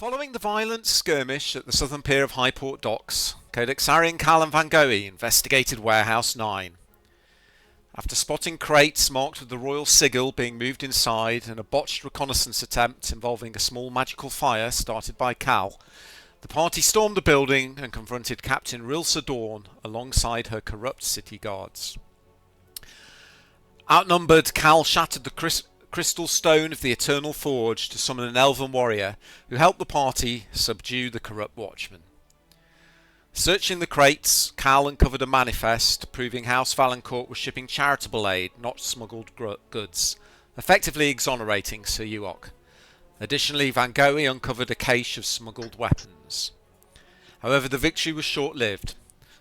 Following the violent skirmish at the southern pier of Highport Docks, Codexarian Cal and Van Gogh investigated Warehouse 9. After spotting crates marked with the royal sigil being moved inside and a botched reconnaissance attempt involving a small magical fire started by Cal, the party stormed the building and confronted Captain Rilsa Dawn alongside her corrupt city guards. Outnumbered, Cal shattered the crystal stone of the Eternal Forge to summon an elven warrior who helped the party subdue the corrupt watchman. Searching the crates, Cal uncovered a manifest proving House Valencourt was shipping charitable aid, not smuggled goods, effectively exonerating Sir Hughoc. Additionally, Van Gogh uncovered a cache of smuggled weapons. However, the victory was short-lived.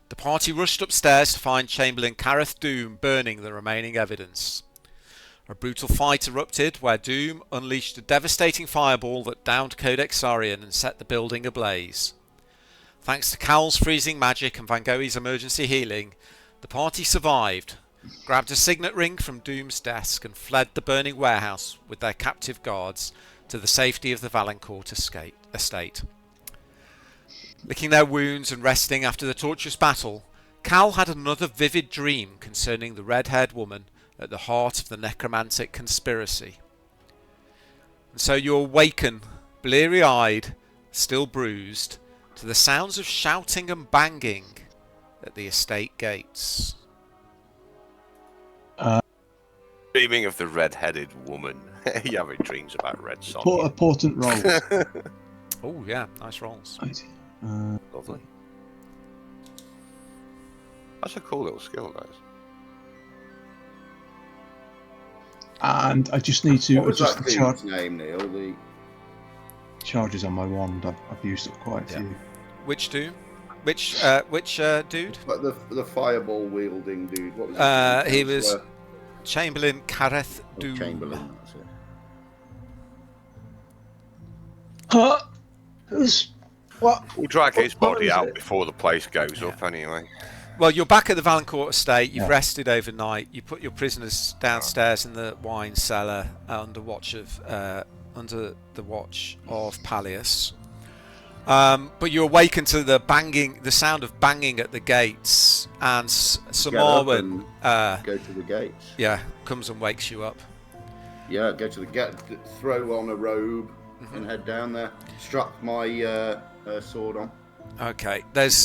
The party rushed upstairs to find Chamberlain Careth Doom burning the remaining evidence. A brutal fight erupted where Doom unleashed a devastating fireball that downed Codexarian and set the building ablaze. Thanks to Cal's freezing magic and Van Gogh's emergency healing, the party survived, grabbed a signet ring from Doom's desk and fled the burning warehouse with their captive guards to the safety of the Valencourt estate. Licking their wounds and resting after the torturous battle, Cal had another vivid dream concerning the red-haired woman at the heart of the necromantic conspiracy. And so you awaken, bleary-eyed, still bruised, to the sounds of shouting and banging at the estate gates. Dreaming of the red-headed woman. You're having dreams about red song. Important role. Oh yeah, nice rolls. Lovely. That's a cool little skill, guys. And I just need to adjust the charge. Name, Neil? The charges on my wand. I've used up quite a few. Which Doom? Which dude? But the fireball wielding dude. What was his he name? was Chamberlain Careth Doom. Chamberlain. That's it. Huh? Who's what? We'll drag his body is out it? before the place goes up anyway. Well, you're back at the Valencourt estate. You've rested overnight. You put your prisoners downstairs in the wine cellar under the watch of Pallius. But you awaken to the sound of banging at the gates, and Sir Marwyn go to the gates. Yeah, comes and wakes you up. Yeah, go to the gate. Throw on a robe and head down there. Strap my sword on. Okay,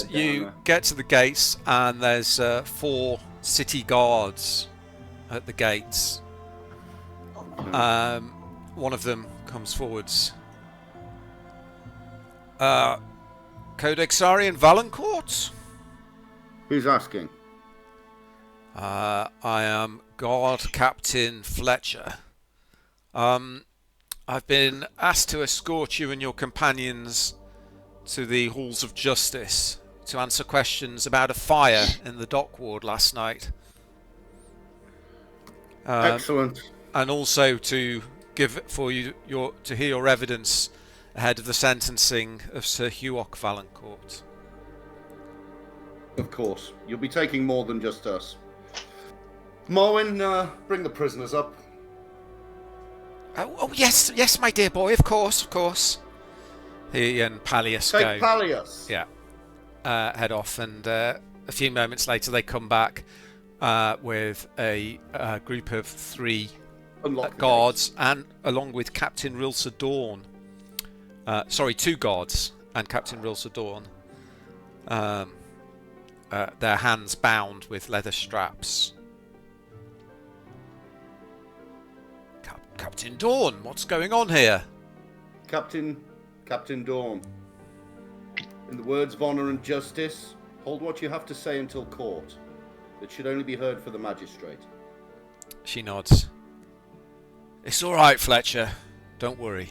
you get to the gates and there's 4 city guards at the gates. One of them comes forwards. Codexarian Valencourt? Who's asking? I am Guard Captain Fletcher. I've been asked to escort you and your companions to the halls of justice to answer questions about a fire in the dock ward last night. Excellent. And also to to hear your evidence ahead of the sentencing of Sir Hughoc Valencourt. Of course. You'll be taking more than just us. Marwyn, bring the prisoners up. Oh yes, my dear boy, of course. He and Pallius Take Pallius! Yeah. Head off, and a few moments later they come back with a group of 3 guards, and along with Captain Rilsa Dawn. 2 guards and Captain Rilsa Dawn. Their hands bound with leather straps. Captain Dawn, what's going on here? Captain Dawn. In the words of honour and justice, hold what you have to say until court. It should only be heard for the magistrate. She nods. It's all right, Fletcher. Don't worry.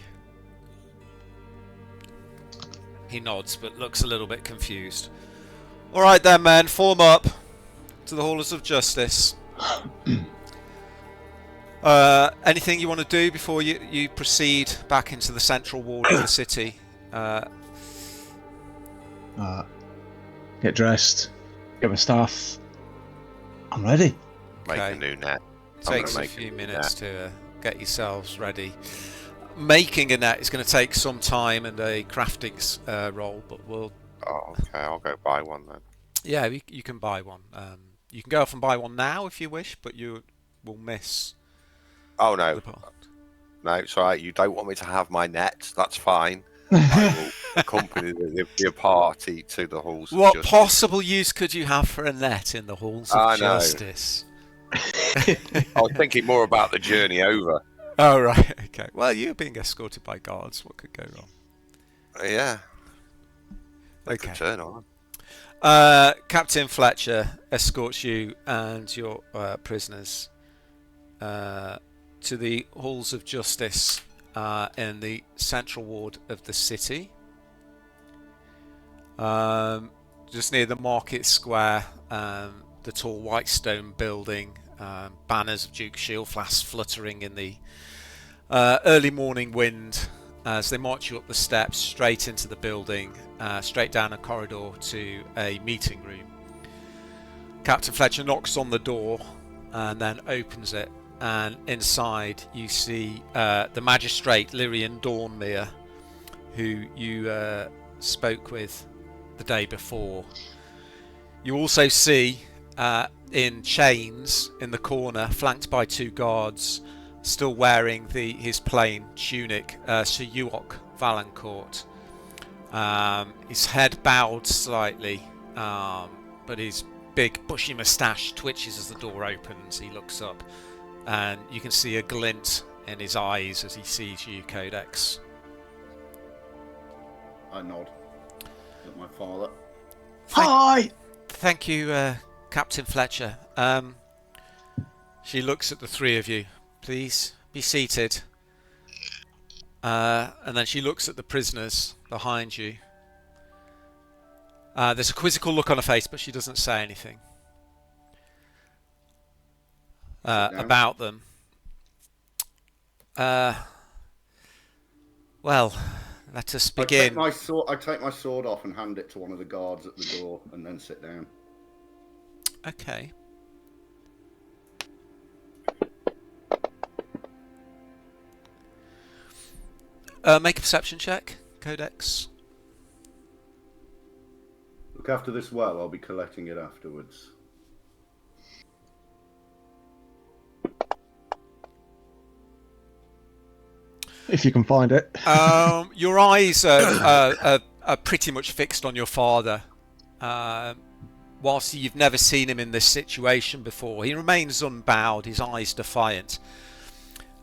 He nods, but looks a little bit confused. All right then, men, form up to the Hallers of Justice. Anything you want to do before you proceed back into the central ward of the city? Get dressed, get my staff. I'm ready. Make a new net. Takes a few minutes to get yourselves ready. making a net is going to take some time and a crafting roll, but we'll. Oh, okay, I'll go buy one then. Yeah, you can buy one. You can go off and buy one now if you wish, but you will miss Oh no, the part. no, it's all right. You don't want me to have my net. That's fine. I will accompany the party to the halls. What of justice. possible use could you have for a net in the halls I of know. justice? I was thinking more about the journey over. Oh, right. Okay. Well, you're being escorted by guards. What could go wrong? Yeah. Okay. Turn on. Captain Fletcher escorts you and your prisoners to the halls of justice in the central ward of the city. Just near the market square, the tall white stone building, banners of Duke Shieldflask fluttering in the early morning wind as they march you up the steps straight into the building, straight down a corridor to a meeting room. Captain Fletcher knocks on the door and then opens it, and inside you see the magistrate Lyrian Dawnmere, who you spoke with the day before. You also see in chains in the corner, flanked by two guards, still wearing his plain tunic, Sir Hughoc Valencourt. His head bowed slightly, but his big bushy moustache twitches as the door opens. He looks up, and you can see a glint in his eyes as he sees you, Codex. I nod at my father. Hi! Thank you, Captain Fletcher. She looks at the three of you. Please be seated. And then she looks at the prisoners behind you. There's a quizzical look on her face, but she doesn't say anything about them. Well, let us begin. I take my sword off and hand it to one of the guards at the door, and then sit down. Okay. Make a perception check, Codex. Look after this well. I'll be collecting it afterwards. If you can find it. Your eyes are pretty much fixed on your father. Whilst you've never seen him in this situation before, he remains unbowed, his eyes defiant.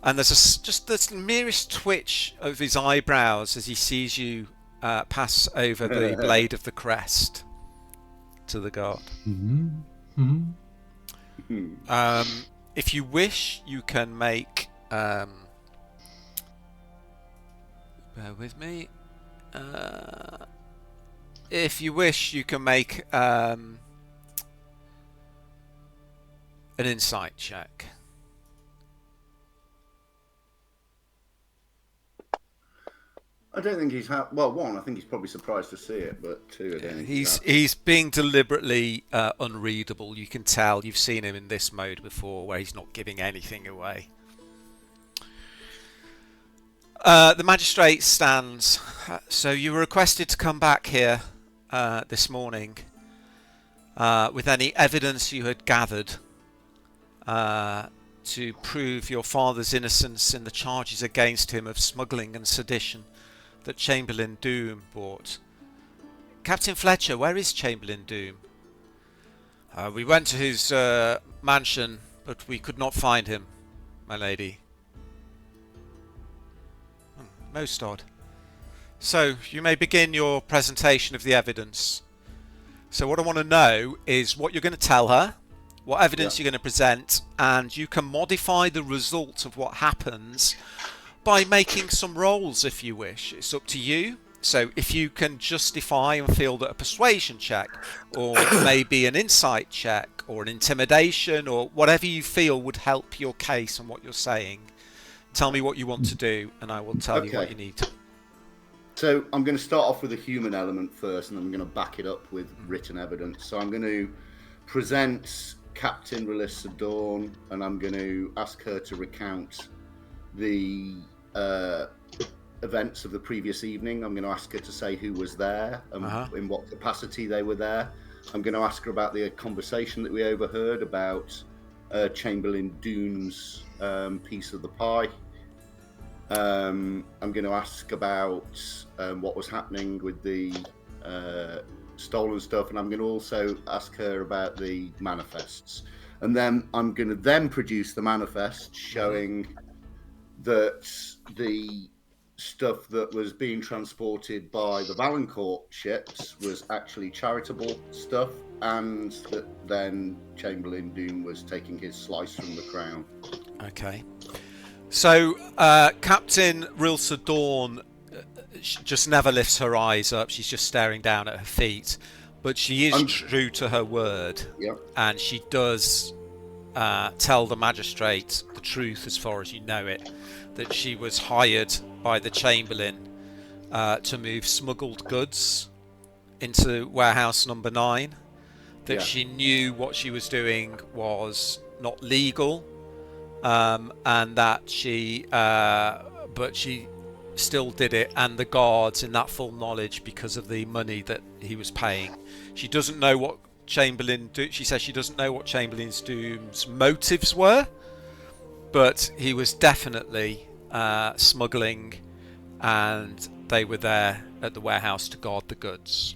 And there's just the merest twitch of his eyebrows as he sees you pass over the blade of the crest to the guard. If you wish, you can make... bear with me. If you wish, you can make an insight check. I don't think he's well. One, I think he's probably surprised to see it, but two, I don't think He's being deliberately unreadable. You can tell. You've seen him in this mode before, where he's not giving anything away. The magistrate stands. So you were requested to come back here this morning with any evidence you had gathered to prove your father's innocence in the charges against him of smuggling and sedition that Chamberlain Doom brought. Captain Fletcher, where is Chamberlain Doom? We went to his mansion, but we could not find him, my lady. Most odd. So, you may begin your presentation of the evidence. So what I want to know is what you're going to tell her, what evidence you're going to present, and you can modify the result of what happens by making some rolls if you wish. It's up to you. So if you can justify and field a persuasion check, or maybe an insight check, or an intimidation, or whatever you feel would help your case and what you're saying, tell me what you want to do, and I will tell you what you need to. So I'm going to start off with the human element first, and then I'm going to back it up with written evidence. So I'm going to present Captain Relissa Dawn, and I'm going to ask her to recount the events of the previous evening. I'm going to ask her to say who was there and in what capacity they were there. I'm going to ask her about the conversation that we overheard about Chamberlain Doom's piece of the pie. I'm going to ask about what was happening with the stolen stuff, and I'm going to also ask her about the manifests. And then I'm going to then produce the manifest showing that the stuff that was being transported by the Valencourt ships was actually charitable stuff, and that then Chamberlain Doom was taking his slice from the crown. Okay. So Captain Rilsa Dawn just never lifts her eyes up. She's just staring down at her feet. But she is true to her word. Yep. And she does tell the magistrate the truth as far as you know it, that she was hired by the Chamberlain to move smuggled goods into warehouse number 9, that she knew what she was doing was not legal, and that but she still did it, and the guards in that full knowledge because of the money that he was paying. She doesn't know what she says she doesn't know what Chamberlain Doom's motives were, but he was definitely smuggling, and they were there at the warehouse to guard the goods.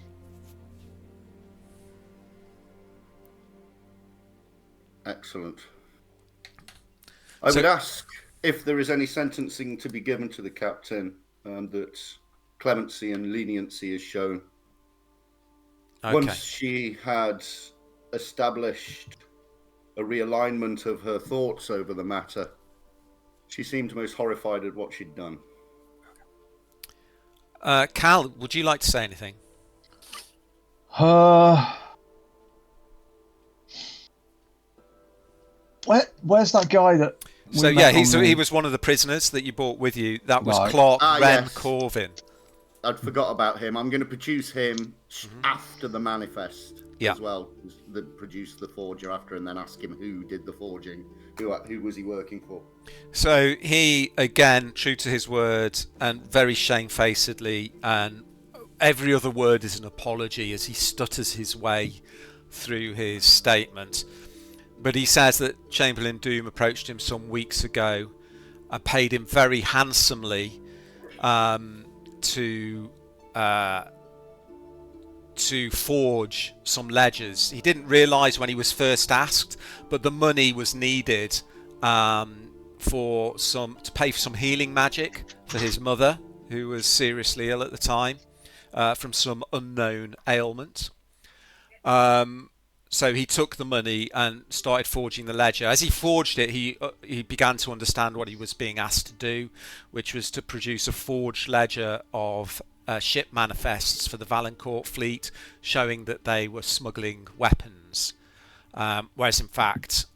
Excellent. I would ask if there is any sentencing to be given to the captain, that clemency and leniency is shown. Okay. Once she had established a realignment of her thoughts over the matter, she seemed most horrified at what she'd done. Cal, would you like to say anything? Where's that guy that... So yeah, he was one of the prisoners that you brought with you. That was Clark Wren Corvin. I'd forgot about him. I'm going to produce him after the manifest as well. Produce the forger after, and then ask him who did the forging. Who was he working for? So he, again, true to his word, and very shamefacedly, and every other word is an apology as he stutters his way through his statement. But he says that Chamberlain Doom approached him some weeks ago and paid him very handsomely to forge some ledgers. He didn't realise when he was first asked, but the money was needed to pay for some healing magic for his mother, who was seriously ill at the time from some unknown ailment. So he took the money and started forging the ledger. As he forged it, he began to understand what he was being asked to do, which was to produce a forged ledger of ship manifests for the Valencourt fleet, showing that they were smuggling weapons. Whereas in fact,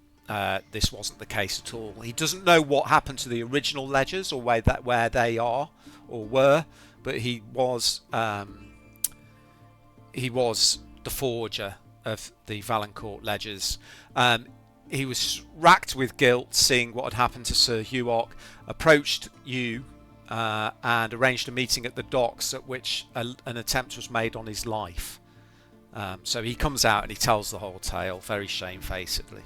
this wasn't the case at all. He doesn't know what happened to the original ledgers or where they are or were, but he was the forger of the Valencourt ledgers. He was racked with guilt seeing what had happened to Sir Hughoc, approached you and arranged a meeting at the docks at which an attempt was made on his life. So he comes out and he tells the whole tale very shamefacedly.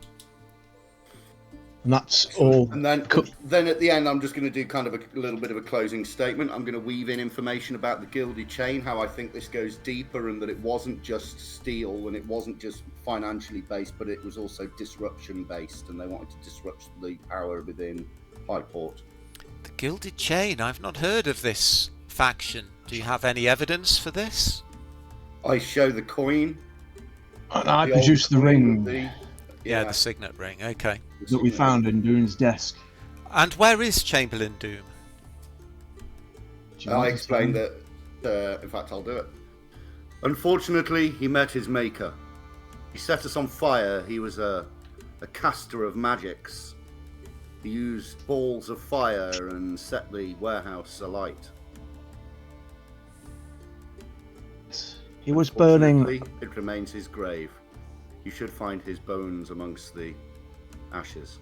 And that's all. And then at the end, I'm just going to do kind of a little bit of a closing statement. I'm going to weave in information about the gilded chain, how I think this goes deeper, and that it wasn't just steel and it wasn't just financially based, but it was also disruption based, and they wanted to disrupt the power within Highport. The gilded chain? I've not heard of this faction. Do you have any evidence for this? I show the coin. And I produced the ring. The signet ring, okay. That we found in Doom's desk. And where is Chamberlain Doom? I explained that, in fact, I'll do it. Unfortunately, he met his maker. He set us on fire. He was a caster of magics. He used balls of fire and set the warehouse alight. He was burning. It remains his grave. You should find his bones amongst the ashes.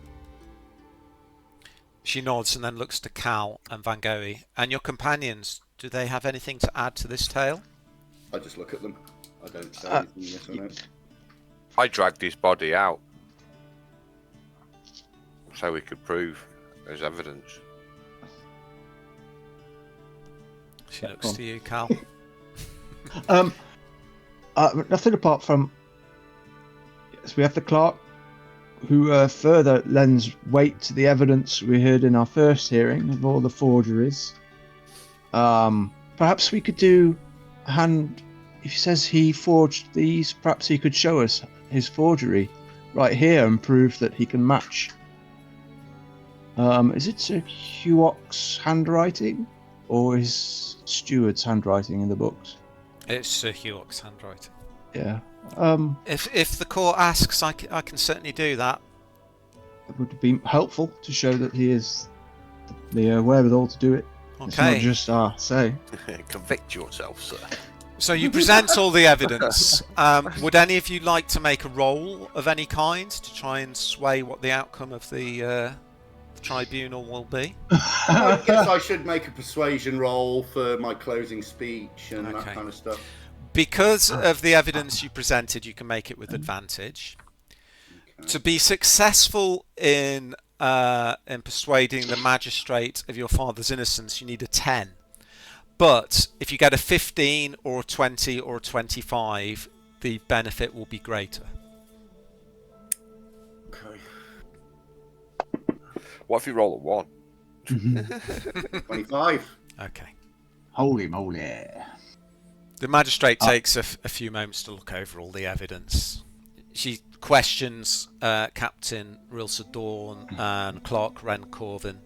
She nods and then looks to Cal and Van Gogh. And your companions, do they have anything to add to this tale? I just look at them. I don't say anything, yes or no. I dragged his body out so we could prove there's evidence. She looks to you, Cal. Nothing apart from. Yes, we have the clerk, who further lends weight to the evidence we heard in our first hearing of all the forgeries. Perhaps we could do hand. If he says he forged these, perhaps he could show us his forgery right here and prove that he can match. Is it Sir Hughoc's handwriting or his steward's handwriting in the books? It's Sir Hughoc handwriting. Yeah. If the court asks, I can certainly do that. It would be helpful to show that he is the wherewithal to do it. Okay. It's not just our say. Convict yourself, sir. So you present all the evidence. Would any of you like to make a roll of any kind to try and sway what the outcome of the tribunal will be? I guess I should make a persuasion roll for my closing speech and that kind of stuff. Because of the evidence you presented, you can make it with advantage. Okay. To be successful in persuading the magistrate of your father's innocence, you need a 10. But if you get a 15 or a 20 or a 25, the benefit will be greater. Okay. What if you roll a 1? 25. Okay. Holy moly. The magistrate takes a few moments to look over all the evidence. She questions Captain Rilsa Dawn and Clerk Ren Corvin.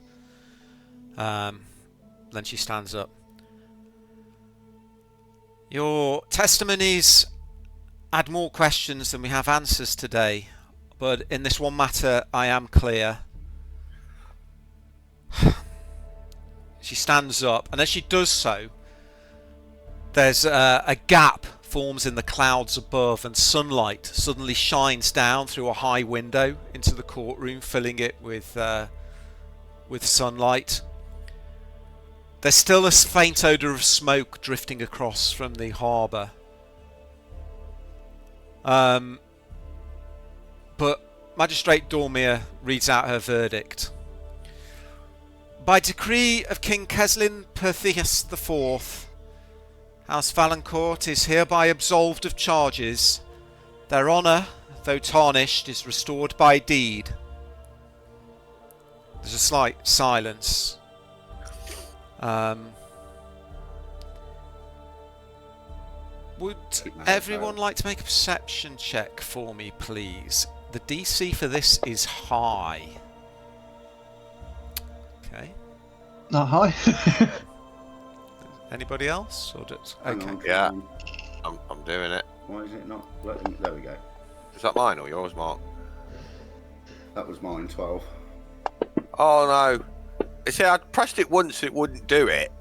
Then she stands up. Your testimonies add more questions than we have answers today, but in this one matter I am clear. She stands up, and as she does so, there's a gap forms in the clouds above, and sunlight suddenly shines down through a high window into the courtroom, filling it with sunlight. There's still a faint odour of smoke drifting across from the harbour. But Magistrate Dormir reads out her verdict. By decree of King Keslin Pertheus IV, House Valencourt is hereby absolved of charges. Their honour, though tarnished, is restored by deed. There's a slight silence. Would everyone like to make a perception check for me, please? The DC for this is high. Okay. Not high. Anybody else? Or does, okay. Yeah, I'm doing it. Why is it not? There we go. Is that mine or yours, Mark? That was mine, 12. Oh no. You see, I pressed it once, it wouldn't do it.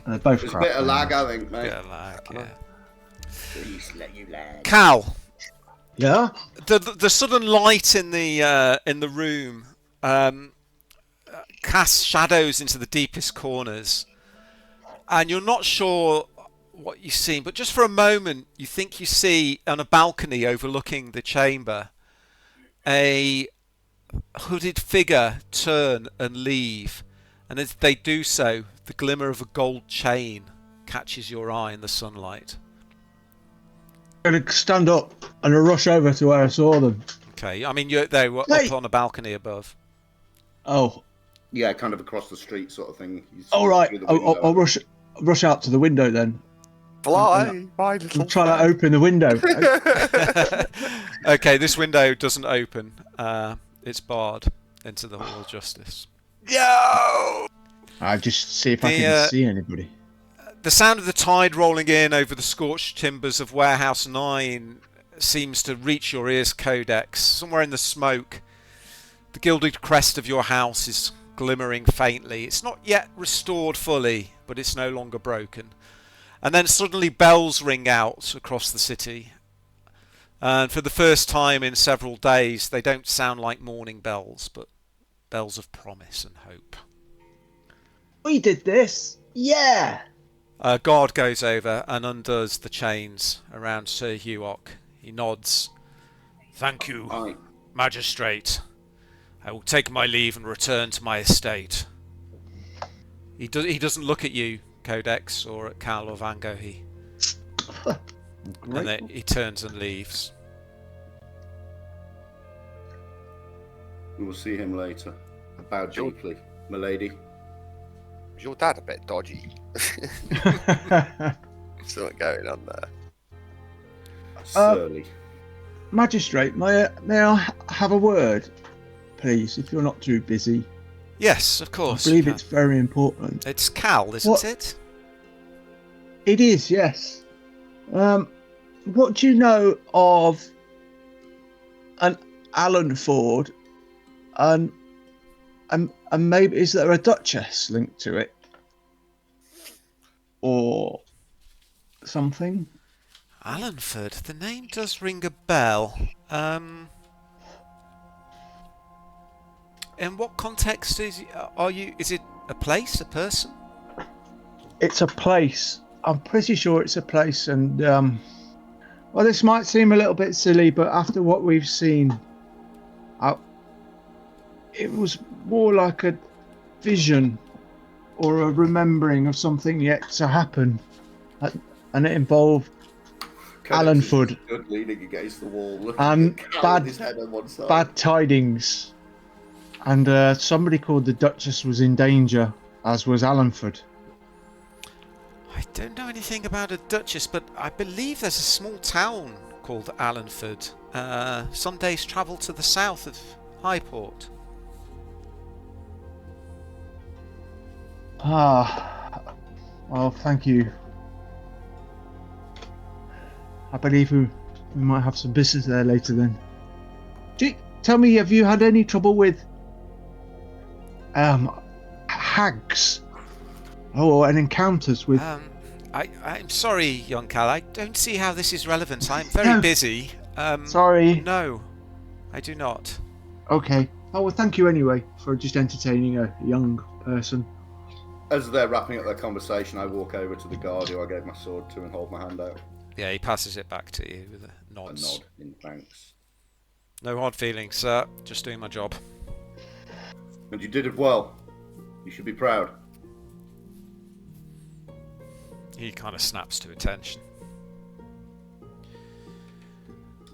Both There's a crap. bit of lag, I think, mate. Bit of lag, yeah. Please let you lag. Cal, Yeah. the sudden light in the room casts shadows into the deepest corners, and you're not sure what you've seen, but just for a moment you think you see on a balcony overlooking the chamber a hooded figure turn and leave, and as they do so, the glimmer of a gold chain catches your eye in the sunlight. I'm going to stand up and rush over to where I saw them. Okay, I mean they were Hey! up on a balcony above. Oh. Yeah, kind of across the street sort of thing. All right. I'll rush out to the window then. Fly, my little I'm trying to open the window. Okay, this window doesn't open. It's barred into the Hall of Justice. Yo! I just see if I can see anybody. The sound of the tide rolling in over the scorched timbers of Warehouse 9 seems to reach your ears, Codex. Somewhere in the smoke, the gilded crest of your house is glimmering faintly. It's not yet restored fully, but it's no longer broken. And then suddenly bells ring out across the city. And for the first time in several days, they don't sound like morning bells, but bells of promise and hope. We did this! Yeah! A guard goes over and undoes the chains around Sir Hughoc. He nods. Thank you, Aye. Magistrate. I will take my leave and return to my estate. He doesn't look at you, Codex, or at Cal or Vango. And then he turns and leaves. We will see him later. I bow deeply, milady. Is your dad a bit dodgy? Something going on there. Surly. Magistrate, may I have a word, please, if you're not too busy? Yes, of course. I believe it's very important. It's Cal, isn't it? It is, yes. What do you know of an Alan Ford, and maybe is there a Duchess linked to it, or something? Allenford. The name does ring a bell. In what context are you? Is it a place, a person? It's a place. I'm pretty sure it's a place, and well, this might seem a little bit silly, but after what we've seen, it was more like a vision or a remembering of something yet to happen, and it involved Allenford Leaning against the wall, and his head on one side. bad tidings, and somebody called the Duchess was in danger, as was Allenford. I don't know anything about a Duchess, but I believe there's a small town called Allenford. Some days' travel to the south of Highport. Well, thank you. I believe we might have some business there later then. Tell me, have you had any trouble with hags? And encounters with... I'm sorry, young Cal. I don't see how this is relevant. I'm very busy. Sorry. No, I do not. Okay. Oh, well, thank you anyway for just entertaining a young person. As they're wrapping up their conversation, I walk over to the guard who I gave my sword to and hold my hand out. Yeah, he passes it back to you with a nod. A nod in thanks. No hard feelings, sir. Just doing my job. And you did it well. You should be proud. He kind of snaps to attention.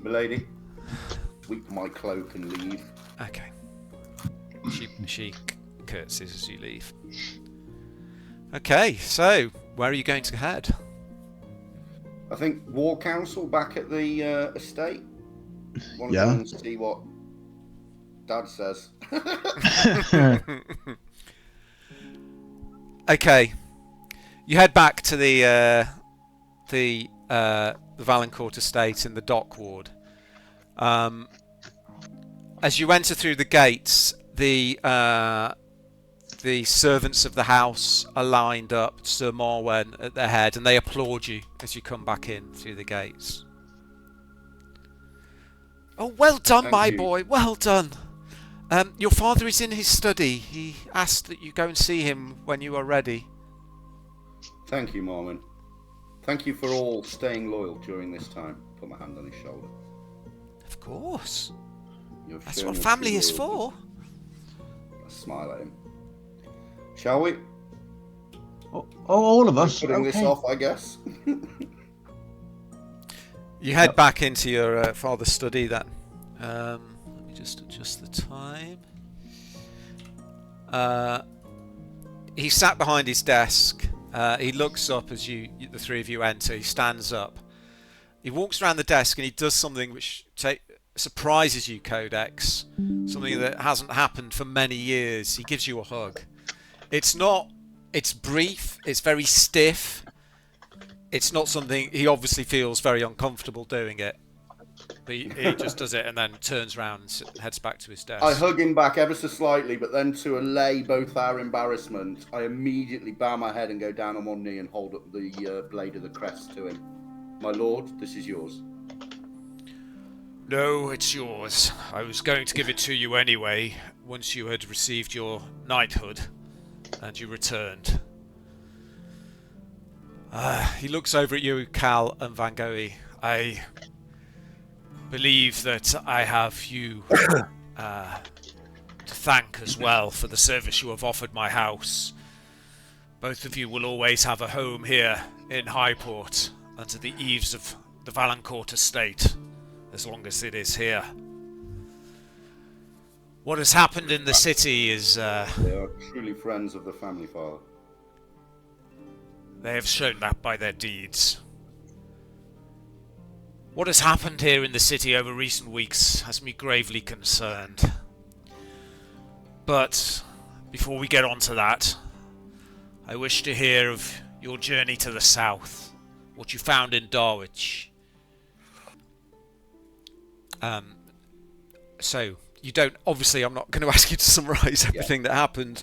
Milady, sweep my cloak and leave. Okay. She curtsies as you leave. Okay, so where are you going to head? I think War Council back at the estate. Want to Yeah. go and see what Dad says. Okay, you head back to the Valencourt estate in the dock ward. As you enter through the gates, the servants of the house are lined up, Sir Marwen at their head, and they applaud you as you come back in through the gates. Oh, well done, Thank my you. boy, well done. Your father is in his study. He asked that you go and see him when you are ready. Thank you, Mormon. Thank you for all staying loyal during this time. Put my hand on his shoulder. Of course. You've That's shown what us family your is loyalty. for. I smile at him. Shall we? Oh, all of us. Putting this Okay. off, I guess. You head back into your father's study then. Let me just adjust the time. He sat behind his desk. He looks up as the three of you enter. He stands up. He walks around the desk and he does something which surprises you, Codex. Something that hasn't happened for many years. He gives you a hug. It's brief. It's very stiff. It's not something... He obviously feels very uncomfortable doing it. But he just does it and then turns around and heads back to his desk. I hug him back ever so slightly, but then to allay both our embarrassment, I immediately bow my head and go down on one knee and hold up the blade of the crest to him. My lord, this is yours. No, it's yours. I was going to give it to you anyway. once you had received your knighthood and you returned. He looks over at you, Cal and Van Gogh. I believe that I have you to thank as well for the service you have offered my house. Both of you will always have a home here in Highport under the eaves of the Valencourt estate, as long as it is here. What has happened in the city is... They are truly friends of the family, Father. They have shown that by their deeds. What has happened here in the city over recent weeks has me gravely concerned. But before we get on to that, I wish to hear of your journey to the south, what you found in Darwich. So, you don't... Obviously, I'm not going to ask you to summarise everything that happened.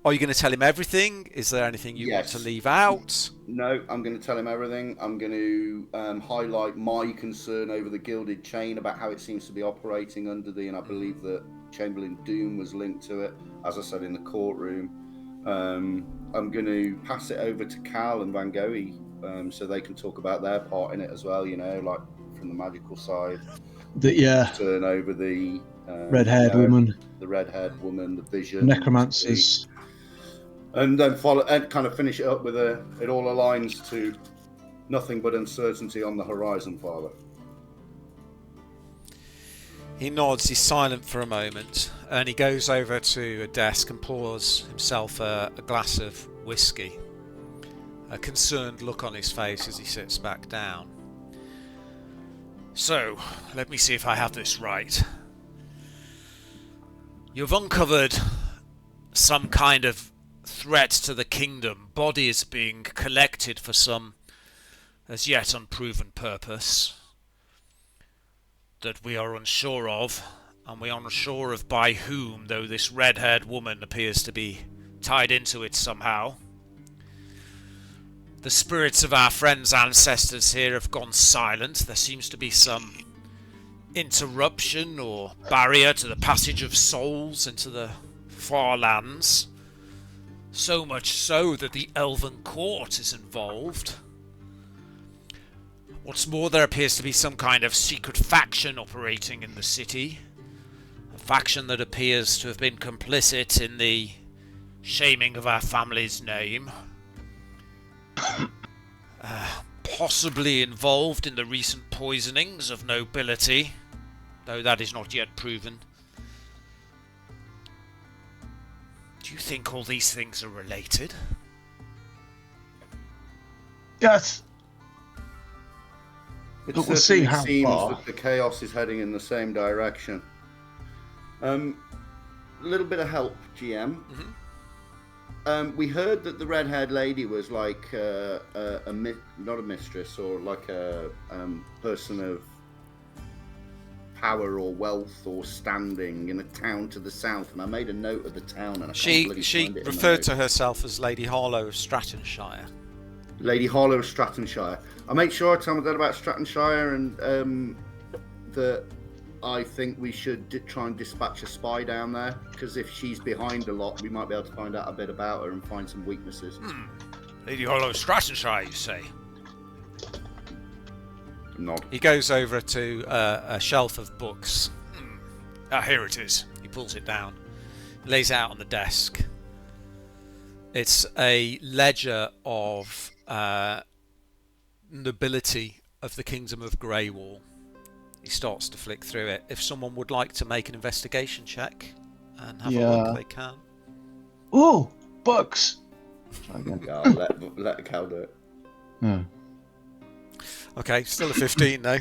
Are you going to tell him everything? Is there anything you want to leave out? No, I'm going to tell him everything. I'm going to highlight my concern over the gilded chain, about how it seems to be operating under and I believe that Chamberlain Doom was linked to it, as I said in the courtroom. I'm going to pass it over to Cal and Van Gogh so they can talk about their part in it as well, you know, like from the magical side. Turn over the red-haired woman. The red-haired woman, the vision. Necromancers. And then follow and kind of finish it up with it all aligns to nothing but uncertainty on the horizon, Father. He nods, he's silent for a moment, and he goes over to a desk and pours himself a glass of whiskey. A concerned look on his face as he sits back down. So, let me see if I have this right. You've uncovered some kind of threat to the kingdom, bodies being collected for some as yet unproven purpose that we are unsure of, and we are unsure of by whom, though this red-haired woman appears to be tied into it somehow. The spirits of our friends' ancestors here have gone silent. There seems to be some interruption or barrier to the passage of souls into the far lands. So much so that the Elven Court is involved. What's more, there appears to be some kind of secret faction operating in the city. A faction that appears to have been complicit in the shaming of our family's name. Possibly involved in the recent poisonings of nobility, though that is not yet proven. Do you think all these things are related? Yes. But we'll see how seems far. that the chaos is heading in the same direction. A little bit of help, GM. Mm-hmm. We heard that the red-haired lady was like not a mistress, or like a person of power or wealth or standing in a town to the south, and I made a note of the town. And she referred to herself as Lady Harlow of Strattonshire. Lady Harlow of Strattonshire. I make sure I tell my dad about Strattonshire, and that I think we should try and dispatch a spy down there, because if she's behind a lot, we might be able to find out a bit about her and find some weaknesses. Lady Harlow of Strattonshire, you say? Nod. He goes over to a shelf of books. Here it is. He pulls it down. Lays it out on the desk. It's a ledger of nobility of the Kingdom of Greywall. He starts to flick through it. If someone would like to make an investigation check and have a look, they can. Oh, books! Let Cal do it. Yeah. Okay, still a 15 though.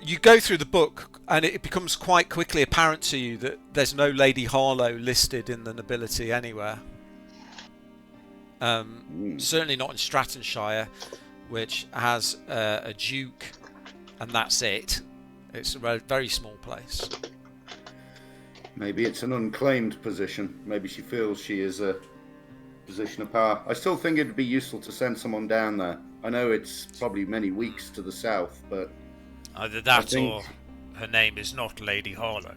You go through the book, and it becomes quite quickly apparent to you that there's no Lady Harlow listed in the nobility anywhere. Certainly not in Strattonshire, which has a duke, and that's it. It's a very small place. Maybe it's an unclaimed position. Maybe she feels she is a position of power. I still think it'd be useful to send someone down there. I know it's probably many weeks to the south, but either that or her name is not Lady Harlow.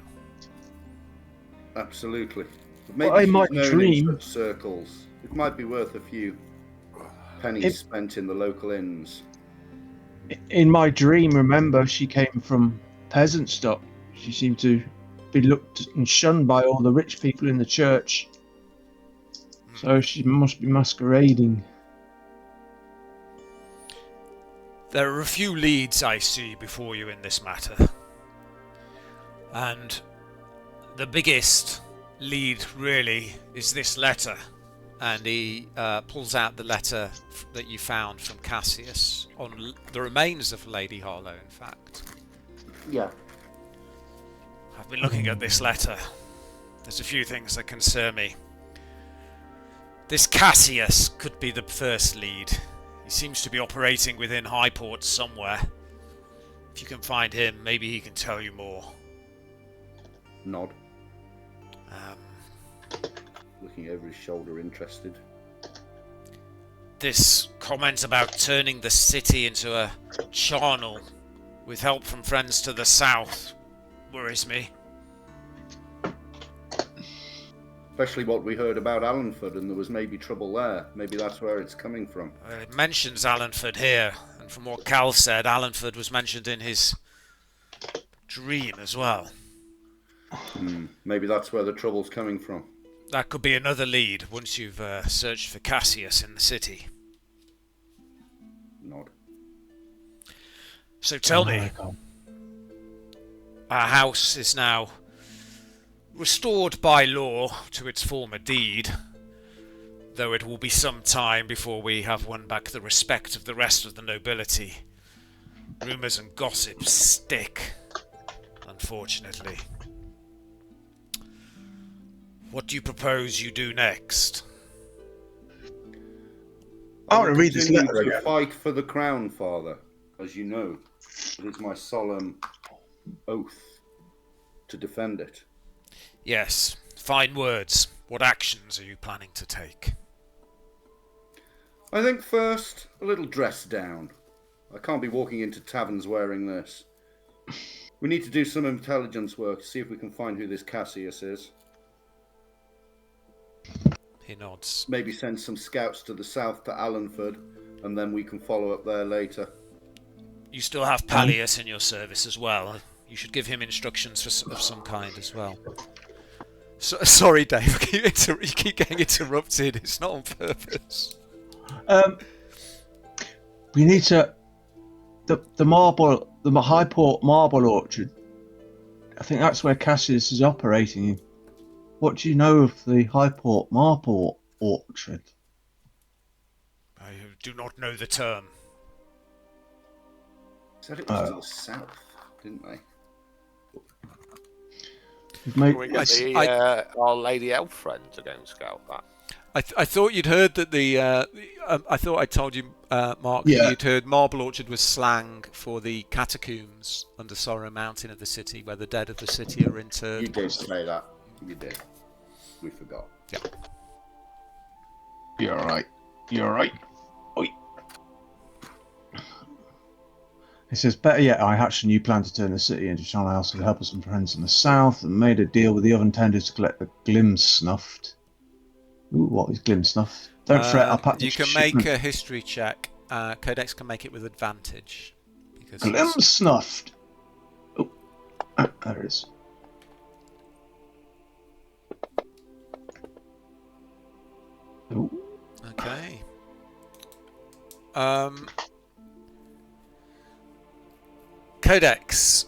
Absolutely. But Well, maybe in my she's known dream- in such circles. It might be worth a few pennies spent in the local inns. In my dream, remember, she came from peasant stock. She seemed to be looked and shunned by all the rich people in the church. So she must be masquerading. There are a few leads I see before you in this matter. And the biggest lead, really, is this letter. And he pulls out the letter that you found from Cassius on the remains of Lady Harlow, in fact. Yeah. I've been looking at this letter. There's a few things that concern me. This Cassius could be the first lead. He seems to be operating within Highport somewhere. If you can find him, maybe he can tell you more. Nod. Looking over his shoulder, interested. This comment about turning the city into a charnel with help from friends to the south worries me. Especially what we heard about Allenford, and there was maybe trouble there. Maybe that's where it's coming from. It mentions Allenford here, and from what Cal said, Allenford was mentioned in his dream as well. Maybe that's where the trouble's coming from. That could be another lead once you've searched for Cassius in the city. Nod. So tell me, our house is now restored by law to its former deed, though it will be some time before we have won back the respect of the rest of the nobility. Rumours and gossip stick, unfortunately. What do you propose you do next? I want to read this continue letter to again. fight for the crown, Father. As you know, it is my solemn oath to defend it. Yes, fine words. What actions are you planning to take? I think first, a little dress down. I can't be walking into taverns wearing this. We need to do some intelligence work to see if we can find who this Cassius is. He nods. Maybe send some scouts to the south to Allenford, and then we can follow up there later. You still have Pallius in your service as well. You should give him instructions of some kind as well. Sorry, Dave. You keep getting interrupted. It's not on purpose. We need to the Highport Marble Orchard. I think that's where Cassius is operating. What do you know of the Highport Marble Orchard? I do not know the term. Said it was to the south, didn't they? We get our Lady Elf friend to go and scout that. I thought you'd heard that I thought I told you, Mark, that you'd heard Marble Orchard was slang for the catacombs under Sorrow Mountain of the city, where the dead of the city are interred. You did say that. You did. We forgot. Yeah. You're alright. You're alright. Oi. It says, better yet, I hatched a new plan to turn the city into Channel House with the help of some friends in the south and made a deal with the oven tenders to collect the glim snuffed. Ooh, what is glim snuffed? Don't fret, I'll pack You this can shipment. make a history check. Codex can make it with advantage. Because Glim snuffed. Oh, there it is. Ooh. Okay. Codex.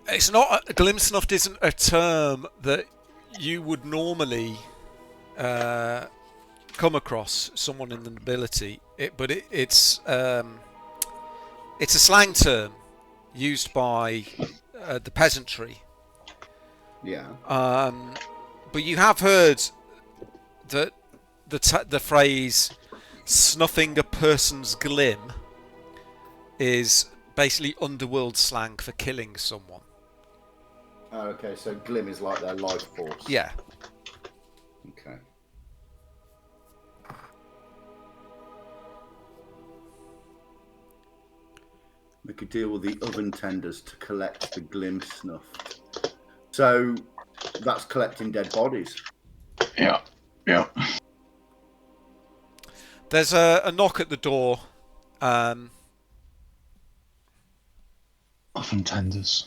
It's not glim snuffed isn't a term that you would normally come across someone in the nobility. It's a slang term used by the peasantry. Yeah. But you have heard that the phrase "snuffing a person's glim" is basically underworld slang for killing someone. Oh, okay, so glim is like their life force. Yeah. Okay. Make a deal with the oven tenders to collect the glim snuff. So that's collecting dead bodies. Yeah. There's a knock at the door. Often tenders.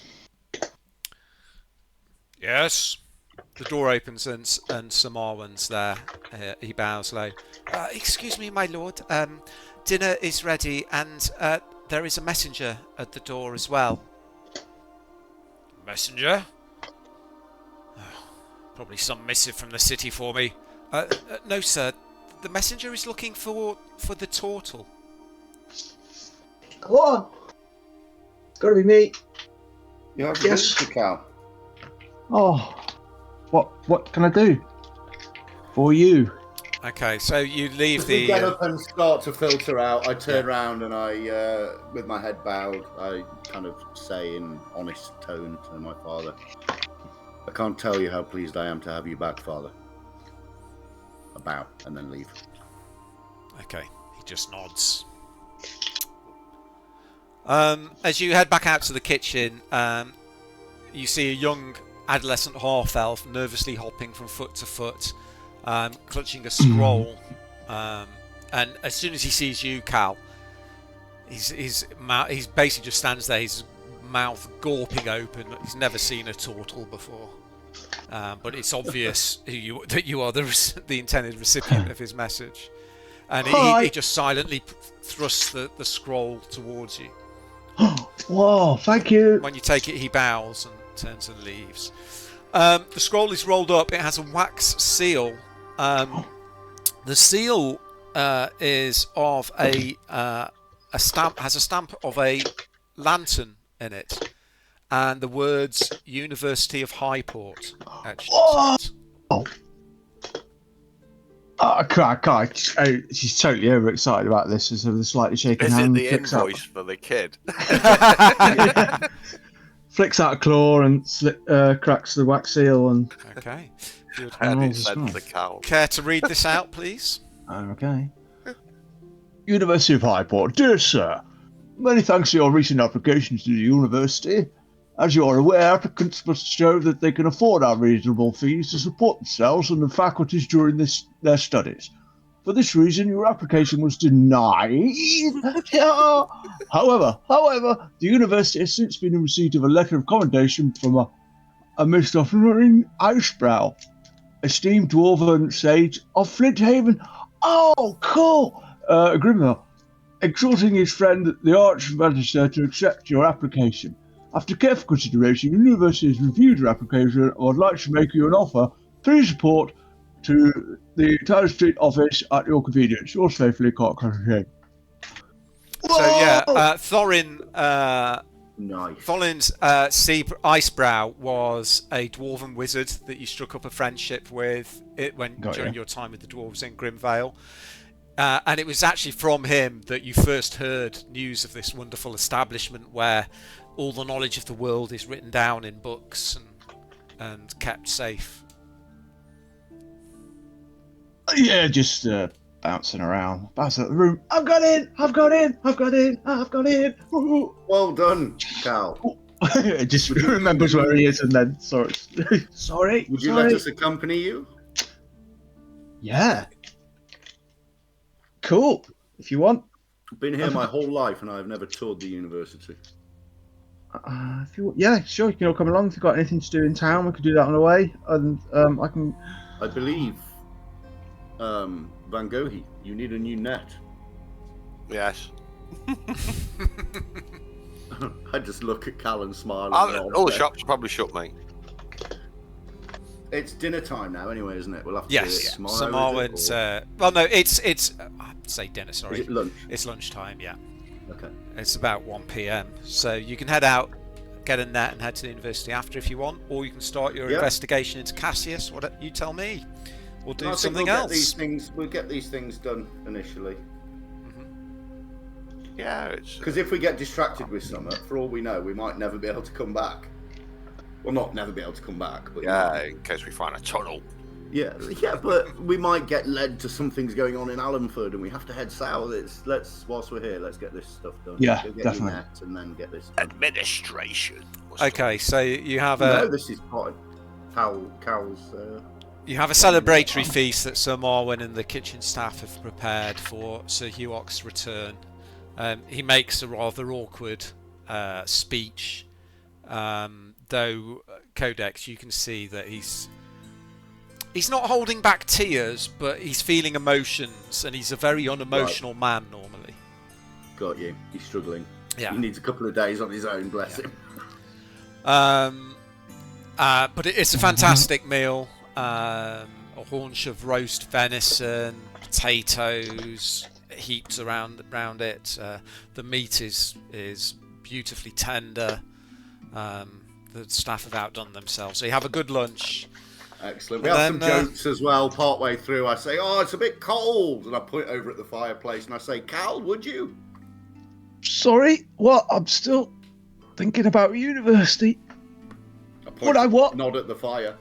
Yes. The door opens and Sir Marwan's there. He bows low. Excuse me, my lord. Dinner is ready, and there is a messenger at the door as well. Messenger? Probably some missive from the city for me. No, sir. The messenger is looking for the turtle. Go on. It's got to be me. You have Yes. to Cal. Oh, what can I do for you? Okay, so you leave As we the. get up and start to filter out, I turn around and I, with my head bowed, I kind of say in honest tone to my father, I can't tell you how pleased I am to have you back, Father. I bow and then leave. Okay, he just nods. As you head back out to the kitchen, you see a young adolescent half-elf nervously hopping from foot to foot, clutching a scroll. And as soon as he sees you, Cal, he's basically just stands there, his mouth gawping open. He's never seen a turtle before. But it's obvious that you are the intended recipient of his message. And he just silently thrusts the scroll towards you. Whoa, thank you. When you take it, he bows and turns and leaves. The scroll is rolled up. It has a wax seal. The seal is of a stamp. Has a stamp of a lantern in it, and the words "University of Highport" etched on it. I can't. She's totally overexcited about this. As a slightly shaking Is it hand. the invoice for the kid? Flicks out a claw and cracks the wax seal and. Okay. Good. And Oh, it sends smart. the cow. Care to read this out, please? Okay. University of Highport, dear sir, many thanks for your recent applications to the university. As you are aware, applicants must show that they can afford our reasonable fees to support themselves and the faculties during their studies. For this reason, your application was denied. However, the university has since been in receipt of a letter of commendation from a Mr. Florian Icebrow, esteemed dwarven sage of Flinthaven. Oh, cool! Grimhill, exhorting his friend, the Archmagister, to accept your application. After careful consideration, the university has reviewed your application and would like to make you an offer. Please report to the Tyler Street office at your convenience. Yours faithfully, Clark Cottage. So yeah, Thorin. Nice. Thorin's Icebrow was a dwarven wizard that you struck up a friendship with during your time with the dwarves in Grimvale. And it was actually from him that you first heard news of this wonderful establishment where all the knowledge of the world is written down in books and kept safe. Yeah, just bouncing around the room. I've got in. Woo-hoo. Well done, Cal. Just remembers where he is and then sorry. Would you let us accompany you? Yeah. Cool. If you want. I've been here my whole life and I've never toured the university. If you want, yeah, sure. You can all come along. If you've got anything to do in town, we could do that on the way. And I can. I believe, Van Gogh, you need a new net. Yes. I just look at Cal and smile. All the shops are probably shut, mate. It's dinner time now, anyway, isn't it? We'll have to Yes. do it tomorrow. So Marwan's. Well, no, it's. I'd say dinner. Sorry. Is it lunch? It's lunchtime. Yeah. Okay. It's about 1 p.m. So you can head out, get a net, and head to the university after if you want, or you can start your investigation into Cassius. What you tell me. We'll do something else. We'll get these things done initially. Yeah, it's Because if we get distracted with something, for all we know, we might never be able to come back. Well, not never be able to come back, but yeah, in case we find a tunnel. Yeah, but we might get led to something's going on in Allenford, and we have to head south. Whilst we're here, let's get this stuff done. Yeah, Go get definitely. your net and then get this done. Administration. Okay, so you have No, a this is part of Cal's. you have a celebratory feast that Sir Marwyn and the kitchen staff have prepared for Sir Hughoc's return. He makes a rather awkward speech, though Codex, you can see that he's not holding back tears, but he's feeling emotions, and he's a very unemotional man normally. Got you. He's struggling. Yeah. He needs a couple of days on his own. Bless him. But it's a fantastic meal. A haunch of roast venison, potatoes heaped around it. The meat is beautifully tender. The staff have outdone themselves. So you have a good lunch. Excellent. We have some jokes as well. Partway through, I say, "Oh, it's a bit cold," and I point over at the fireplace and I say, "Cal, would you?" Sorry, what? I'm still thinking about university. Would I what? Nod at the fire.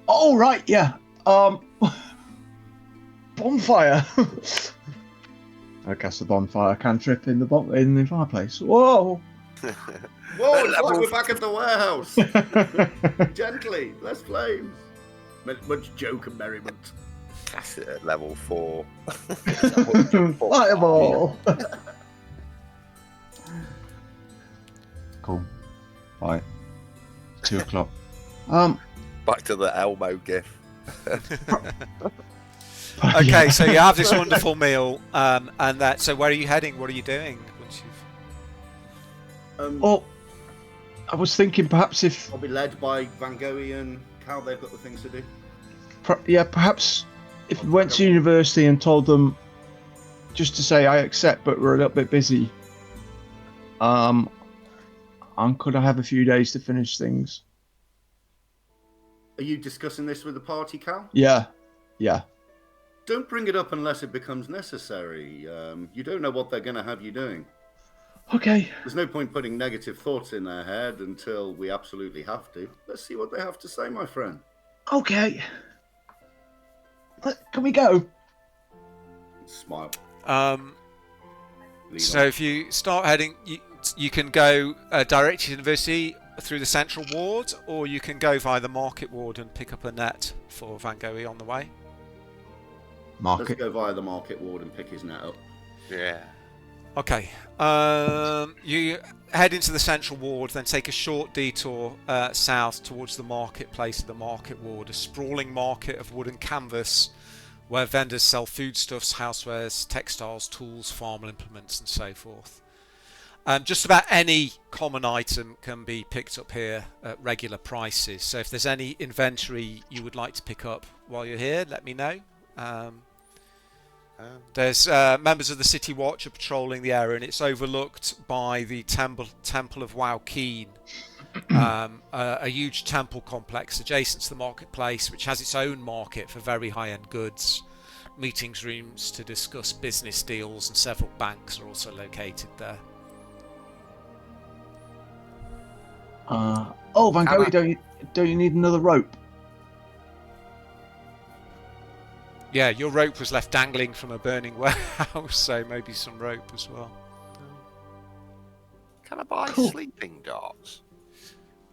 Oh, right, yeah. Bonfire. I guess the bonfire cantrip in the fireplace. Whoa. Whoa, it's like we're back at the warehouse. Gently, less flames. Much joke and merriment. That's it at level 4. Fireball. Cool. Right. 2 o'clock. Back to the Elmo gif. Okay, so you have this wonderful meal, and that. So where are you heading? What are you doing? Once you've... Well, I was thinking perhaps if I'll be led by Van Gogh and Cal. They've got the things to do. perhaps if we went to university and told them just to say I accept, but we're a little bit busy. And could I have a few days to finish things? Are you discussing this with the party, Cal? Yeah. Don't bring it up unless it becomes necessary. You don't know what they're going to have you doing. Okay. There's no point putting negative thoughts in their head until we absolutely have to. Let's see what they have to say, my friend. Okay. Can we go? Smile. So if you start heading, you can go direct to university through the central ward, or you can go via the market ward and pick up a net for Van Gogh on the way. Market. Let's go via the market ward and pick his net up. Yeah. Okay. You head into the central ward, then take a short detour south towards the marketplace of the market ward, a sprawling market of wood and canvas where vendors sell foodstuffs, housewares, textiles, tools, farm implements, and so forth. Just about any common item can be picked up here at regular prices. So if there's any inventory you would like to pick up while you're here, let me know. There's members of the City Watch are patrolling the area, and it's overlooked by the Temple of Wowkeen, a huge temple complex adjacent to the marketplace, which has its own market for very high-end goods. Meetings rooms to discuss business deals, and several banks are also located there. Van Gogh, don't you need another rope? Yeah, your rope was left dangling from a burning warehouse, so maybe some rope as well. Can I buy sleeping darts?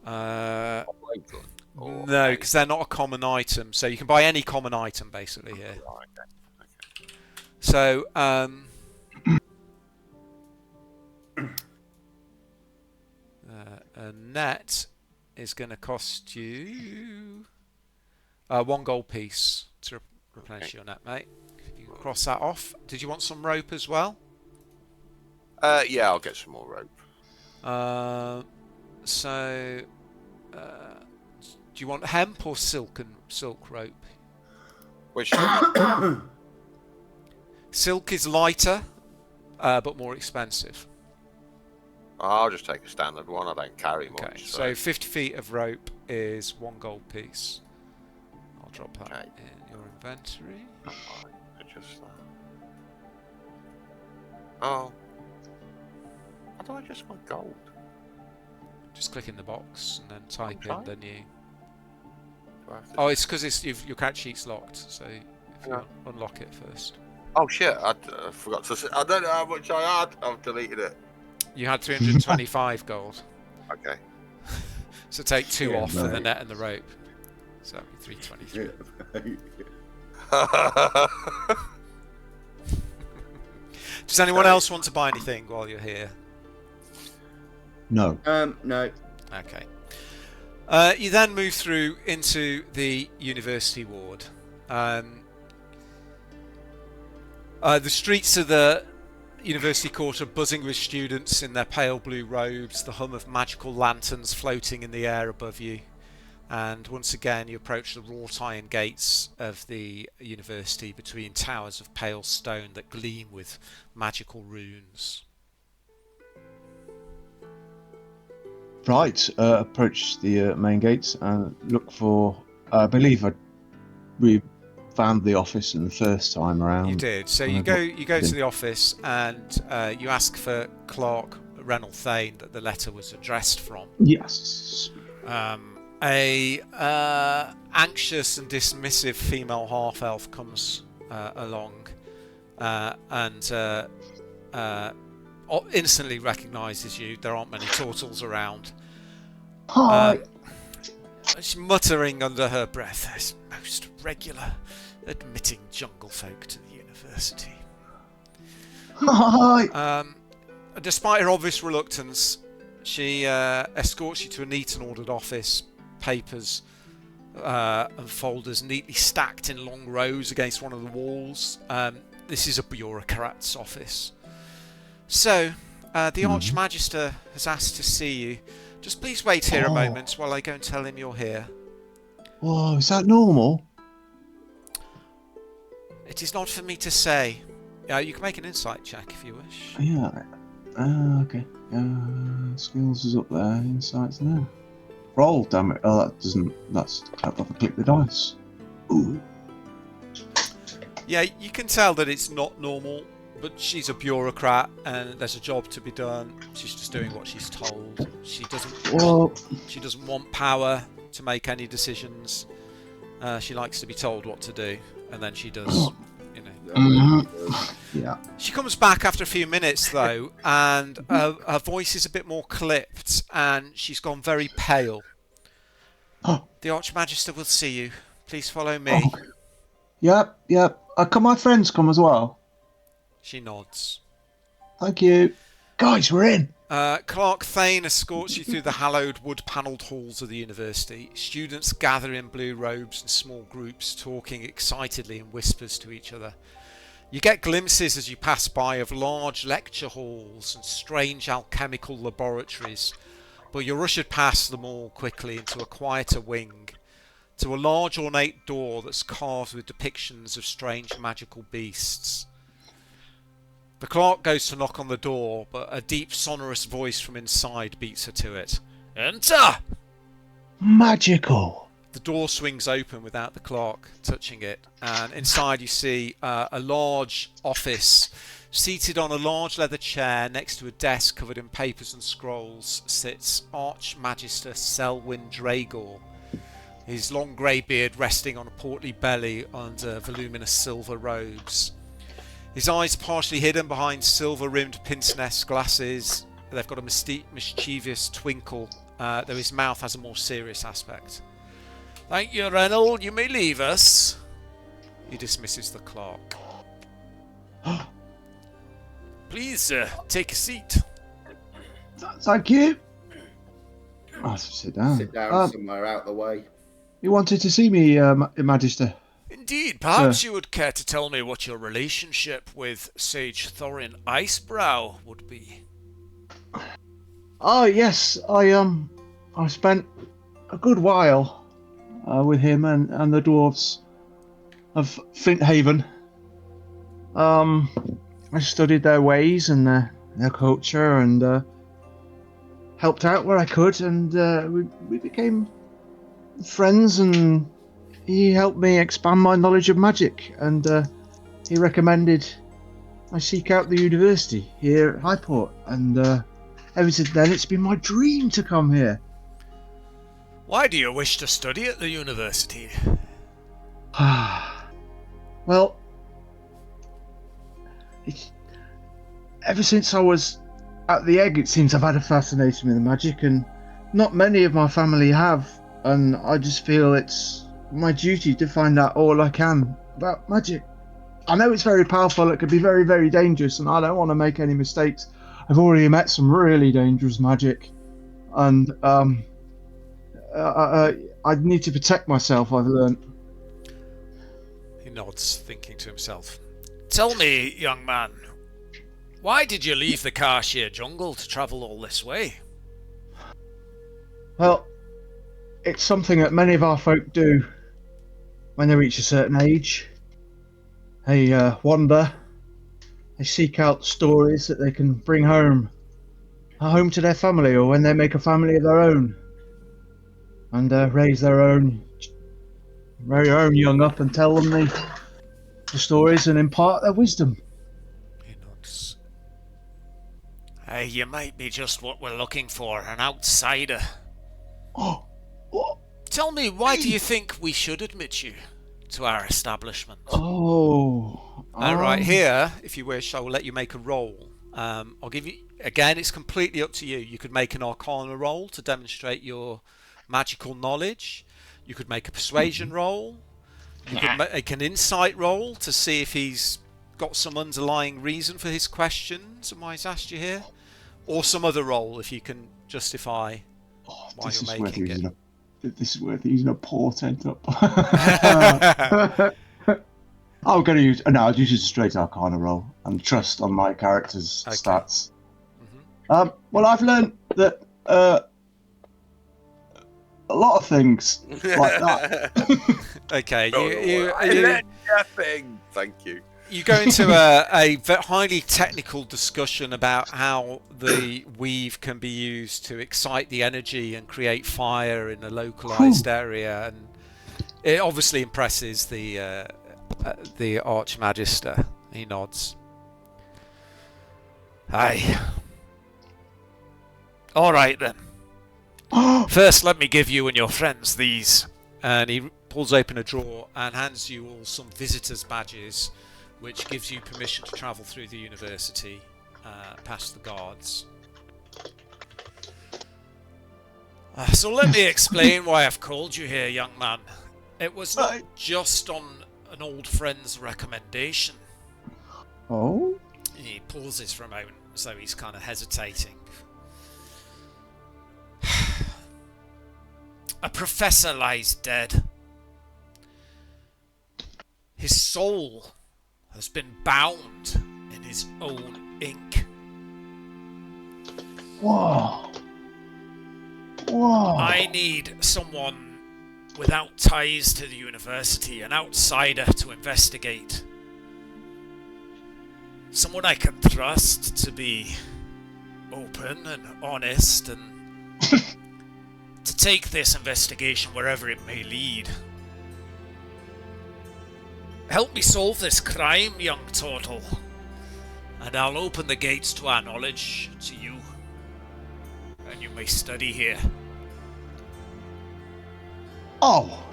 No, because they're not a common item. So you can buy any common item basically here. Okay. So a net is going to cost you 1 gold piece to replenish your net, mate. You can cross that off. Did you want some rope as well? Yeah, I'll get some more rope. Do you want hemp or silk rope? Which Silk is lighter, but more expensive. I'll just take a standard one. I don't carry much. Okay, so 50 feet of rope is 1 gold piece. I'll drop that in your inventory. Just oh, how do I just want gold? Just click in the box and then type in the new. Do I have to- Oh, it's because your character sheet's locked, so if you unlock it first. Oh shit! I forgot to say. I don't know how much I had. I've deleted it. You had 325 gold, Okay. so take 2 off for the right. net and the rope. So that'd be 323. Does anyone else want to buy anything while you're here? No. No. Okay. You then move through into the university ward. The streets of the university court are buzzing with students in their pale blue robes, the hum of magical lanterns floating in the air above you. And once again you approach the wrought iron gates of the university between towers of pale stone that gleam with magical runes. Right. Approach the main gates and look for. I believe we found the office in the first time around. You did. So you go to the office and you ask for Clark Reynold Thane that the letter was addressed from. Yes. A anxious and dismissive female half-elf comes along and instantly recognises you. There aren't many turtles around. Hi. She's muttering under her breath, "It's most regular admitting jungle folk to the university." Hi. Despite her obvious reluctance, she escorts you to a neat and ordered office. Papers and folders neatly stacked in long rows against one of the walls. This is a bureaucrat's office. So, the Archmagister has asked to see you. Just please wait here a moment while I go and tell him you're here. Whoa, is that normal? It is not for me to say. You can make an insight check if you wish. Yeah. Okay. Skills is up there. Insights there. Roll, damn it. Oh, that doesn't. That's. I've got to click the dice. Ooh. Yeah, you can tell that it's not normal, but she's a bureaucrat and there's a job to be done. She's just doing what she's told. She doesn't want power to make any decisions. She likes to be told what to do, and then she does. Yeah. She comes back after a few minutes though, and her voice is a bit more clipped, and she's gone very pale. The Archmagister will see you. Please follow me. Yep. Can my friends come as well? She nods. Thank you. Guys, we're in. Clark Thane escorts you through the hallowed wood-panelled halls of the university. Students gather in blue robes in small groups, talking excitedly in whispers to each other. You get glimpses as you pass by of large lecture halls and strange alchemical laboratories, but you're ushered past them all quickly into a quieter wing, to a large ornate door that's carved with depictions of strange magical beasts. The clerk goes to knock on the door, but a deep sonorous voice from inside beats her to it. "Enter!" Magical. The door swings open without the clerk touching it, and inside you see a large office. Seated on a large leather chair next to a desk covered in papers and scrolls sits Archmagister Selwyn Dragor, his long grey beard resting on a portly belly under voluminous silver robes. His eyes partially hidden behind silver-rimmed pince-nez glasses. They've got a mischievous twinkle, though his mouth has a more serious aspect. "Thank you, Reynold. You may leave us." He dismisses the clerk. "Please, take a seat." Thank you. I'll sit down. Sit down somewhere out the way. You wanted to see me, Magister? Indeed. Perhaps you would care to tell me what your relationship with Sage Thorin Icebrow would be. Oh yes, I spent a good while with him and the dwarves of Flinthaven. I studied their ways and their culture and helped out where I could, and we became friends, and he helped me expand my knowledge of magic, and he recommended I seek out the university here at Highport, and ever since then it's been my dream to come here. Why do you wish to study at the university? Well, ever since I was at the egg, it seems I've had a fascination with magic, and not many of my family have, and I just feel it's my duty to find out all I can about magic. I know it's very powerful, it could be very, very dangerous, and I don't want to make any mistakes. I've already met some really dangerous magic, and I need to protect myself, I've learned. He nods, thinking to himself. Tell me, young man, why did you leave the Karshir jungle to travel all this way? Well, it's something that many of our folk do when they reach a certain age. They wander, they seek out stories that they can bring home to their family, or when they make a family of their own, and raise their own young up and tell them the stories and impart their wisdom. He nods. You might be just what we're looking for, an outsider. Oh, what? Tell me, why do you think we should admit you to our establishment? Right here, if you wish, I will let you make a roll. I'll give you, again, it's completely up to you. You could make an Arcana roll to demonstrate your magical knowledge. You could make a persuasion roll. You could make an insight roll to see if he's got some underlying reason for his questions and why he's asked you here. Or some other roll if you can justify why you're making it. This is worth using a portent up. I'm going to use... No, I'll use a straight Arcana roll and trust on my character's stats. Mm-hmm. Well, I've learned that a lot of things like that. Okay, Thank you. You go into a highly technical discussion about how the weave can be used to excite the energy and create fire in a localized area, and it obviously impresses the Archmagister. He nods. Aye. All right then. First, let me give you and your friends these. And he pulls open a drawer and hands you all some visitors' badges, which gives you permission to travel through the university, past the guards. So let me explain why I've called you here, young man. It was not just on an old friend's recommendation. Oh? He pauses for a moment, so he's kind of hesitating. A professor lies dead. His soul has been bound in his own ink. Whoa. Whoa. I need someone without ties to the university, an outsider to investigate. Someone I can trust to be open and honest and to take this investigation wherever it may lead. Help me solve this crime, young turtle, and I'll open the gates to our knowledge to you, and you may study here. Oh.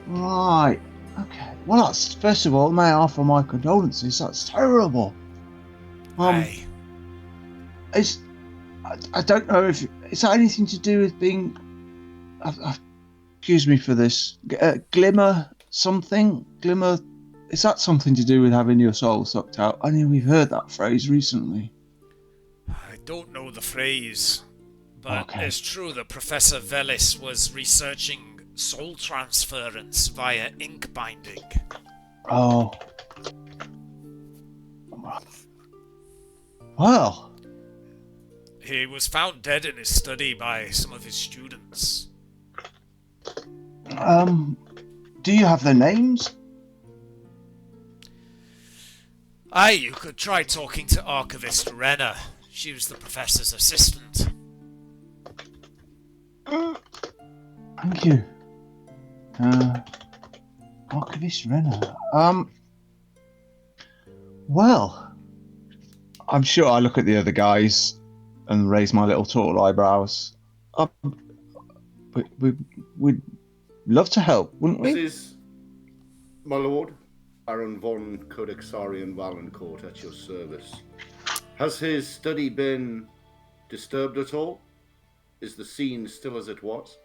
Right. Okay. Well, that's, first of all, may I offer my condolences. That's terrible. Aye. I don't know if is that anything to do with being. Excuse me for this. Glimmer something. Glimmer. Is that something to do with having your soul sucked out? I mean, we've heard that phrase recently. I don't know the phrase, but it's true that Professor Velis was researching soul transference via ink binding. Oh. Well. He was found dead in his study by some of his students. Do you have their names? Aye, you could try talking to Archivist Renna. She was the professor's assistant. Thank you. Archivist Renna. Well, I'm sure I look at the other guys and raise my little turtle eyebrows. Uh, we'd love to help, wouldn't This we? is, my lord, Baron von Codex-Arian Valencourt at your service. Has his study been disturbed at all? Is the scene still as it was?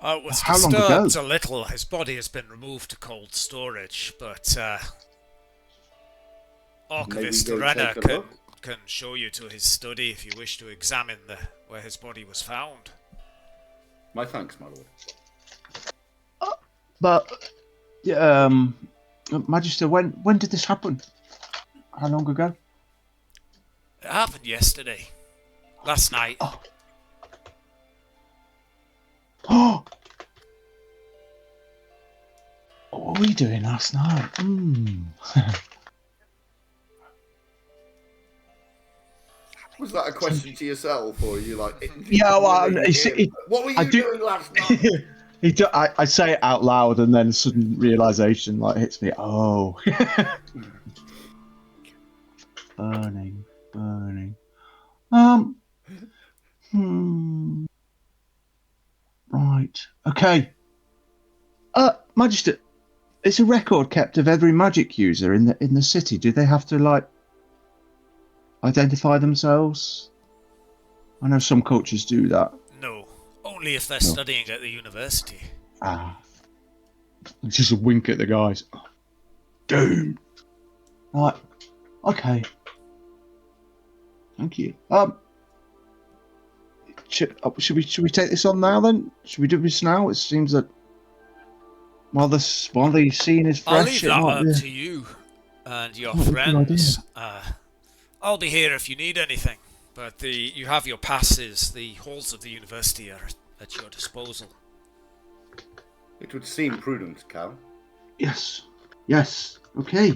It was How long ago? disturbed a little. His body has been removed to cold storage, but Archivist go Renner take a look? can show you to his study if you wish to examine where his body was found. My thanks, my lord. But, Magister, when did this happen? How long ago? It happened yesterday. Last night. Oh! What were we doing last night? Was that a question to yourself, or are you like? Yeah, well, what were you doing last night? I say it out loud, and then sudden realization hits me. Oh, burning. Right. Okay. Magister, is a record kept of every magic user in the city? Do they have to identify themselves? I know some cultures do that. No, only if they're studying at the university. Just a wink at the guys. Dude. Right. Okay. Thank you. Should we take this on now then? Should we do this now? It seems that while the scene is fresh, I'll leave that up to you and your friends. I'll be here if you need anything, but you have your passes. The halls of the university are at your disposal. It would seem prudent, Cal. Yes. Okay.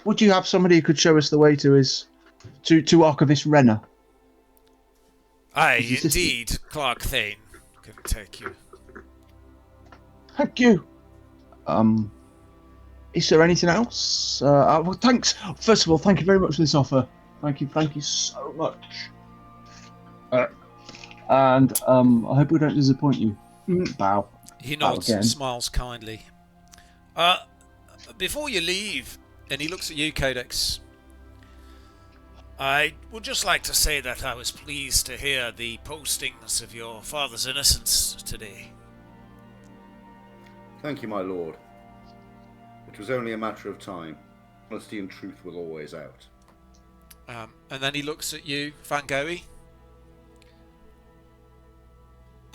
Would you have somebody who could show us the way to Archivist Renner? Aye, indeed. Clark Thane can take you. Thank you. Is there anything else? Well, thanks. First of all, thank you very much for this offer. Thank you so much. And I hope we don't disappoint you. Bow. He nods and smiles kindly. Before you leave, and he looks at you, Codex, I would just like to say that I was pleased to hear the postings of your father's innocence today. Thank you, my lord. It was only a matter of time. Honesty and truth will always out. And then he looks at you, Van Gogh.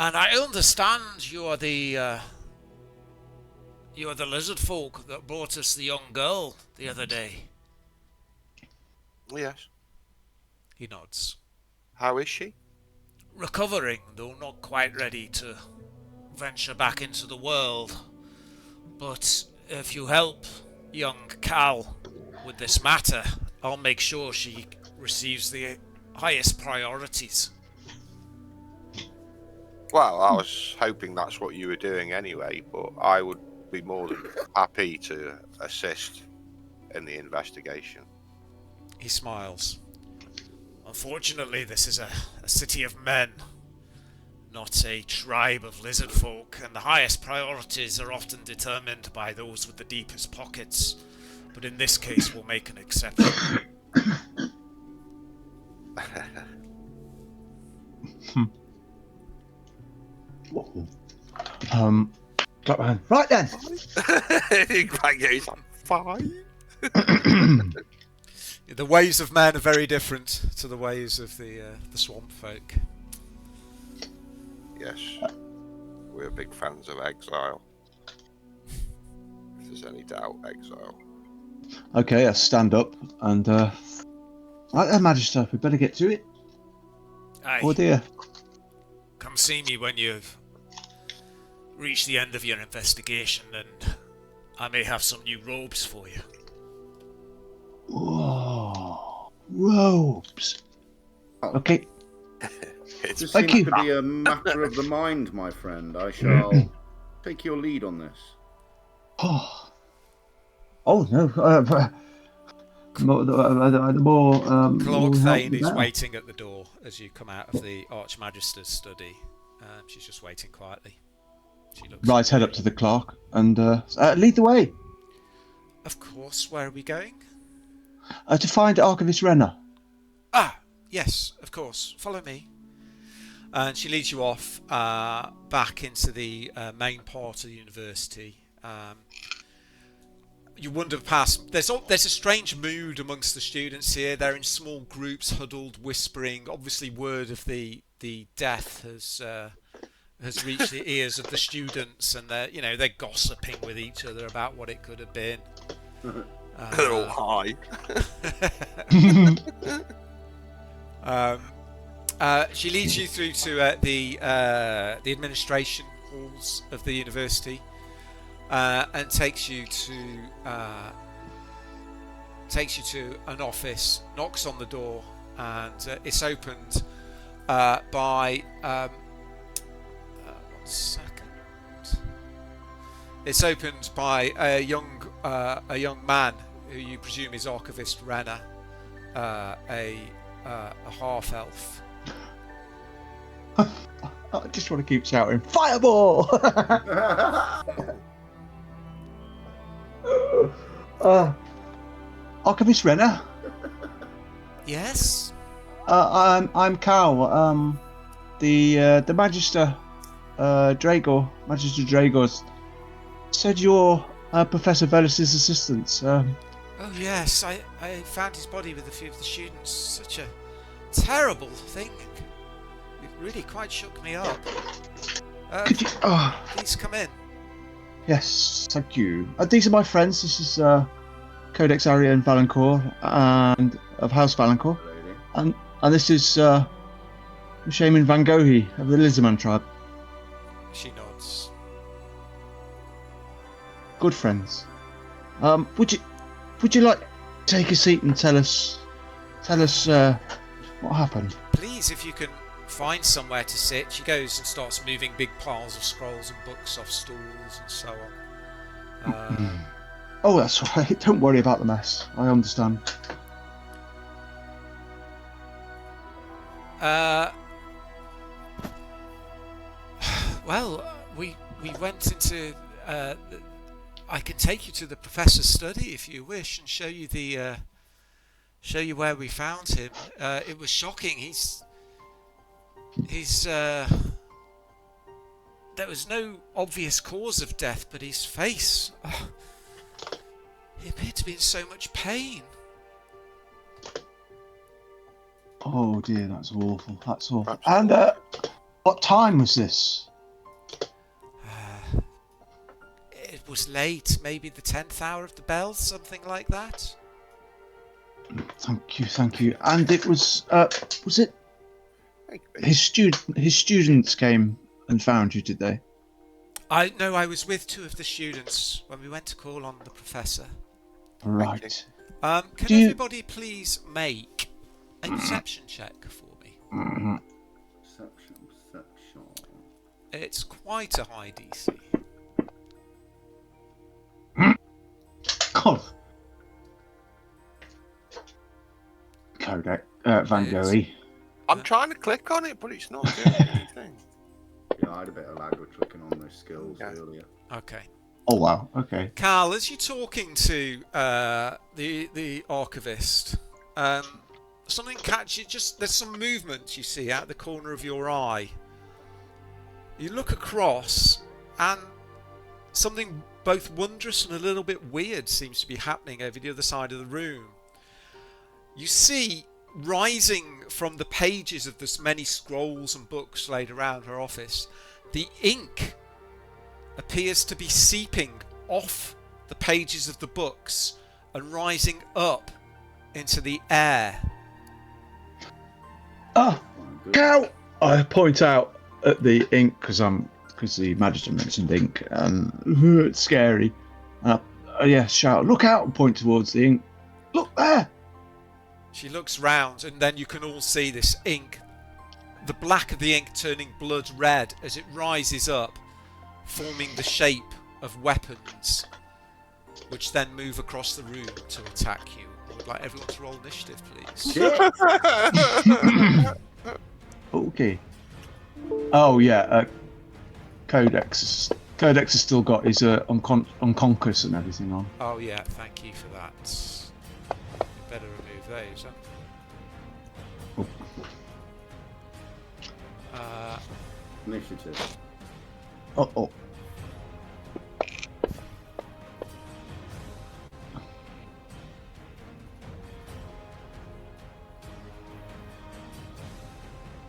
And I understand you are the lizard folk that brought us the young girl the other day. Yes. He nods. How is she? Recovering, though not quite ready to venture back into the world. But if you help young Cal with this matter, I'll make sure she receives the highest priorities. Well, I was hoping that's what you were doing anyway, but I would be more than happy to assist in the investigation. He smiles. Unfortunately, this is a city of men, not a tribe of lizard folk, and the highest priorities are often determined by those with the deepest pockets. But in this case, we'll make an exception. Right then. Fine. The ways of men are very different to the ways of the swamp folk. Yes, we're big fans of exile. If there's any doubt, exile. Okay, I stand up and right there, Magister, we better get to it. Aye. Oh dear. Come see me when you've reached the end of your investigation, and I may have some new robes for you. Whoa, robes. Okay. This Thank seems you. to be a matter of the mind, my friend. I shall take your lead on this. Oh no. The more Clark help, Thane the is better. waiting at the door as you come out of the Archmagister's study. She's just waiting quietly. She looks. Right, head up to the clerk and lead the way. Of course. Where are we going? To find Archivist Renner. Ah, yes, of course. Follow me. And she leads you off back into the main part of the university. You wander past. There's a strange mood amongst the students here. They're in small groups, huddled, whispering. Obviously, word of the death has reached the ears of the students, and they're gossiping with each other about what it could have been. They're all high. She leads you through to the administration halls of the university, and takes you to an office. Knocks on the door, and it's opened by. 1 second. It's opened by a young man who you presume is Archivist Renner, a half-elf. I just want to keep shouting, Fireball! Archivist Renner? Yes? I'm Cal. The Magister Dragor, Magister Dragor, said you're Professor Velus's assistant. Oh yes, I found his body with a few of the students. Such a terrible thing. It really quite shook me up. Could you? Please come in. Yes, thank you. These are my friends. This is Codex Arya and Valencourt, and of House Valencourt, and this is Shaman Van Goghie of the Lizardman tribe. She nods. Good friends. Would you like to take a seat and tell us what happened? Please, if you can find somewhere to sit. She goes and starts moving big piles of scrolls and books off stools and so on. Oh, that's all right. Don't worry about the mess. I understand. Well, we went into. I can take you to the professor's study if you wish, and show you where we found him. It was shocking. There was no obvious cause of death, but his face. He appeared to be in so much pain. Oh dear, that's awful. That's awful. And what time was this? It was late, maybe the 10th hour of the bells, something like that. Thank you. And it was it his students came and found you, did they? I was with two of the students when we went to call on the professor. Right. Can everybody please make a perception check for me? Perception. It's quite a high DC. God. Codex Van Goghie. I'm trying to click on it, but it's not doing anything. Yeah, I had a bit of lag with clicking on those skills earlier. Okay. Oh wow. Okay. Carl, as you're talking to the archivist, something catches. There's some movement you see out the corner of your eye. You look across, and something both wondrous and a little bit weird seems to be happening over the other side of the room. You see, rising from the pages of this many scrolls and books laid around her office, the ink appears to be seeping off the pages of the books and rising up into the air. Cow! I point out at the ink because the Magister mentioned ink, and it's scary. Shout, look out, and point towards the ink. Look there! She looks round, and then you can all see this ink, the black of the ink turning blood red as it rises up, forming the shape of weapons, which then move across the room to attack you. Like everyone to roll initiative, please. Okay. Oh yeah. Codex has still got his unconscious and everything on. Oh yeah, thank you for that. Better remove those. Huh? Initiative. Oh.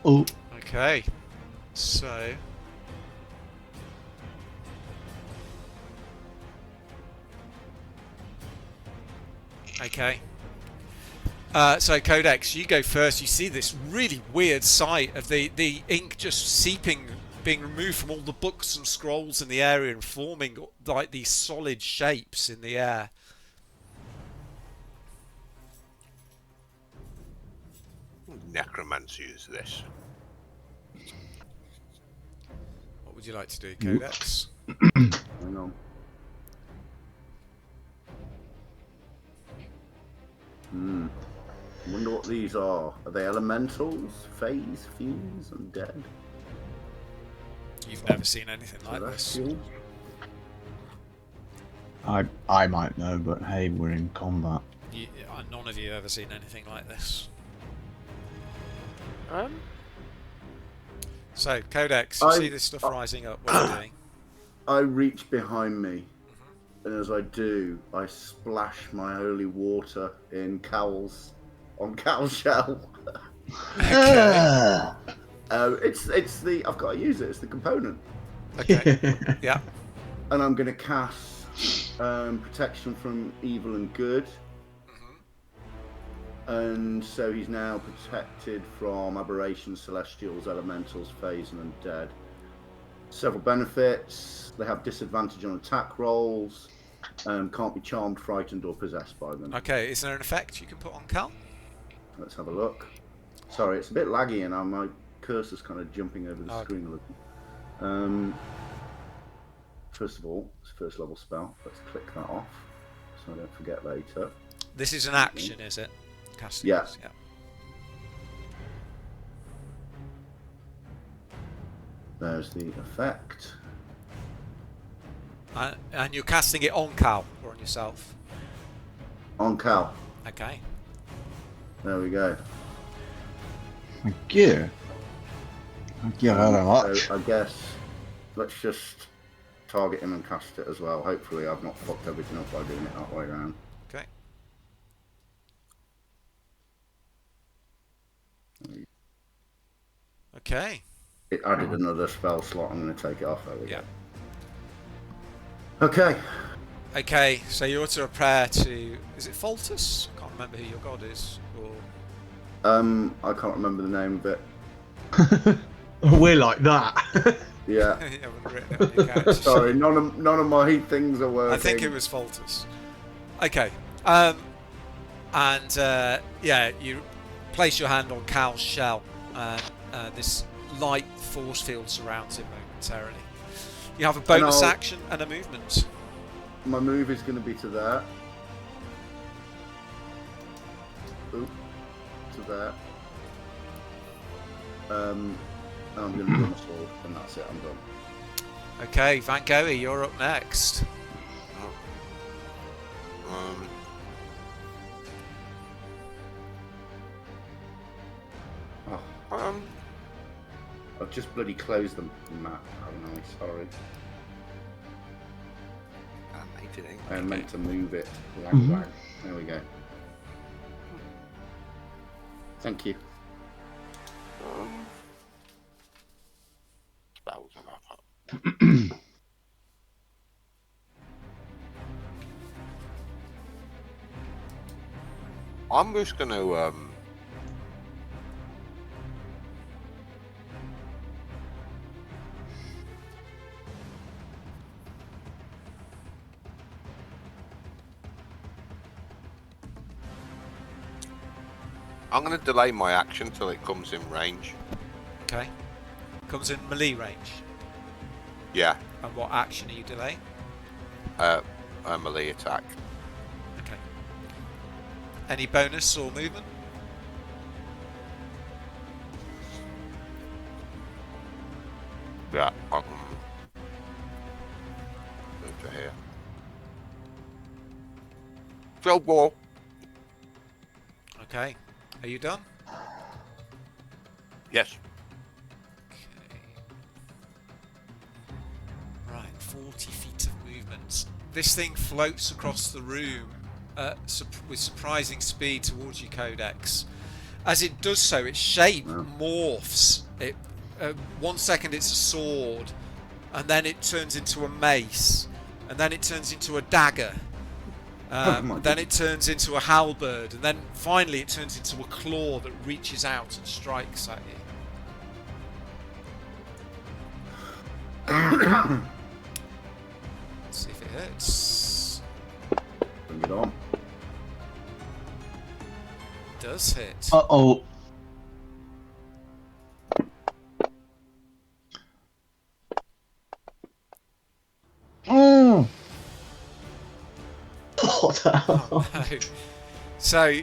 Oh. Okay. So. Okay. So Codex, you go first. You see this really weird sight of the ink just seeping, being removed from all the books and scrolls in the area and forming like these solid shapes in the air. Necromancy is this? What would you like to do, Codex? Hang on. I wonder what these are. Are they elementals? Phase, fiends, undead? You've never seen anything like this. Celestials? I might know, but hey, we're in combat. None of you have ever seen anything like this. So, Codex, you see this stuff rising up. What are you doing? I reach behind me, and as I do, I splash my holy water on Cal's shell. Okay. It's the I've got to use it. It's the component, Okay. Yeah. and I'm going to cast protection from evil and good. And so he's now protected from aberrations, celestials, elementals, phase, and undead. Several benefits. They have disadvantage on attack rolls. Can't be charmed, frightened, or possessed by them. Okay, is there an effect you can put on Cal? Let's have a look. Sorry, it's a bit laggy, and my cursor's kind of jumping over the Okay. screen a little. First of all, it's a first level spell. Let's click that off, so I don't forget later. This is an action, is it? Casting Yeah. this, yeah. There's the effect. And you're casting it on Cal or on yourself? On Cal. Okay. There we go. Thank you. Thank you very much. So I guess let's just target him and cast it as well. Hopefully I've not fucked everything up by doing it that way around. Okay. Okay. It added another spell slot. I'm going to take it off. There we Yeah. go. Okay. Okay, so you utter a prayer to... Is it Foltus? I can't remember who your god is. Or... I can't remember the name of it. We're like that. Yeah. you haven't written it on your character sheet. Sorry, none of my things are working. I think it was Foltus. Okay. Yeah, you place your hand on Cal's shell, and this light force field surrounds him momentarily. You have a bonus action and a movement. My move is going to be to there. Oop. To there. And I'm going to do my sword, and that's it. I'm done. Okay, Van Gogh, you're up next. I've just bloody closed the map, haven't I? Sorry. I meant to move it. Lag. There we go. Thank you. I'm just going to delay my action till it comes in range. Okay. Comes in melee range. Yeah, And what action are you delaying? a melee attack. Okay. Any bonus or movement? Yeah. Move to here. Field wall. Okay. Are you done? Yes. Okay. Right, 40 feet of movement. This thing floats across the room with surprising speed towards you, Codex. As it does so, its shape morphs. It 1 second it's a sword, and then it turns into a mace, and then it turns into a dagger. Then it turns into a halberd, and then finally it turns into a claw that reaches out and strikes at you. Let's see if it hits. Bring it on. It does hit. Uh-oh. Mm. What the hell? Oh, no. So,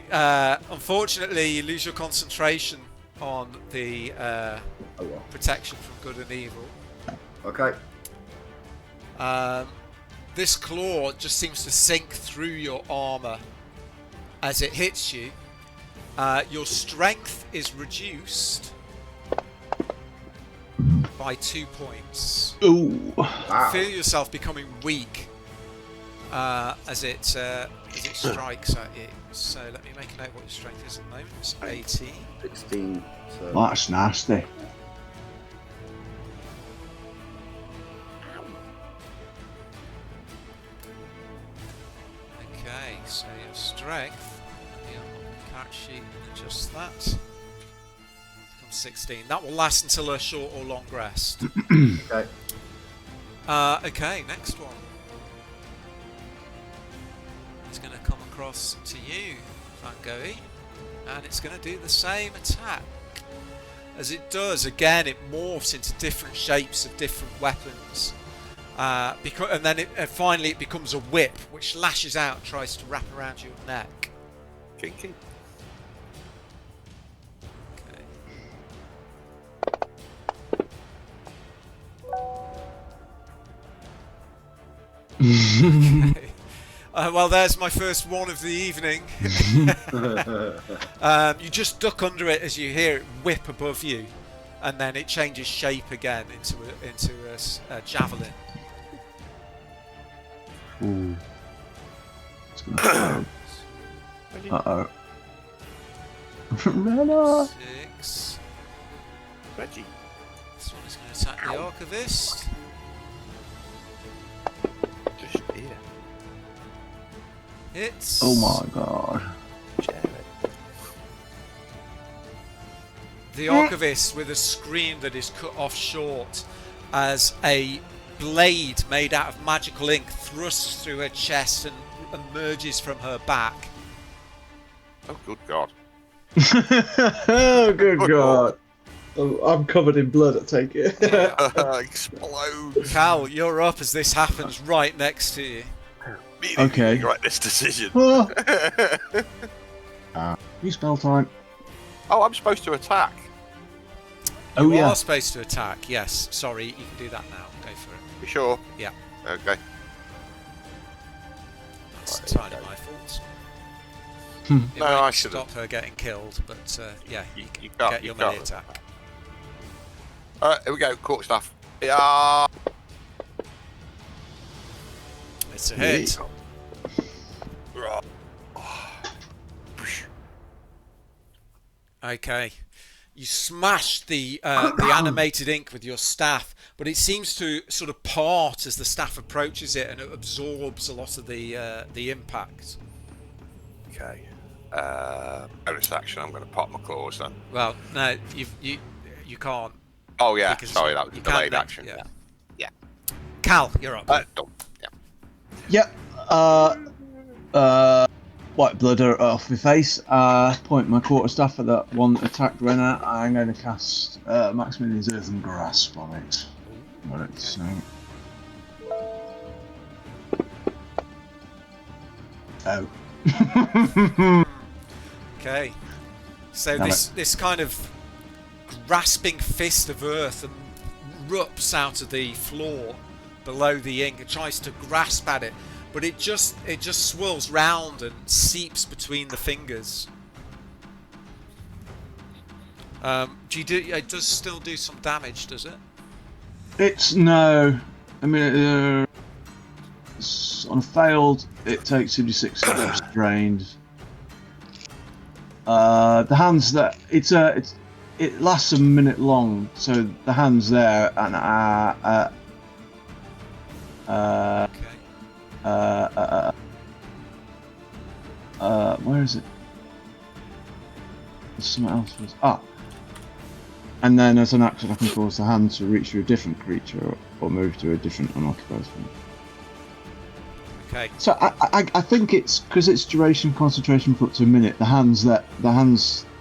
unfortunately, you lose your concentration on the protection from good and evil. Okay. This claw just seems to sink through your armour as it hits you. Your strength is reduced by 2 points. Ooh. Wow. Feel yourself becoming weak as it strikes at you. So let me make a note what your strength is at the moment. It's 18. 16. So. That's nasty. Okay, so your strength, your character sheet, adjust that. Becomes 16. That will last until a short or long rest. Okay. Okay, next one. It's going to come across to you, Van Gogh, and it's going to do the same attack. As it does, again, it morphs into different shapes of different weapons. And then finally it becomes a whip, which lashes out and tries to wrap around your neck. Kinky. Okay. Well, there's my first one of the evening. You just duck under it as you hear it whip above you, and then it changes shape again into a javelin. Ooh. It's gonna Uh-oh. Rena! 6. Reggie. This one is going to attack the archivist. Just here. Hits. Oh my god. The archivist, with a scream that is cut off short as a blade made out of magical ink thrusts through her chest and emerges from her back. Oh, good God. Oh, good god. Oh, I'm covered in blood, I take it. Explode. Cal, you're up as this happens right next to you. Okay. Right, this decision. Oh. New spell time. Oh, I'm supposed to attack. Oh, You yeah. are supposed to attack, yes. Sorry, you can do that now. Go for it. You sure? Yeah. Okay. That's Right, entirely okay. my fault. Hmm. It No, won't I should've- stop her getting killed, but yeah, you can can't- get you your melee can't. attack. Here we go. Court staff. Yeah. It's a hit. Okay. You smash the animated ink with your staff, but it seems to sort of part as the staff approaches it, and it absorbs a lot of the impact. Okay. Bonus action. I'm going to pop my claws then. Well, no, you can't. Oh yeah. because Sorry, that was you a can't delayed then- action. Yeah. Yeah. Cal, you're up. Done. Yeah. Yep. White blood off my face. Point my quarterstaff at that one that attacked Renna. I'm going to cast Maximilian's Earthen Grasp on it. What it's saying. Oh. Okay. So Damn this kind of grasping fist of earth erupts out of the floor below the ink and tries to grasp at it, but it just swirls round and seeps between the fingers. It does still do some damage, does it? It's no. I mean, on a failed, it takes 2d6 restrained. The hands that it lasts a minute long, so the hands there and where is it? There's something else. And then as an action, I can cause the hand to reach for a different creature or move to a different unoccupied spot. Okay. So I think it's because it's duration concentration for up to a minute. The hand's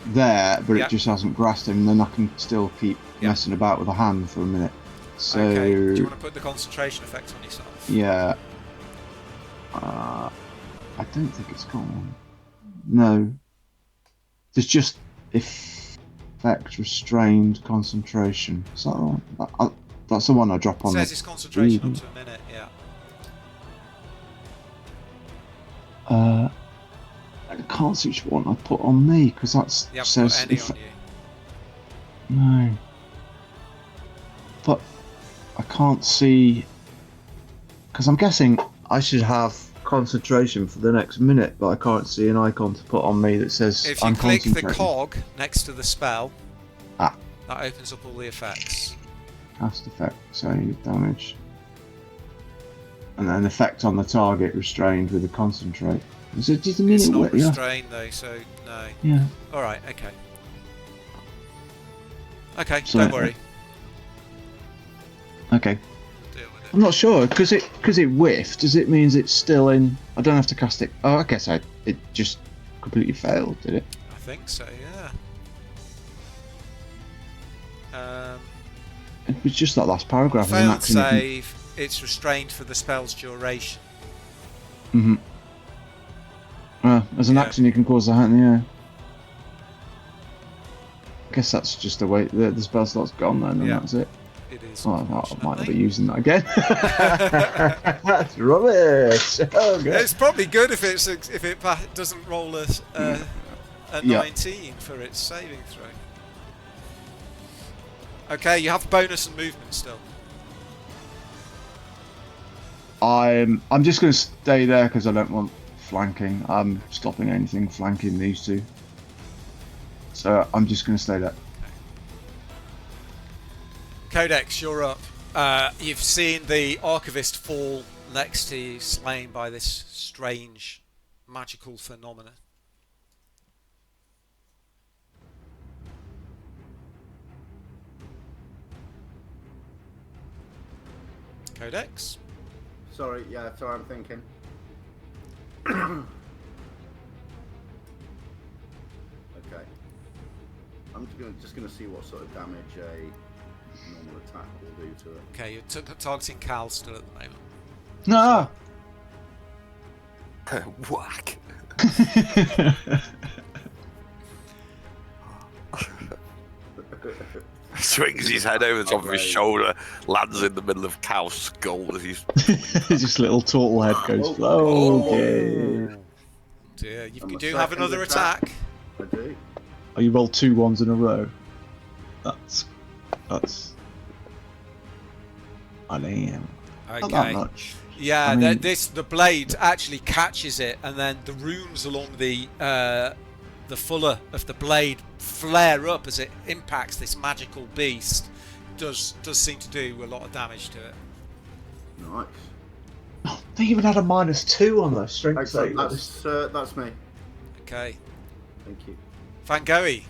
there, but it just hasn't grasped him. And then I can still keep messing about with the hand for a minute. So okay. Do you want to put the concentration effect on yourself? Yeah. I don't think it's got one. No. There's just effect restrained concentration. Is that the one? That's the one I drop on. It says it's concentration up to a minute. Yeah. I can't see which one I put on me because that's says put any on you. No. But I can't see because I'm guessing I should have concentration for the next minute, but I can't see an icon to put on me that says if you I'm click the concentrating. cog next to the spell, that opens up all the effects. Cast effect, save, damage. And then effect on the target restrained with a concentrate. Is it just a minute? It's not restrained though, so no. Yeah. Alright, okay. Okay, So, don't worry. Okay. Deal with it. I'm not sure because it whiffed. Does it means it's still in? I don't have to cast it. Oh, I guess it just completely failed, did it? I think so, yeah. It was just that last paragraph. Failed save. It's restrained for the spell's duration. Mm-hmm. As an action, you can cause the hand. Yeah. I guess that's just the way the spell slot's gone then, and that's it. It is. Oh, I might not be using that again. That's rubbish. Oh, God. It's probably good if it doesn't roll a 19 for its saving throw. Okay, you have bonus and movement still. I'm just going to stay there because I don't want flanking. I'm stopping anything flanking these two. So I'm just going to stay there. Codex, you're up. You've seen the Archivist fall next to you, slain by this strange magical phenomena. Codex? Sorry, I'm thinking. Okay. I'm just gonna see what sort of damage a normal attack will do to it. Okay, you're targeting Cal still at the moment. No. Whack. Swings his head over the top of his shoulder, lands in the middle of Cal's skull as he's Just little turtle head goes. Okay. Dear, you do have another attack. I do. Oh, you rolled 2 1s in a row. That's. I am. Okay. Not that much. Yeah, I mean, the blade actually catches it, and then the runes along the fuller of the blade flare up as it impacts this magical beast. Does seem to do a lot of damage to it. Nice. Oh, they even had a -2 on their strength save. That's me. Okay. Thank you. Van Gogh,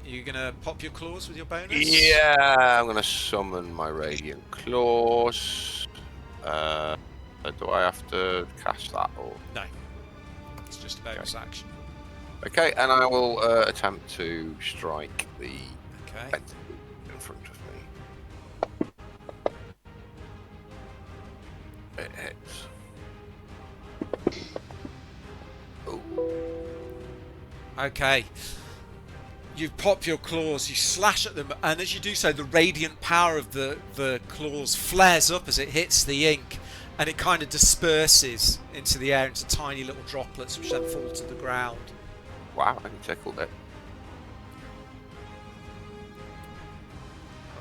you gonna pop your claws with your bonus? Yeah, I'm gonna summon my Radiant Claws. Do I have to cast that or? No. It's just a bonus action. Okay, and I will attempt to strike the entity in front of me. It hits. Ooh. Okay. You pop your claws, you slash at them, and as you do so, the radiant power of the claws flares up as it hits the ink, and it kind of disperses into the air into tiny little droplets, which then fall to the ground. Wow, I tickled it.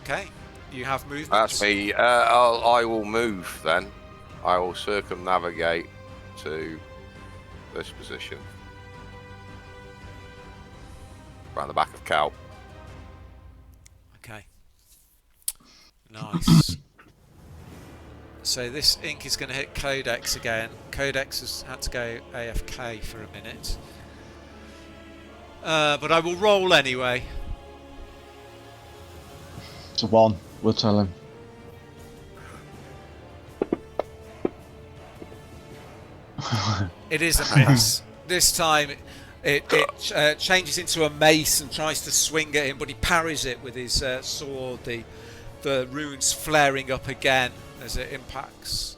Okay, you have movement. That's me. I will move then. I will circumnavigate to this position. Around the back of Cal. Okay. Nice. So this ink is going to hit Codex again. Codex has had to go AFK for a minute. But I will roll anyway. It's a 1. We'll tell him. It is a miss. This time it changes into a mace and tries to swing at him, but he parries it with his sword. The runes flaring up again as it impacts.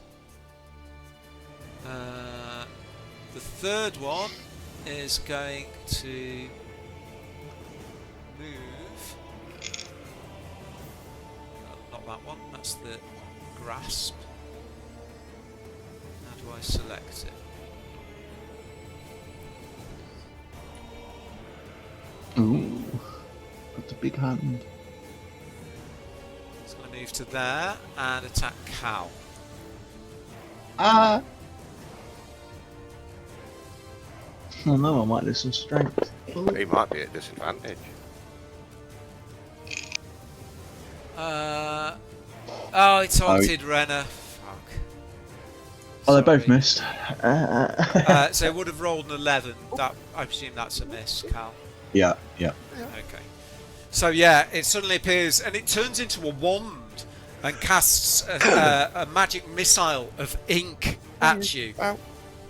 The third one is going to move. Not that one. That's the grasp. How do I select it? Ooh. Got the big hand. It's going to move to there and attack Cal. Ah! Oh no, I might lose some strength. He might be at disadvantage. Oh, it's haunted Renner. Fuck. Oh, they both Sorry. missed. So it would have rolled an 11. That, I presume that's a miss, Cal. Yeah. Okay. So yeah, it suddenly appears and it turns into a wand and casts a magic missile of ink at you.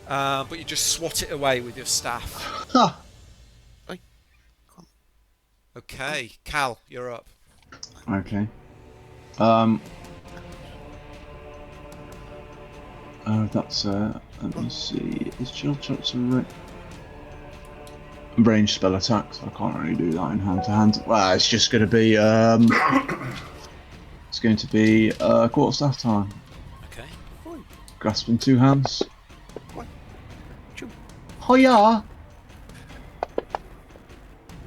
But you just swat it away with your staff. Huh. Okay, Cal, you're up. Okay. That's let me see. Is chill shots a range spell attacks? I can't really do that in hand to hand. Well, it's just going to be it's going to be quarterstaff time. Okay. Grasp in 2 hands. Hoya!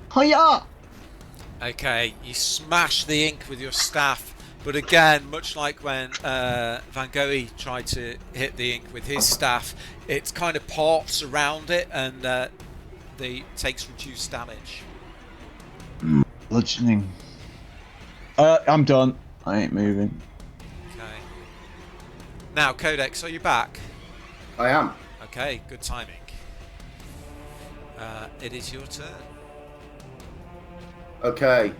Hoya! Okay, you smash the ink with your staff, but again, much like when Van Gogh tried to hit the ink with his staff, it kind of parts around it and takes reduced damage. Bludgeoning. I'm done. I ain't moving. Okay. Now, Codex, are you back? I am. Okay, good timing. It is your turn. Okay.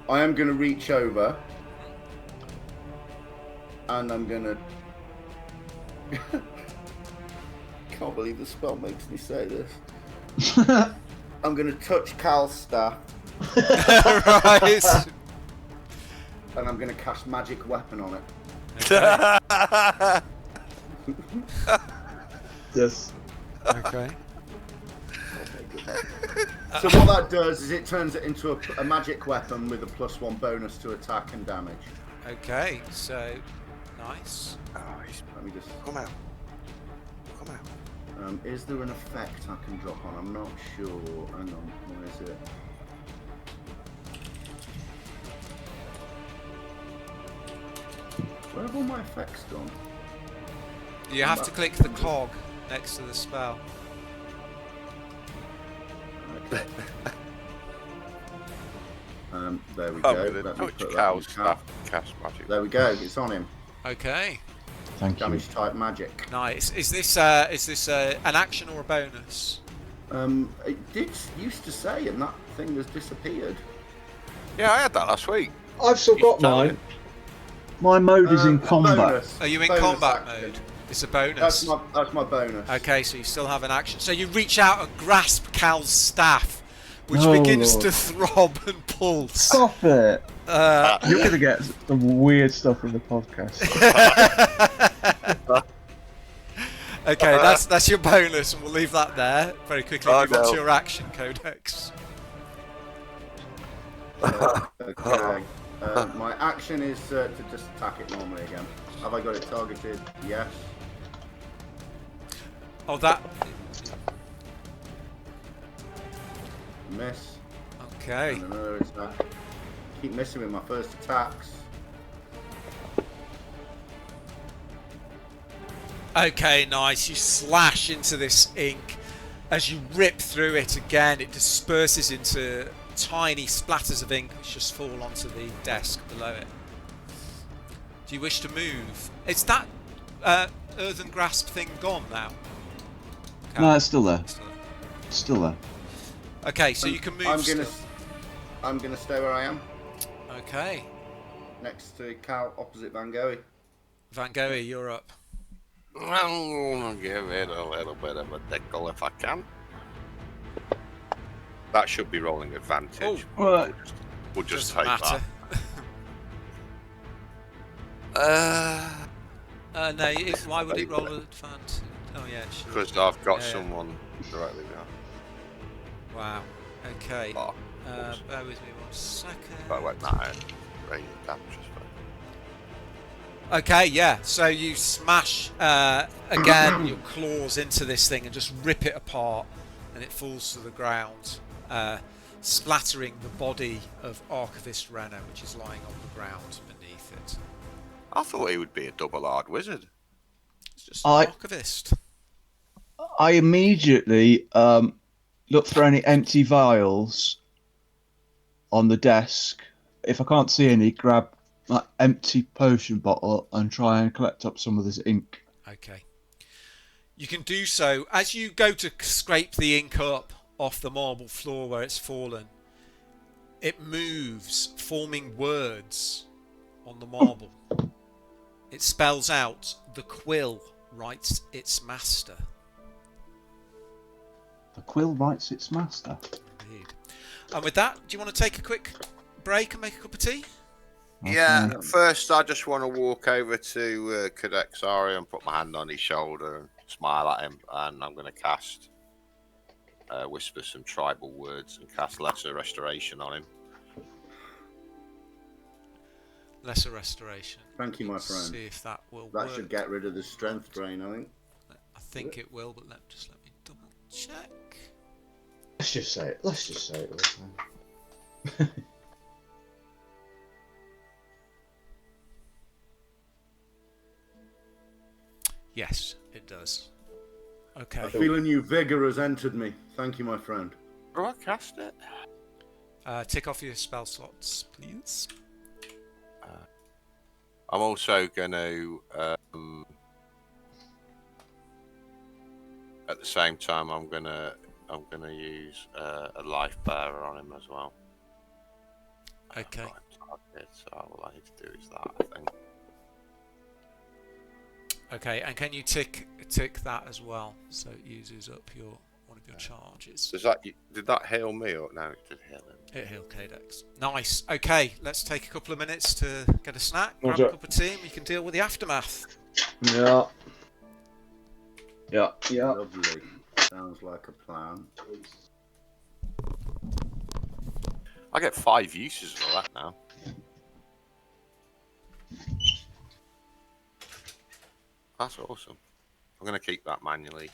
I am going to reach over. And I'm going to... Can't believe the spell makes me say this. I'm going to touch Cal's staff. Right. And I'm going to cast magic weapon on it. Okay. Yes. Okay. So what that does is it turns it into a magic weapon with a +1 bonus to attack and damage. Okay, so nice. Oh, he's... Let me just... Come out. Come out. Is there an effect I can drop on? I'm not sure. Hang on, where is it? Where have all my effects gone? You have to click the cog next to the spell. Okay. There we I'm go. going to Let me touch put that Cal's on staff and cast magic. There we go. It's on him. Okay, Thank you. Damage type magic. nice. Is this an action or a bonus? It did used to say, and that thing has disappeared. Yeah, I had that last week. I've still got mine. My mode is in combat. Bonus. Are you in Bonus combat action. mode? It's a bonus. That's my bonus. Okay, so you still have an action. So you reach out and grasp Cal's staff, which Oh, begins Lord. to throb and pulse. Stop it! You're gonna get some weird stuff in the podcast. Okay, that's your bonus, and we'll leave that there. Very quickly, move on to your action, Codex. Okay. My action is to just attack it normally again. Have I got it targeted? Yes. Oh, that. Miss. Okay. And another attack. Keep missing with my first attacks. Okay, nice. You slash into this ink. As you rip through it again, it disperses into tiny splatters of ink which just fall onto the desk below it. Do you wish to move? Is that earthen grasp thing gone now? Okay. No, it's still there. Still there. Okay, so you can move. I'm gonna stay where I am. Okay. Next to Cal, opposite Van Gogh. Van Gogh, you're up. I'll give it a little bit of a tickle if I can. That should be rolling advantage. Oh. We'll just Doesn't take matter. that. No, why would it roll advantage? Oh yeah, it should. Because I've got someone directly behind. Wow. Okay. Oh, bear with me 1 second. by the way, no, radiant damage is fine. Okay, yeah. So you smash again your claws into this thing and just rip it apart, and it falls to the ground, splattering the body of Archivist Renner, which is lying on the ground beneath it. I thought he would be a double-hard wizard. It's just an Archivist. I immediately look for any empty vials on the desk. If I can't see any, grab my empty potion bottle and try and collect up some of this ink. Okay. You can do so. As you go to scrape the ink up off the marble floor where it's fallen, it moves, forming words on the marble. It spells out, "The Quill writes its master." The Quill writes its master. Indeed. And with that, do you want to take a quick break and make a cup of tea? Yeah, first I just want to walk over to Cadet Xari and put my hand on his shoulder and smile at him, and I'm going to cast whisper some tribal words and cast Lesser Restoration on him. Lesser Restoration. Thank you, my friend. See if that will That work. should get rid of the strength drain, I think. I think it will, but let me double check. Let's just say it. Let's just say it. Yes, it does. Okay. I feel a new vigor has entered me. Thank you, my friend. Do I cast it? Tick off your spell slots, please. I'm also going to, at the same time, I'm gonna use a life bearer on him as well. Okay. So all I need to do is that, I think. Okay, and can you tick that as well, so it uses up one of your charges? Did that heal me or no? It did heal him. It healed Cadex. Nice. Okay, let's take a couple of minutes to get a snack, grab Roger. a cup of tea, and we can deal with the aftermath. Yeah. Yeah. Lovely. Sounds like a plan. I get 5 uses for that now. That's awesome. I'm going to keep that manually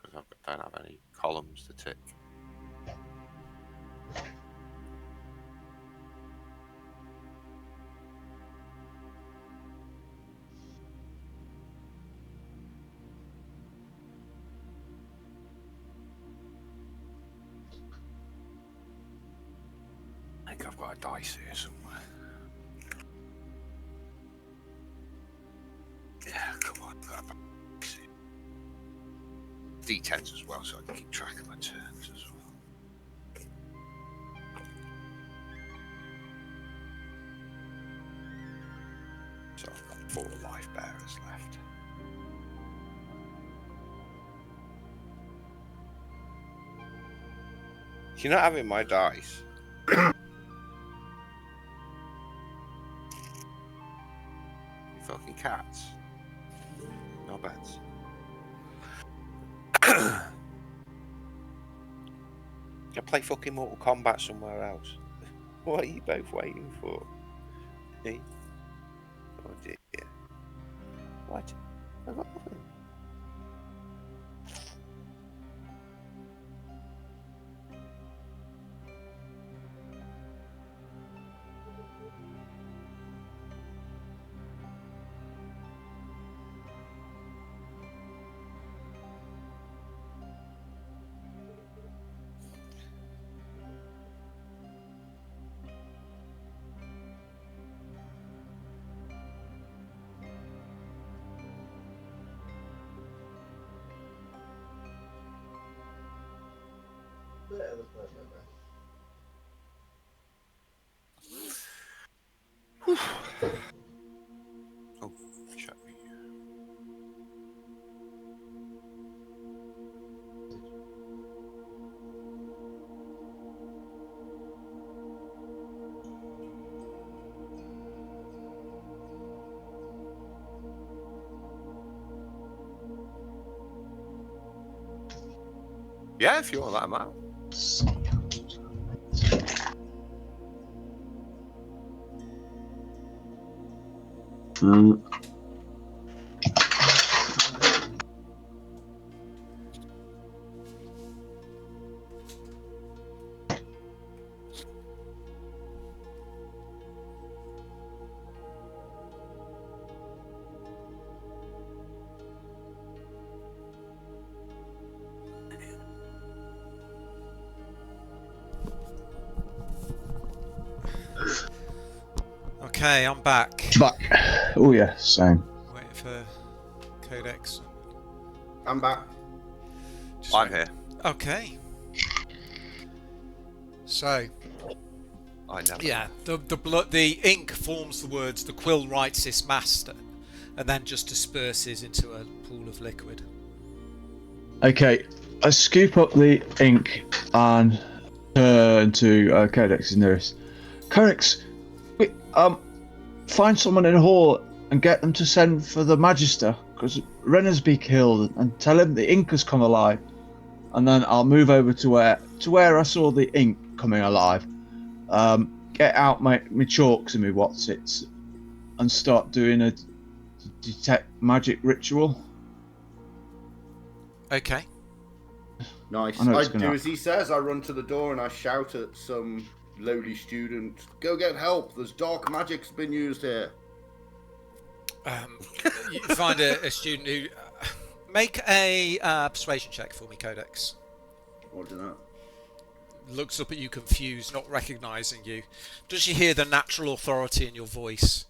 because I don't have any columns to tick. I think I've got a dice here somewhere. Yeah, come on. D10s as well, so I can keep track of my turns as well. So I've got 4 life bearers left. You're not having my dice. You fucking cats. No bets. Go play fucking Mortal Kombat somewhere else. What are you both waiting for? Eh? Oh dear. What? I got nothing. Oh, check. Yeah, if you want that amount. Okay, I'm back. Back. Oh yeah, same. Waiting for Codex. I'm back. I'm here. Okay. So, I never. yeah, the ink forms the words. The quill writes this master, and then just disperses into a pool of liquid. Okay, I scoop up the ink and turn to Codex is nearest. Codex, find someone in the hall and get them to send for the Magister, because Renner's be killed, and tell him the ink has come alive. And then I'll move over to where I saw the ink coming alive. Get out my chalks and my whatsits, and start doing a detect magic ritual. Okay. Nice. I I do as he says. I run to the door and I shout at some lowly student, "Go get help! There's dark magic's been used here." You find a student who make a persuasion check for me, Codex. What do that? Looks up at you confused, not recognising you. Does she hear the natural authority in your voice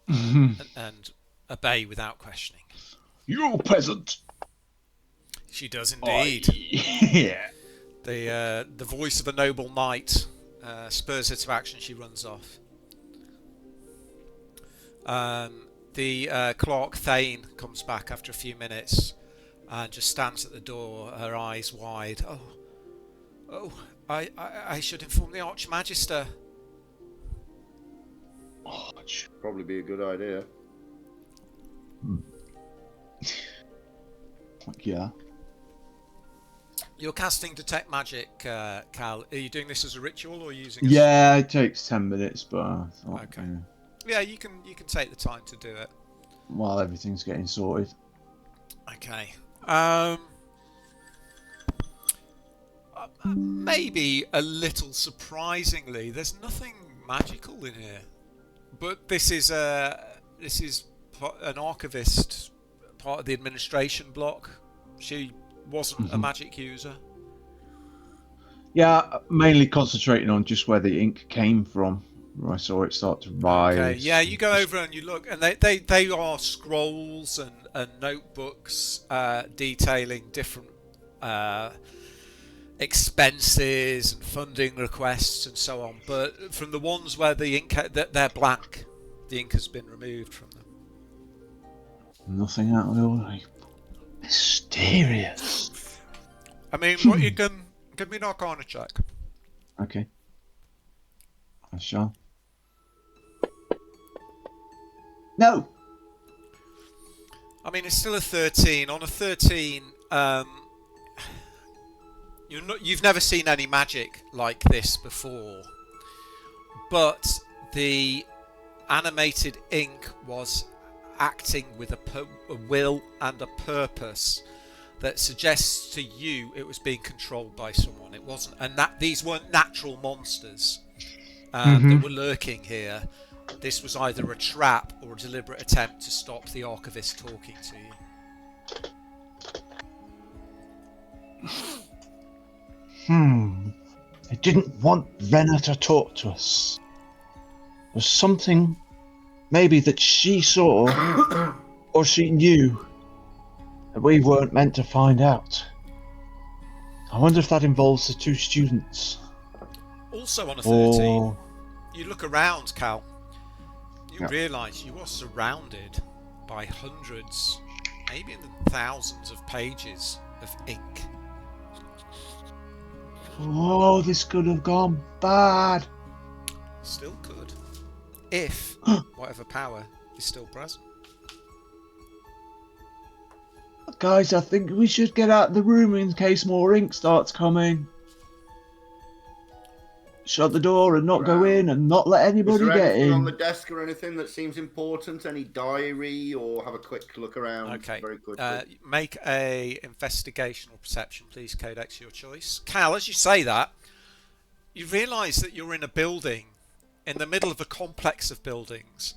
and obey without questioning? You peasant! She does indeed. Yeah. The voice of a noble knight spurs her to action. She runs off. The clerk Thane comes back after a few minutes and just stands at the door, her eyes wide. Oh, I should inform the Archmagister. Probably be a good idea. Yeah. You're casting Detect Magic, Cal. Are you doing this as a ritual or using? Yeah, it takes 10 minutes, but I thought, okay. Yeah, you can take the time to do it while everything's getting sorted. Okay. Maybe a little surprisingly, there's nothing magical in here. But this is an archivist, part of the administration block. She wasn't a magic user. Yeah, mainly concentrating on just where the ink came from. I saw it start to rise. Okay, yeah, you go over and you look, and they are scrolls and notebooks detailing different expenses and funding requests and so on. But from the ones where the ink they're blank, the ink has been removed from them. Nothing out of the ordinary. Mysterious. I mean, what you can give me an Arcana check. Okay. I shall. No. I mean, it's still a 13. On a 13, you've never seen any magic like this before. But the animated ink was acting with a will and a purpose that suggests to you it was being controlled by someone. It wasn't, and that these weren't natural monsters that were lurking here. This was either a trap or a deliberate attempt to stop the archivist talking to you. I didn't want Renna to talk to us. There was something maybe that she saw or she knew that we weren't meant to find out. I wonder if that involves the two students. Also on a 13, you look around, Cal. You realise you are surrounded by hundreds, maybe even thousands of pages of ink. Oh, this could have gone bad. Still could, if whatever power is still present. Guys, I think we should get out of the room in case more ink starts coming. Shut the door and not go in and not let anybody get in. On the desk or anything that seems important? Any diary, or have a quick look around? Okay. Very quickly. Make a investigation or perception, please. Codex, your choice. Cal, as you say that, you realise that you're in a building in the middle of a complex of buildings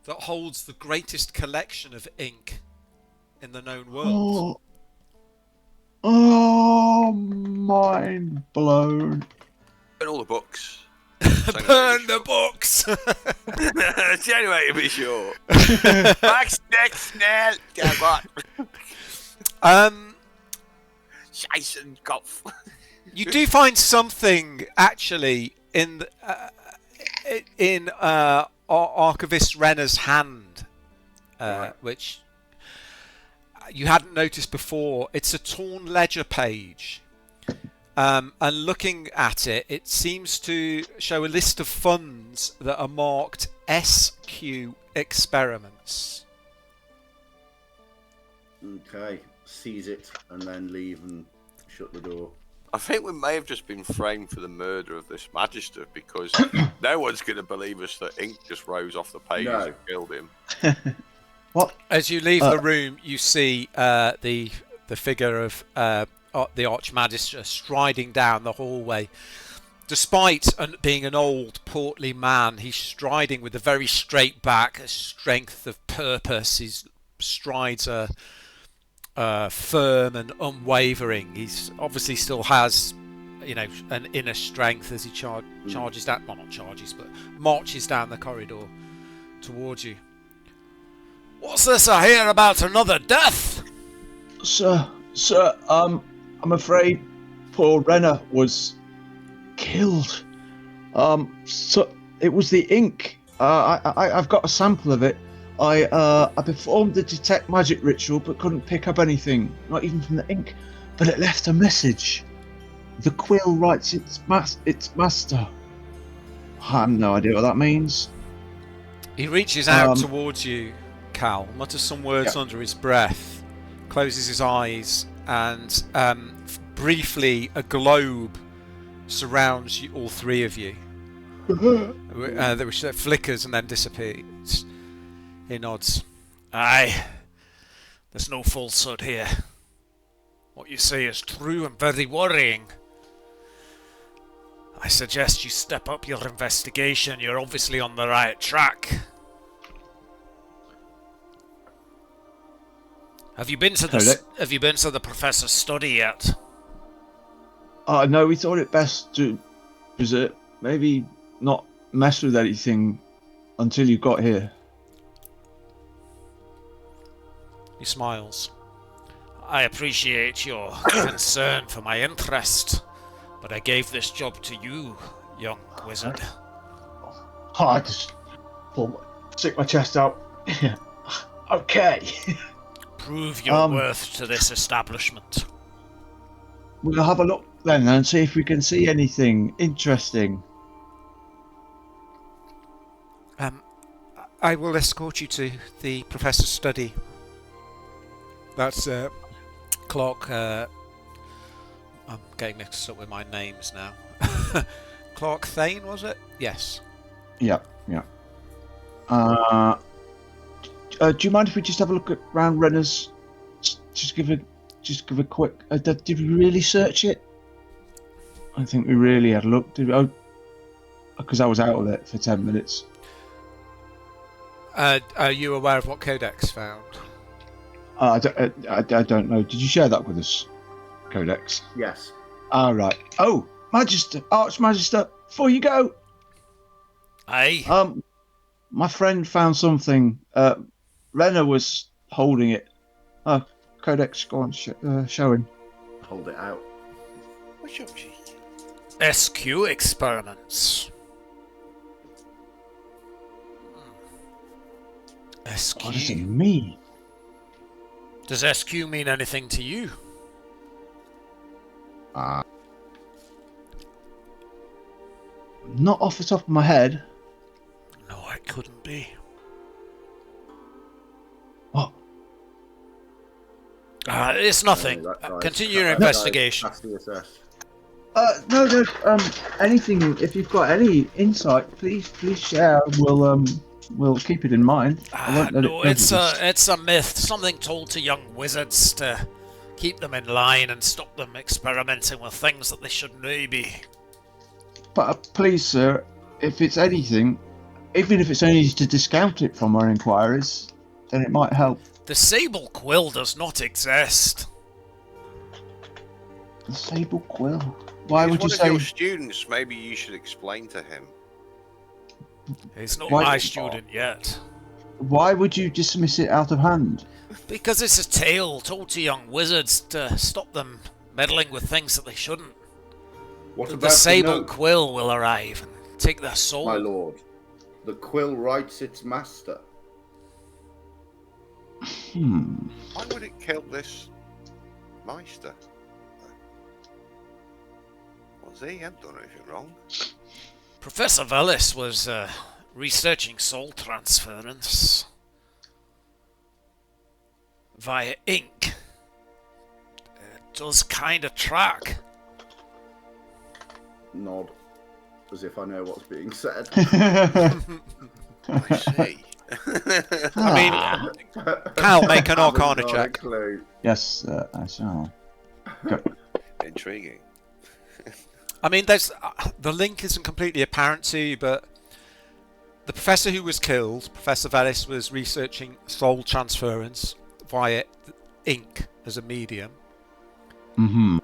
that holds the greatest collection of ink in the known world. Oh, mind blown. Burn all the books. Burn the books! Anyway, to be sure. Max, next, Snell. Come on. Jason Kopf. You do find something, actually, in Archivist Renner's hand, which you hadn't noticed before. It's a torn ledger page. And looking at it, it seems to show a list of funds that are marked SQ Experiments. Okay, seize it and then leave and shut the door. I think we may have just been framed for the murder of this magister, because no one's going to believe us that ink just rose off the pages and killed him. What? As you leave the room, you see the figure of the Archmagister striding down the hallway. Despite being an old, portly man, he's striding with a very straight back, a strength of purpose. His strides are firm and unwavering. He's obviously still has, an inner strength as he charges down. Well, not charges, but marches down the corridor towards you. What's this I hear about another death? Sir, I'm afraid poor Renna was killed. So it was the ink. I've got a sample of it. I performed the detect magic ritual, but couldn't pick up anything, not even from the ink. But it left a message. The quill writes its master. I have no idea what that means. He reaches out towards you, Cal, mutters some words under his breath, closes his eyes, and briefly a globe surrounds you, all three of you. Which flickers and then disappears. He nods. Aye, there's no falsehood here. What you say is true and very worrying. I suggest you step up your investigation. You're obviously on the right track. Have you been to the professor's study yet? No, we thought it best to visit. Maybe not mess with anything until you got here. He smiles. I appreciate your concern for my interest, but I gave this job to you, young wizard. I just stick my chest out. Okay. Prove your worth to this establishment. We'll have a look then and see if we can see anything interesting. I will escort you to the professor's study. That's Clark. I'm getting mixed up with my names now. Clark Thane, was it? Yes. Yeah. Do you mind if we just have a look at round Renner's? Just give a quick. Did we really search it? I think we really had a look. Did we? Oh, because I was out of it for 10 minutes. Are you aware of what Codex found? I don't know. Did you share that with us, Codex? Yes. Ah, right. Oh, Magister, Archmagister, before you go. Aye. My friend found something. Renner was holding it. Codex, go on, show him. Hold it out. What's up, G? SQ experiments. SQ. What does it mean? Does SQ mean anything to you? Not off the top of my head. No, it couldn't be. What? It's nothing. Continue your investigation. No. Anything. If you've got any insight, please share. We'll keep it in mind. No, it's a myth. Something told to young wizards to keep them in line and stop them experimenting with things that they shouldn't really be. But please, sir, if it's anything, even if it's only to discount it from our inquiries, then it might help. The Sable Quill does not exist. The Sable Quill? Why would you say? He's one of your students. Maybe you should explain to him. He's not my student yet. Why would you dismiss it out of hand? Because it's a tale told to young wizards to stop them meddling with things that they shouldn't. What about the Sable note? Quill will arrive and take their soul. My lord, the quill writes its master. Why would it kill this Meister? Was he? Hadn't done anything wrong. Professor Velis was researching soul transference via ink. It does kind of track. Nod, as if I know what's being said. I see. I mean, Cal, make an Arcana Not a check. clue. Yes, I shall. Go. Intriguing. I mean, there's the link isn't completely apparent to you, but the professor who was killed, Professor Velis, was researching soul transference via ink as a medium. Mm-hmm.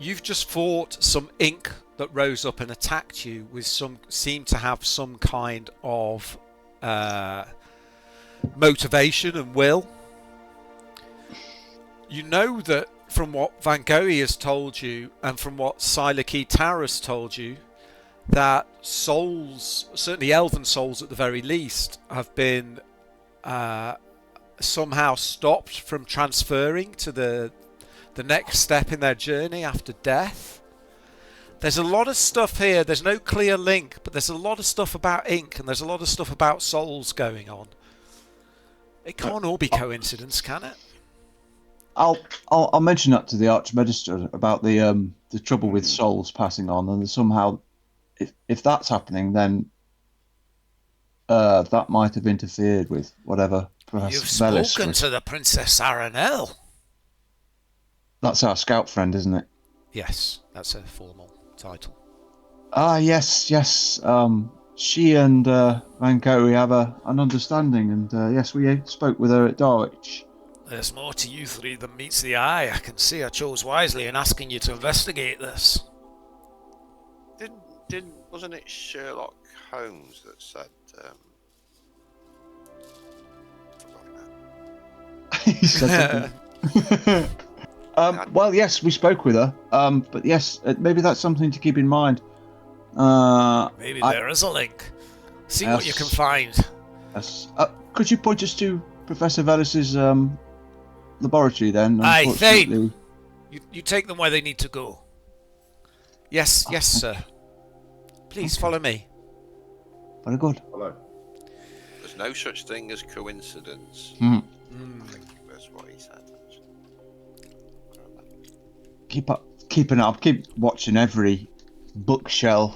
You've just fought some ink that rose up and attacked you with seemed to have some kind of motivation and will. You know that from what Van Gogh has told you and from what Silaki Taurus told you, that souls, certainly elven souls at the very least, have been somehow stopped from transferring to the next step in their journey after death. There's a lot of stuff here. There's no clear link, but there's a lot of stuff about ink and there's a lot of stuff about souls going on. It can't all be coincidence, can it? I'll mention that to the Archmagister about the trouble with souls passing on, and somehow, if that's happening, then that might have interfered with whatever Professor You've Velis spoken was. to the Princess Aranel. That's our scout friend, isn't it? Yes, that's a formal title. Ah, yes. She and Van Gogh have an understanding, and yes, we spoke with her at Darwich. There's more to you three than meets the eye. I can see I chose wisely in asking you to investigate this. Wasn't it Sherlock Holmes that said? He said something. Well, yes, we spoke with her. But yes, maybe that's something to keep in mind. Maybe there is a link. See what you can find. Yes. Could you point us to Professor Velis's laboratory then? Aye, Unfortunately- Thane. You take them where they need to go. Yes, sir. Please follow me. Very good. Hello. There's no such thing as coincidence. Hmm. I think that's what he said. Keeping up. Keep watching every bookshelf,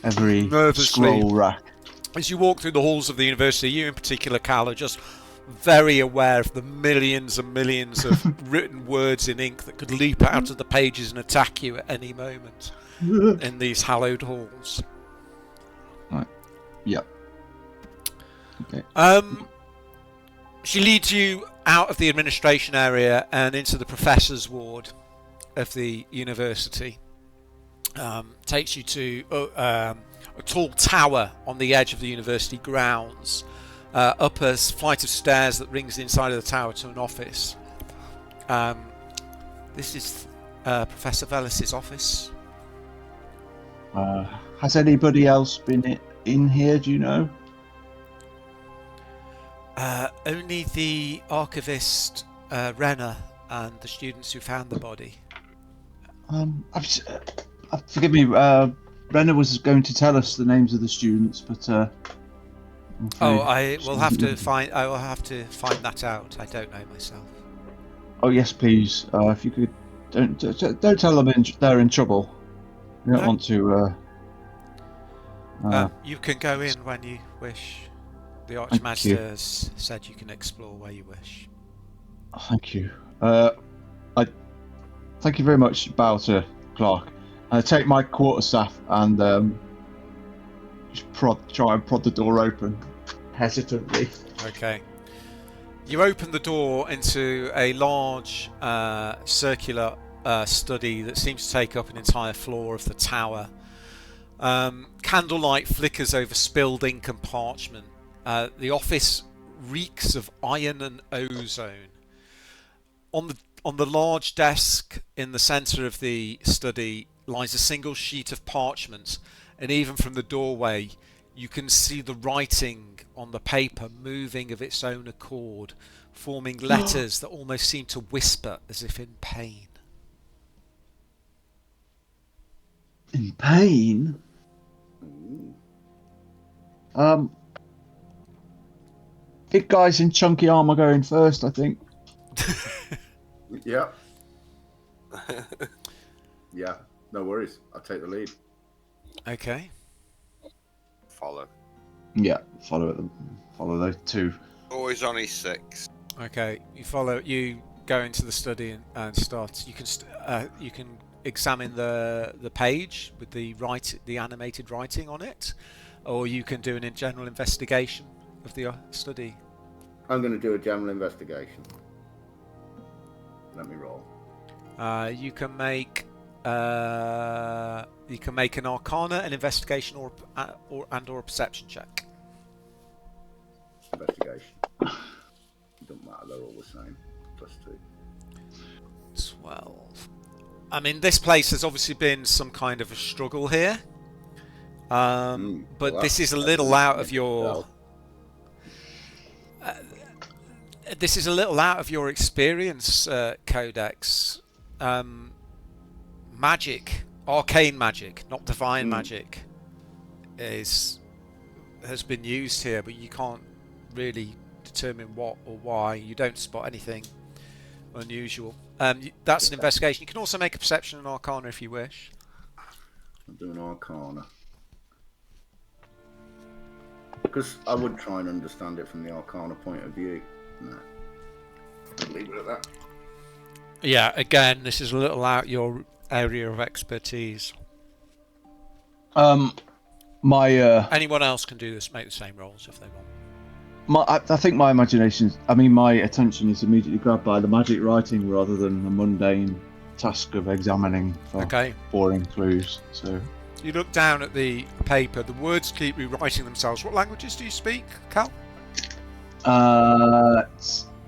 every scroll rack. As you walk through the halls of the university, you in particular, Cal, are just very aware of the millions and millions of written words in ink that could leap out of the pages and attack you at any moment in these hallowed halls. Right. Yep. Okay. She leads you out of the administration area and into the professor's ward of the university. Takes you to a tall tower on the edge of the university grounds. Up a flight of stairs that rings the inside of the tower to an office. This is Professor Velis's office. Has anybody else been in here, do you know? Only the archivist Renner and the students who found the body. Forgive me, Renner was going to tell us the names of the students, but I will have to find that out. I don't know myself. Oh yes, please. If you could, don't tell them they're in trouble. You don't want to. You can go in when you wish. The Archmaster has said you can explore where you wish. Thank you. Thank you very much, Bowser Clark. I take my quarterstaff and just try and prod the door open hesitantly. Okay. You open the door into a large circular study that seems to take up an entire floor of the tower. Candlelight flickers over spilled ink and parchment. The office reeks of iron and ozone. On the large desk in the centre of the study lies a single sheet of parchment, and even from the doorway you can see the writing on the paper moving of its own accord, forming letters that almost seem to whisper as if in pain. In pain? Big guys in chunky armour going first, I think. Yeah. Yeah, no worries. I'll take the lead. Okay. Follow. Yeah, follow those two. Always on his 6. Okay, you go into the study and start. You can examine the page with the animated writing on it, or you can do a general investigation of the study. I'm going to do a general investigation. Let me roll. You can make an Arcana, an investigation, or a perception check. Investigation. Doesn't matter. They're all the same. +2. 12. I mean, this place has obviously been some kind of a struggle here, but this is a little out of your. This is a little out of your experience, Codex. Magic, arcane magic, not divine magic, has been used here, but you can't really determine what or why. You don't spot anything unusual. That's an investigation. You can also make a perception and arcana if you wish. I'll do an arcana. Because I would try and understand it from the arcana point of view. No. I'll leave it at that. Yeah, again, this is a little out your area of expertise. Anyone else can do this, make the same rolls if they want. I think my my attention is immediately grabbed by the magic writing rather than the mundane task of examining for boring clues. So you look down at the paper, the words keep rewriting themselves. What languages do you speak, Cal?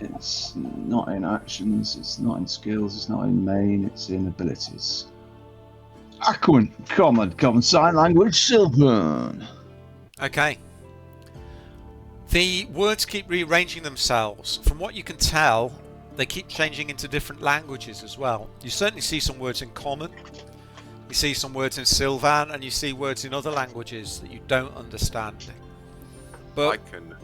It's not in actions, it's not in skills, it's not in main, it's in abilities. Aquan, common sign language, Sylvan. Okay. The words keep rearranging themselves. From what you can tell, they keep changing into different languages as well. You certainly see some words in common, you see some words in Sylvan, and you see words in other languages that you don't understand. But I can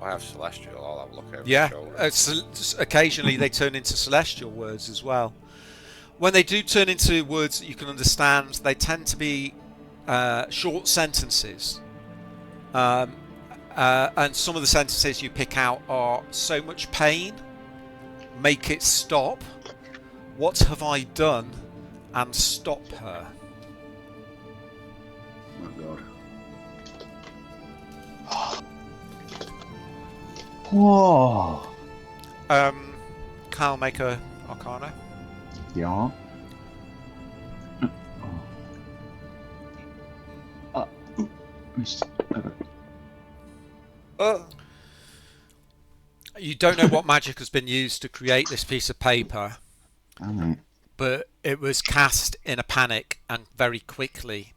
I have celestial. I'll have a look over Yeah, my shoulder. occasionally they turn into celestial words as well. When they do turn into words that you can understand, they tend to be short sentences. And some of the sentences you pick out are so much pain, make it stop, what have I done, and stop her. Oh my god. Whoa. Kyle, make a Arcana. Yeah. Missed. You don't know what magic has been used to create this piece of paper, Alright. but it was cast in a panic and very quickly.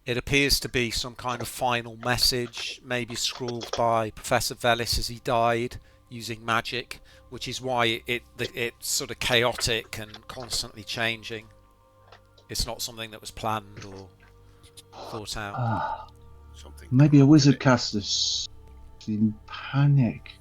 It appears to be some kind of final message, maybe scrawled by Professor Velis as he died using magic, which is why it's sort of chaotic and constantly changing. It's not something that was planned or thought out. Something. Maybe a wizard cast this in panic.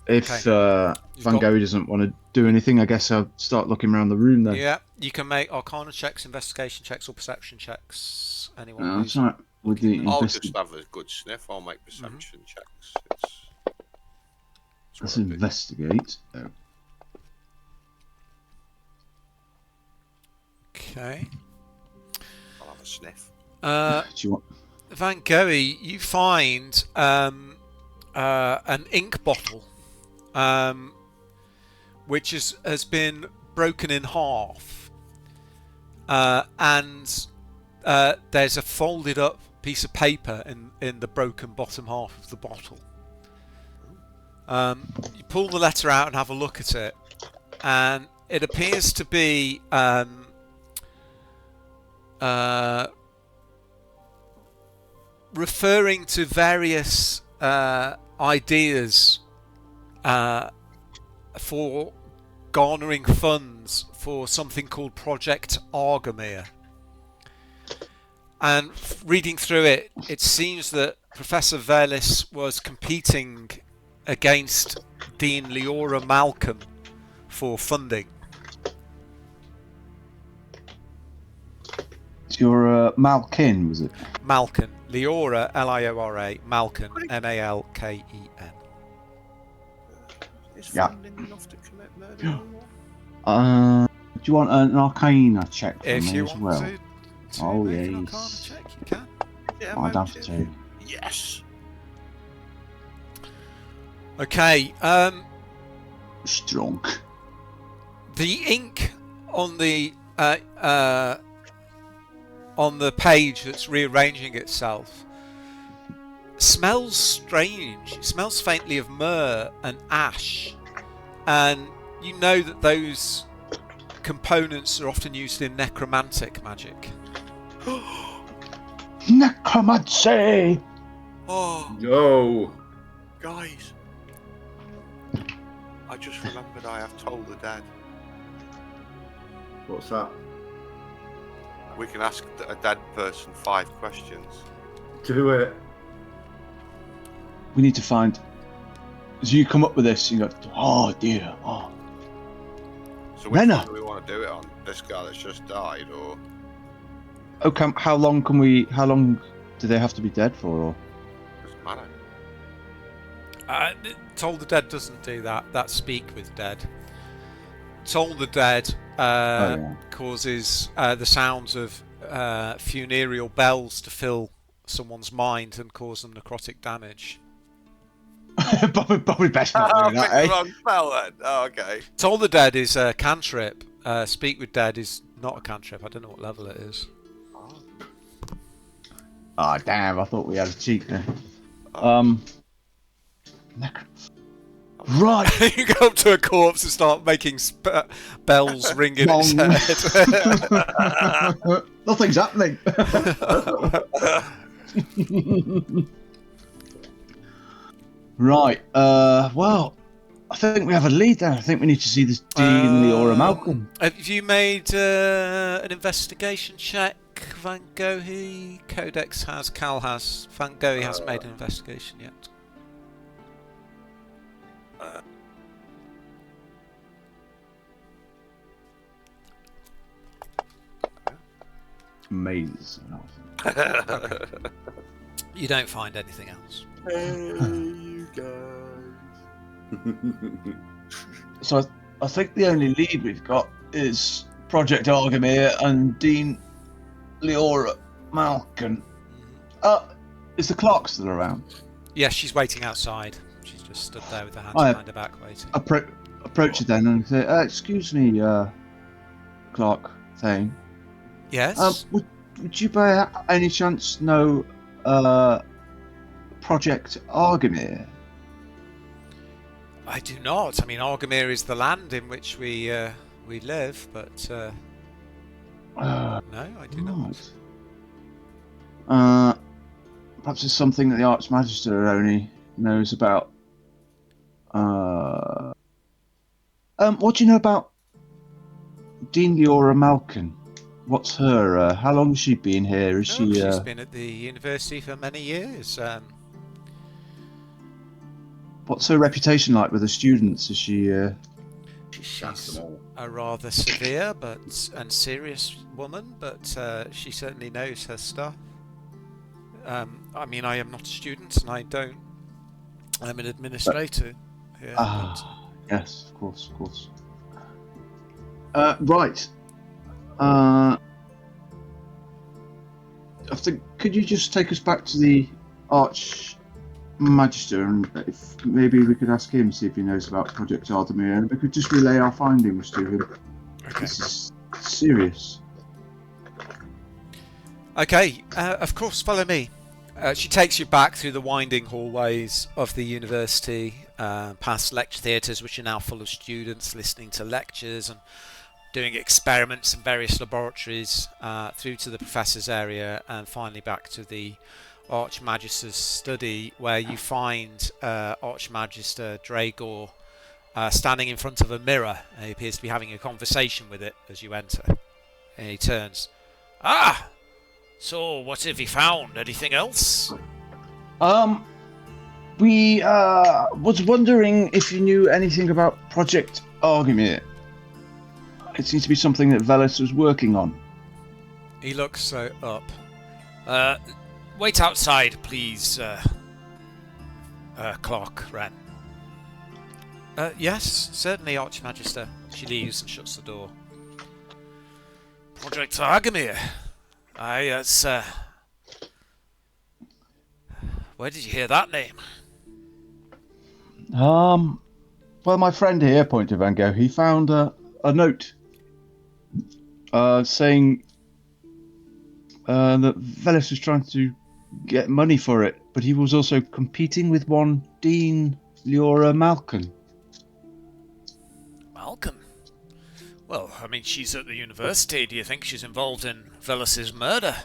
If Van Gogh doesn't want to do anything, I guess I'll start looking around the room then. Yeah, you can make Arcana checks, investigation checks, or perception checks. Anyone? That's right. With the I'll just have a good sniff. I'll make perception checks. Let's investigate. Okay. I'll have a sniff. Do you want? Van Gogh, you find an ink bottle, which has been broken in half, and there's a folded up piece of paper in the broken bottom half of the bottle. You pull the letter out and have a look at it, and it appears to be referring to various ideas for garnering funds for something called Project Argamere. And reading through it, it seems that Professor Velis was competing against Dean Leora Malcolm for funding. Your Malkin, was it? Malkin. Leora, Liora, Malkin, Malken. Is Yeah. funding enough to commit murder? Do you want an Arcana check from If me you as want well? to Oh, make an yes. Arcana check, you can. Yeah, I'd have motive. to. Yes. Okay, Strong. the ink on the page that's rearranging itself smells strange. It smells faintly of myrrh and ash, and you know that those components are often used in necromantic magic. Necromancy! Oh, No. guys. I just remembered I have told the dad. What's that? We can ask a dead person 5 questions. Do it. We need to find. So you come up with this and you go, oh dear, oh. So which Renna. one do we want to do it on? This guy that's just died, or Okay, how long do they have to be dead for? Or? doesn't matter? Toll the Dead doesn't do that. That's Speak with Dead. Toll the Dead causes the sounds of funereal bells to fill someone's mind and cause them necrotic damage. Probably best not doing that, eh? Wrong spell then. Oh, okay. Toll the Dead is a cantrip. Speak with Dead is not a cantrip. I don't know what level it is. Oh damn! I thought we had a cheat there. Right. You go up to a corpse and start making bells ring in its head. Nothing's happening. Right. Well, I think we have a lead there. I think we need to see this Dean Leora Malcolm. Have you made an investigation check, Van Gogh, Codex has, Cal has. Van Gogh hasn't made an investigation yet. Maze. You don't find anything else. Hey, you guys. So I think the only lead we've got is Project Argamir and Dean Leora Malkin. Is the clerk still around? Yes, she's waiting outside. She's just stood there with her hands behind her back waiting. Approach her then and say, excuse me, Clark Thane. Yes? Would you by any chance know Project Argamir? I do not. I mean, Argamir is the land in which we live, but no, I do not. Perhaps it's something that the Archmagister only knows about. What do you know about Dean Leora Malkin? What's her? How long has she been here? She's been at the university for many years. What's her reputation like with the students? Is she? She's a rather severe and serious woman, but she certainly knows her stuff. I mean, I am not a student, and I'm an administrator here. Yes, of course. Right. I think, could you just take us back to the Archmagister, and if maybe we could ask him, see if he knows about Project Artemir, and we could just relay our findings to him. Okay. This is serious. Okay, of course, follow me. She takes you back through the winding hallways of the university, past lecture theatres, which are now full of students listening to lectures and doing experiments in various laboratories, through to the professor's area, and finally back to the Archmagister's study, where you find Archmagister Dragor standing in front of a mirror. He appears to be having a conversation with it as you enter. And he turns. Ah! So, what have you found? Anything else? We was wondering if you knew anything about Project Argamir. It seems to be something that Velis was working on. He looks up. Wait outside, please, Clark Wren. Yes, certainly, Archmagister. She leaves and shuts the door. Project Argamir. Where did you hear that name? Well, my friend here, Point to Van Gogh, he found a note saying that Velis was trying to get money for it, but he was also competing with one Dean Leora Malkin. Malcolm? Well, I mean, she's at the university. Do you think she's involved in Velis's murder?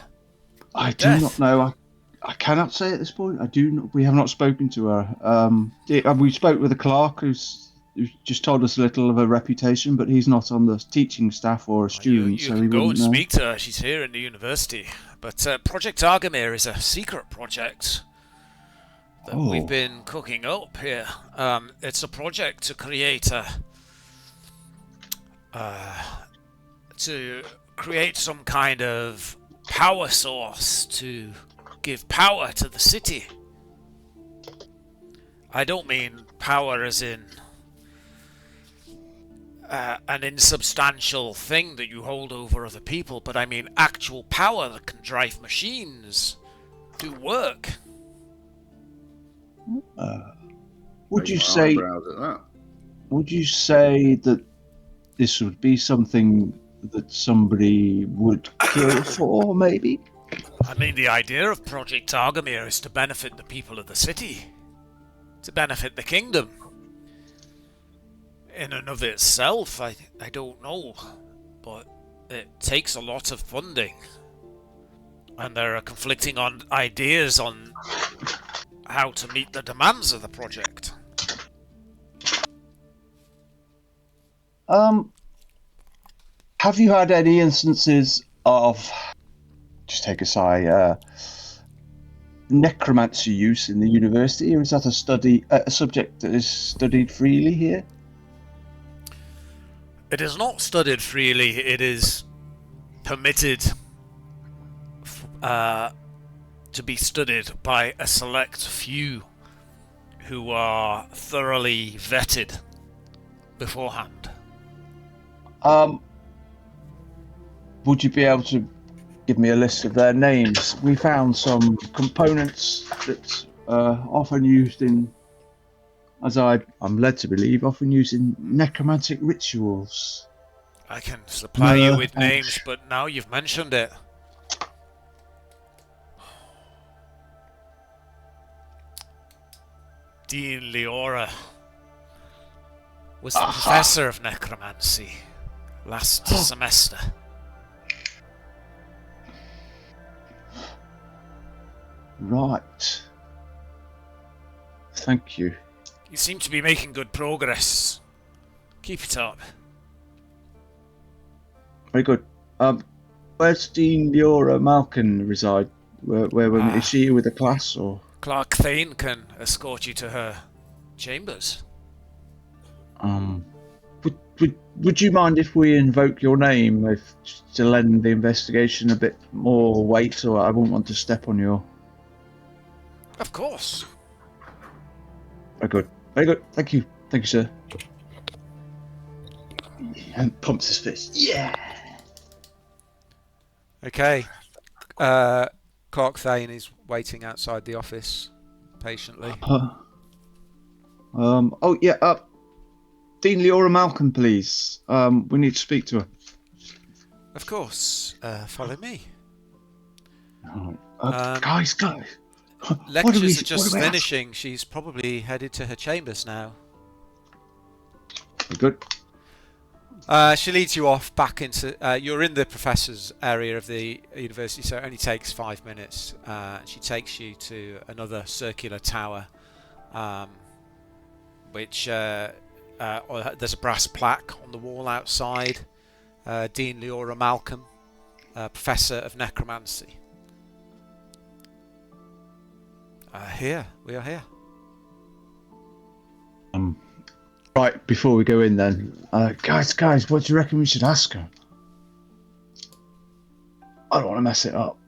I do not know. I cannot say at this point. We have not spoken to her. We spoke with a clerk who's just told us a little of her reputation, but he's not on the teaching staff or a student, you so can he go wouldn't and know. speak to her. She's here in the university. But Project Argamir is a secret project that we've been cooking up here. It's a project to create some kind of power source to give power to the city. I don't mean power as in an insubstantial thing that you hold over other people, but I mean actual power that can drive machines, do work. Would you say that this would be something that somebody would kill for, maybe? I mean, the idea of Project Argamir is to benefit the people of the city, to benefit the kingdom. In and of itself, I don't know, but it takes a lot of funding, and there are conflicting ideas on how to meet the demands of the project. Have you had any instances of just take a sigh. Necromancy use in the university, or is that a subject that is studied freely here? It is not studied freely. It is permitted to be studied by a select few who are thoroughly vetted beforehand. Would you be able to give me a list of their names? We found some components that are often used in, as I'm led to believe, often used in necromantic rituals. I can supply you with names, but now you've mentioned it. Dean Leora was the professor of necromancy last semester. Right. Thank you. You seem to be making good progress. Keep it up. Very good. Where's Dean Leora Malkin reside? Where is she with the class or? Clark Thane can escort you to her chambers. Would you mind if we invoke your name to lend the investigation a bit more weight, or I wouldn't want to step on your... Of course. Very good. Very good. Thank you. Thank you, sir. And pumps his fist. Yeah. Okay. Clark Thane is waiting outside the office patiently. Oh yeah. Dean Leora Malcolm, please. We need to speak to her. Of course. Follow me. Guys. Lectures are just finishing. She's probably headed to her chambers now. Good. She leads you off back into... you're in the professor's area of the university, so it only takes 5 minutes. She takes you to another circular tower, which... there's a brass plaque on the wall outside. Dean Leora Malcolm, Professor of Necromancy. We are here. Right, before we go in then, guys, what do you reckon we should ask her? I don't want to mess it up.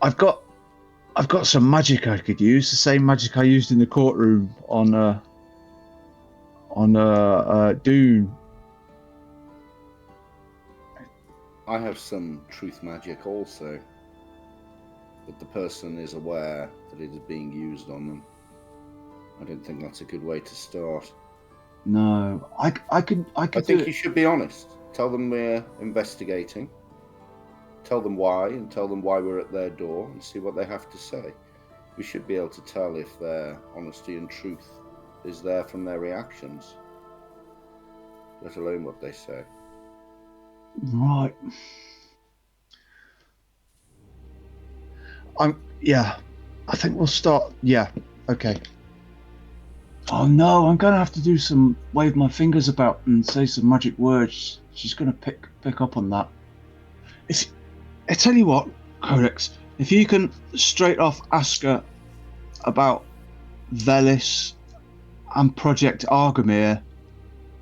I've got some magic I could use, the same magic I used in the courtroom on Dune. I have some truth magic also, but the person is aware that it is being used on them. I don't think that's a good way to start. No, I think you should be honest. Tell them we're investigating. Tell them why, and tell them why we're at their door, and see what they have to say. We should be able to tell if their honesty and truth is there from their reactions, let alone what they say. Right. I think we'll start. Yeah. Okay. Oh no, I'm gonna have to wave my fingers about and say some magic words. She's gonna pick up on that. I tell you what, Codex, if you can straight off ask her about Velis and Project Argamir,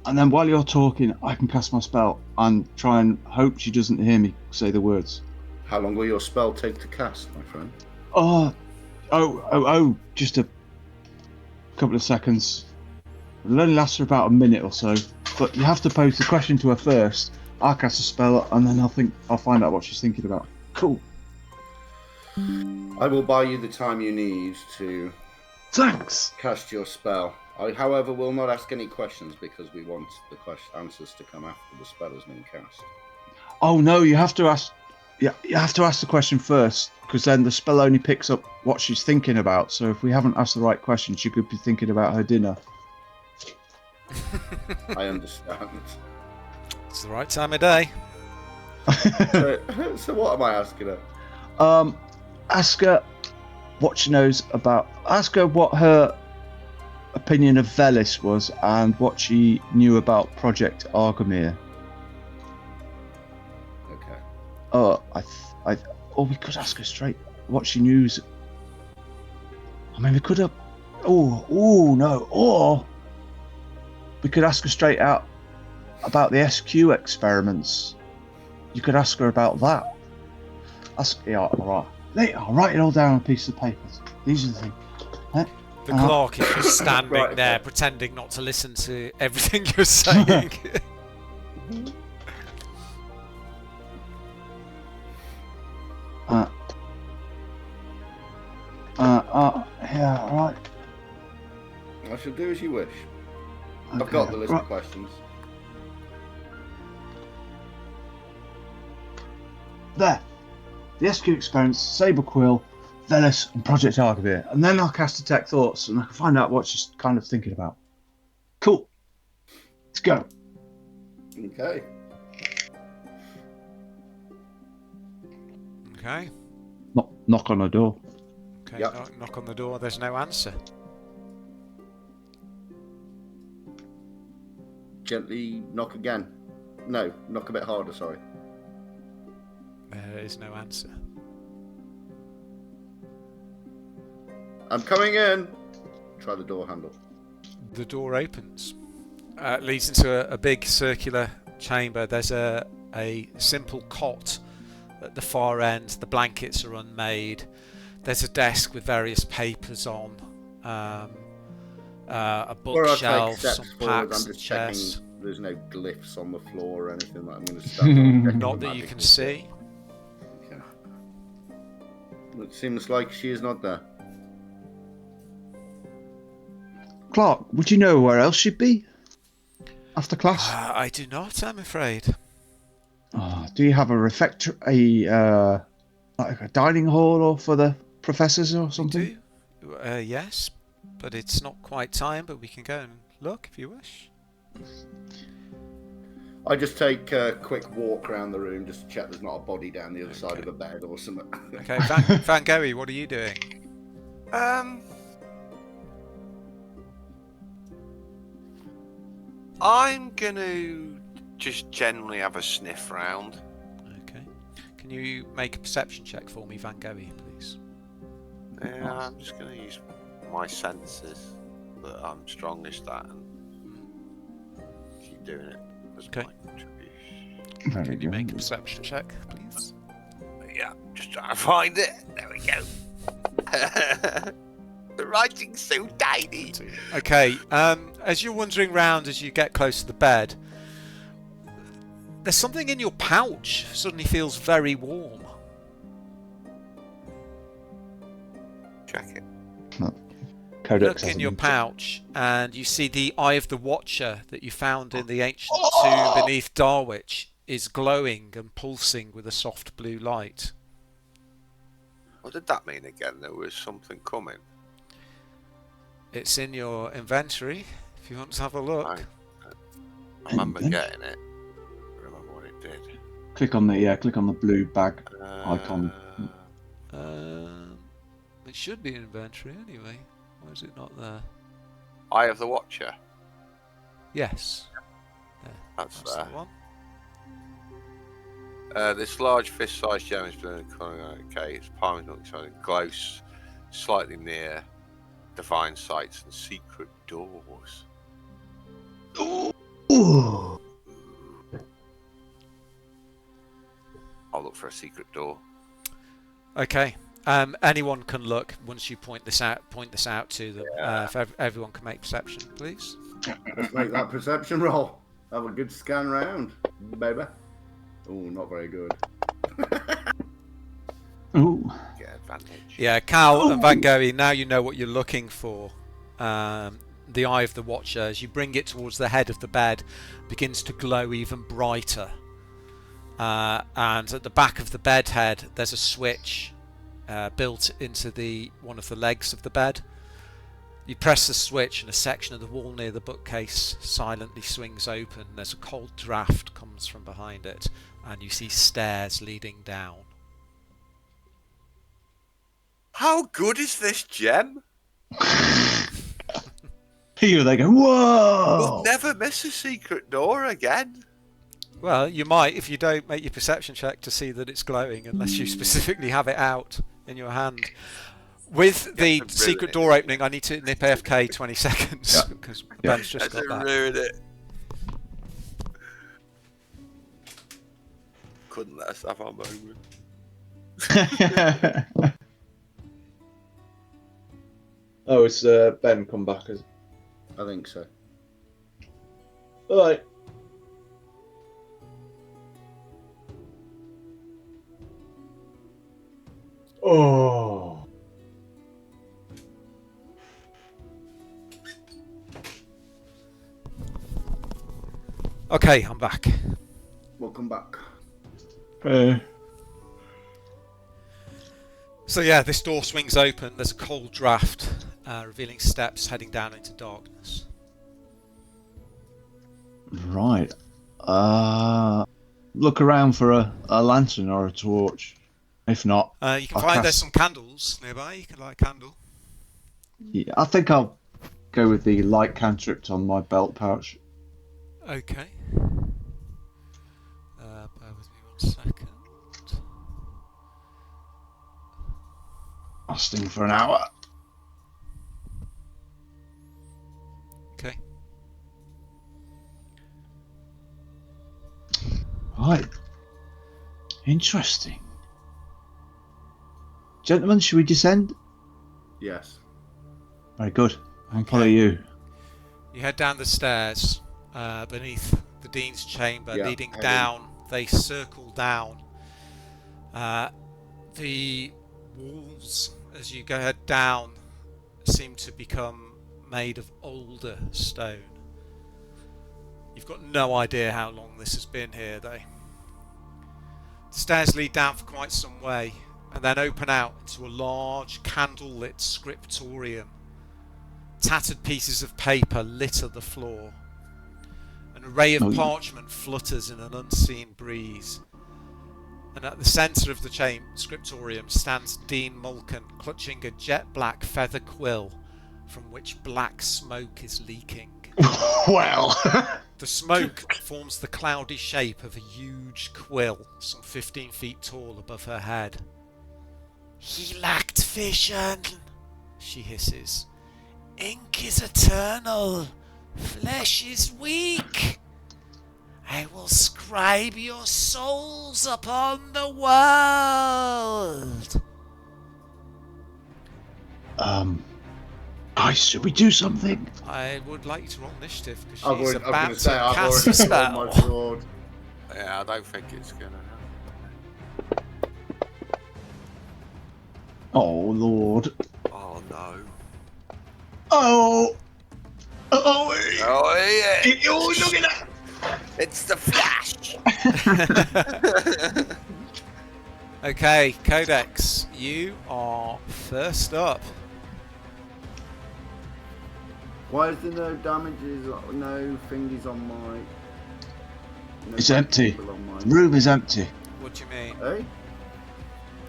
and then while you're talking, I can cast my spell and try and hope she doesn't hear me say the words. How long will your spell take to cast, my friend? Just a couple of seconds. It'll only last for about a minute or so, but you have to pose the question to her first. I'll cast a spell, and then I'll find out what she's thinking about. Cool. I will buy you the time you need to... Thanks! ...cast your spell. I, however, will not ask any questions because we want the answers to come after the spell has been cast. Oh no, you have to ask... Yeah, you have to ask the question first, because then the spell only picks up what she's thinking about. So if we haven't asked the right question, she could be thinking about her dinner. I understand. It's the right time of day. So what am I asking her? Ask her what she knows about... Ask her what her opinion of Velis was and what she knew about Project Argamir. Or we could ask her straight what she knew. I mean, we could have. Oh no! Or we could ask her straight out about the SQ experiments. You could ask her about that. All right. I'll write it all down on a piece of paper. These are the things. The clerk is just standing there, pretending not to listen to everything you're saying. Yeah, right. I shall do as you wish. Okay. I've got the list of questions. There. The SQ experiments, Sable, Quill, Velis, and Project Argavir. And then I'll cast Detect Thoughts and I can find out what she's kind of thinking about. Cool. Let's go. Okay. Okay. Knock on the door. Okay, yep. Knock on the door, there's no answer. Gently knock again. No, knock a bit harder, sorry. There is no answer. I'm coming in. Try the door handle. The door opens. It leads into a big circular chamber. There's a simple cot at the far end. The blankets are unmade. There's a desk with various papers on. A bookshelf, some packs, I'm just checking there's no glyphs on the floor or anything that I'm going to start. Not that you can see. Okay. It seems like she is not there. Clark, would you know where else she'd be after class? I do not, I'm afraid. Do you have a refectory, like a dining hall or for the professors or something? We do. Yes, but it's not quite time, but we can go and look if you wish. I just take a quick walk around the room just to check there's not a body down the other side of a bed or something. Okay, Van Gogh, what are you doing? I'm gonna just generally have a sniff round. Okay. Can you make a perception check for me, Van Gogh, please? Yeah, I'm just gonna use my senses that I'm strongest at and keep doing it as okay. my contribution. Can you make a perception check, please? Yeah, just trying to find it. There we go. The writing's so tiny. Okay, as you're wandering round, as you get close to the bed, there's something in your pouch suddenly feels very warm. Check it. Codex Look in your pouch and you see the Eye of the Watcher that you found in the ancient tomb beneath Darwich is glowing and pulsing with a soft blue light. What did that mean again? There was something coming. It's in your inventory if you want to have a look. I remember getting it. I remember what it did. Click on the blue bag icon. It should be in inventory anyway. Why is it not there? Eye of the Watcher. Yes. There. That's the there. one. This large fist-sized gem is blue. Okay, its palm is not exciting. Glows slightly near divine sights and secret doors. Ooh. I'll look for a secret door. Okay. Anyone can look once you point this out to them. Yeah. If everyone can make perception, please. Let's make that perception roll. Have a good scan round, baby. Oh, not very good. Ooh. Get advantage. Yeah, Cal and Van Gogh, now you know what you're looking for. The Eye of the Watcher, as you bring it towards the head of the bed, begins to glow even brighter. And at the back of the bed head, there's a switch built into one of the legs of the bed. You press the switch and a section of the wall near the bookcase silently swings open. There's a cold draft comes from behind it, and you see stairs leading down. How good is this gem? Here they go. Whoa! We'll never miss a secret door again. Well, you might if you don't make your perception check to see that it's glowing, unless you specifically have it out in your hand. With the secret door opening, I need to nip AFK 20 seconds because Ben's just got back. Ruin it. Couldn't let us have our moment. Oh, it's Ben come back, is it? I think so. All right. Oh. Okay, I'm back. Welcome back. So yeah, this door swings open. There's a cold draft, revealing steps heading down into darkness. Right. Look around for a lantern or a torch. If not, You can find there's some candles nearby. You can light a candle. Yeah, I think I'll go with the light cantrip on my belt pouch. Okay. Bear with me 1 second. I'll sting for an hour. Okay. Right. Interesting. Gentlemen, should we descend? Yes. Very good. I'll follow you. You head down the stairs beneath the Dean's chamber, leading down. They circle down. The walls, as you go head down, seem to become made of older stone. You've got no idea how long this has been here, though. The stairs lead down for quite some way, and then open out into a large candle-lit scriptorium. Tattered pieces of paper litter the floor. An array of parchment flutters in an unseen breeze. And at the centre of the scriptorium stands Dean Mulcan, clutching a jet-black feather quill from which black smoke is leaking. Well. The smoke forms the cloudy shape of a huge quill, some 15 feet tall above her head. "He lacked vision," she hisses. "Ink is eternal. Flesh is weak. I will scribe your souls upon the world." Guys, should we do something? I would like you to roll initiative because I'm she's going about to to say I've cast a already drawn my spell. sword. Yeah, I don't think it's gonna happen. Oh, Lord. Oh no. Oh! Oh yeah! Oh, look at that! It's the Flash! Okay, Codex, you are first up. Why is there no damages, no thingies on my... No It's empty. people on my- The room is empty. What do you mean? Eh?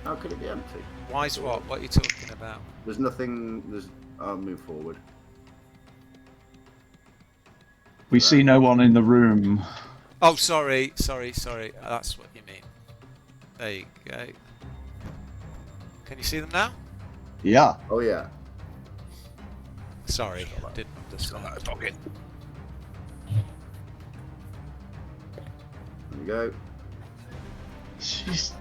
How could it be empty? Why's what? What are you talking about? There's nothing... I'll move forward. We see no one in the room. Oh, sorry. That's what you mean. There you go. Can you see them now? Yeah. Oh yeah. Sorry, didn't understand. Pocket. There we go. She's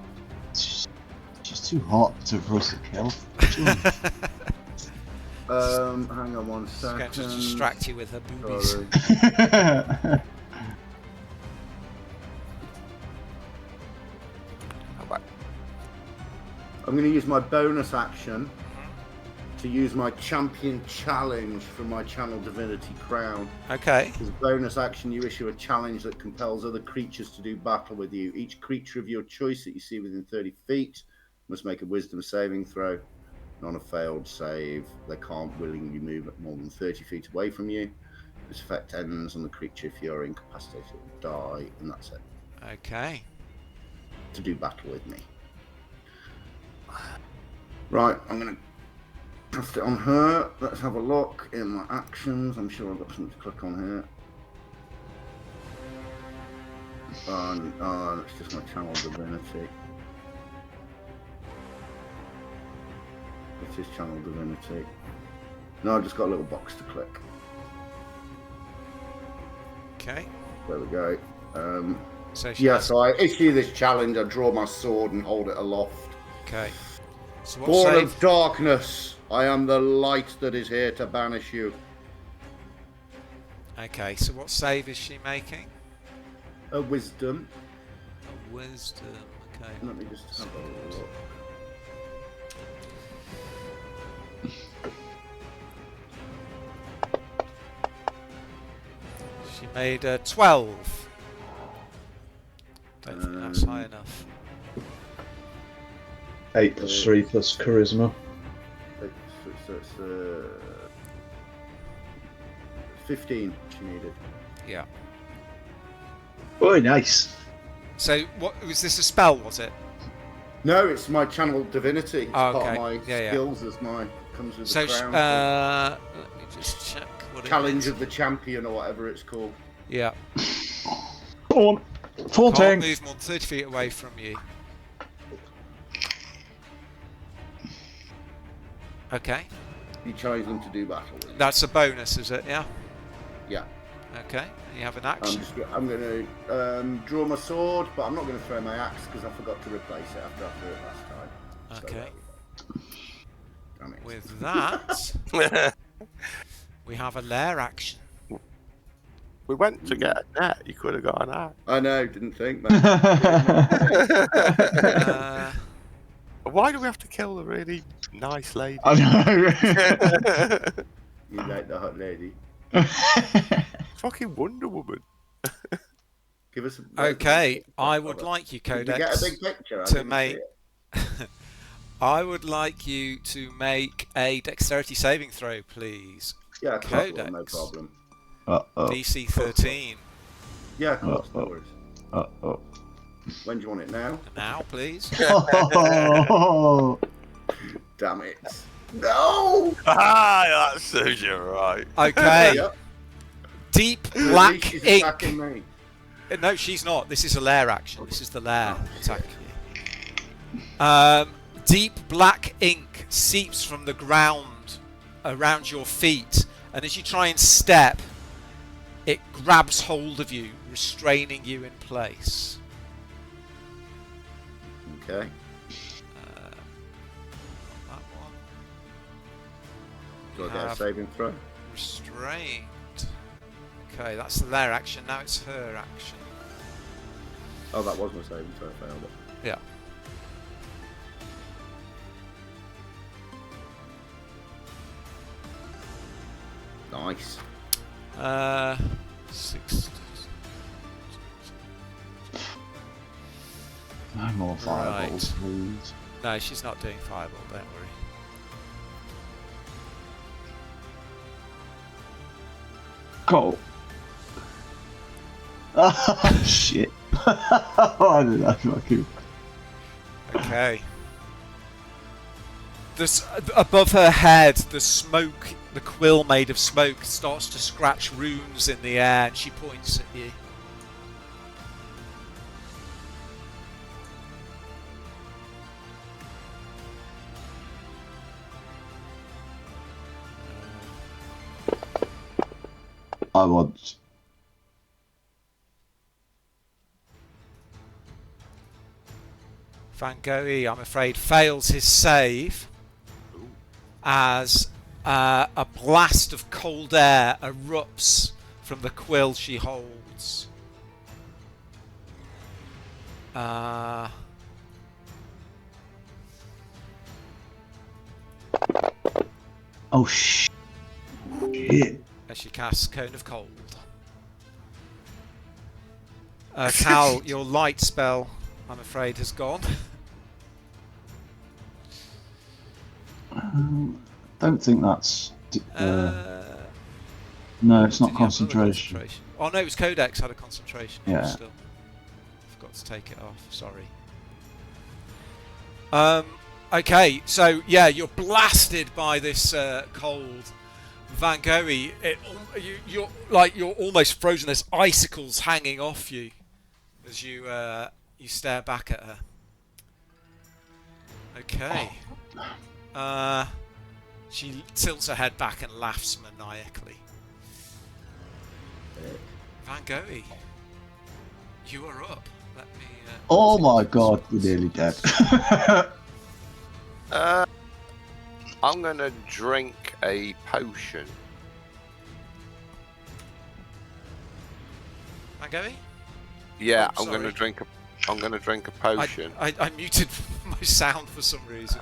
too hot for us to kill. Hang on 1 She's second. going to distract you with her boobies. Sorry. I'm going to use my bonus action to use my champion challenge for my channel divinity crown. Okay. As a bonus action, you issue a challenge that compels other creatures to do battle with you. Each creature of your choice that you see within 30 feet must make a wisdom saving throw. And on a failed save, they can't willingly move more than 30 feet away from you. This effect ends on the creature if you're incapacitated or die, and that's it. Okay. To do battle with me. Right, I'm going to cast it on her. Let's have a look in my actions. I'm sure I've got something to click on here. It's just my channel divinity. It is channel divinity. No, I've just got a little box to click. Okay. There we go. So so I issue this challenge. I draw my sword and hold it aloft. Okay. So what Born save? of darkness, I am the light that is here to banish you. Okay. So what save is she making? A wisdom. A wisdom. Okay. Let me just have a look. She made 12. Don't think that's high enough. 8 plus 3 plus charisma. It's 15 she needed. Yeah. Oh, nice. So what was this a spell? Was it? No, it's my channel divinity. It's Oh, part okay. of my Yeah. skills as my comes with So the crown. let me just check what Challenge it is. of the champion or whatever it's called. Yeah. Go on. 14. Can't move more than 30 feet away from you. Okay. You challenge them to do battle. That's a bonus, is it? Yeah. Yeah. Okay. You have an action. I'm going to draw my sword, but I'm not going to throw my axe because I forgot to replace it after I threw it last time. Okay. Damn it. With that, we have a lair action. We went to get a net. You could have got an axe. I know, didn't think, man. Why do we have to kill the really nice lady? I know. You like the hot lady. Fucking Wonder Woman. Give us Okay, I would like you, Did Codex, you get a big picture? I to didn't make. see it. I would like you to make a dexterity saving throw, please. Yeah, of course, Codex. no problem. DC 13. Yeah, of course, no Uh-oh. worries. When do you want it now? Now, please. Oh. Damn it. No! Ah, that serves you right. Okay. Yep. Deep At least black she's ink. attacking me. No, she's not. This is a lair action. This is the lair attack. Deep black ink seeps from the ground around your feet, and as you try and step, it grabs hold of you, restraining you in place. Okay. That one. Do You I get a have saving throw? restrained. Okay, that's the lair action. Now it's her action. Oh, that was my saving throw. I failed it. Yeah. Nice. 6. No more fireballs, Right. please. No, she's not doing fireball. Don't worry. Go. Oh, shit. I did that fucking. Okay. This above her head, the smoke, the quill made of smoke, starts to scratch runes in the air, and she points at you. I want. Van Gogh, I'm afraid, fails his save as a blast of cold air erupts from the quill she holds. Oh, shit. As she casts Cone of Cold. Cal, your light spell, I'm afraid, has gone. Don't think that's. No, it's not Did you have another concentration. Oh no, it was Codex had a concentration. Yeah. Still. Forgot to take it off. Sorry. Okay, so yeah, you're blasted by this cold. Van Gogh, you're almost frozen. There's icicles hanging off you as you stare back at her. Okay. She tilts her head back and laughs maniacally. Van Gogh, you are up. Let me. Oh my god, we're nearly dead. I'm gonna drink a potion. Van Gogh? Yeah, Oh, I'm gonna drink a potion. I muted my sound for some reason.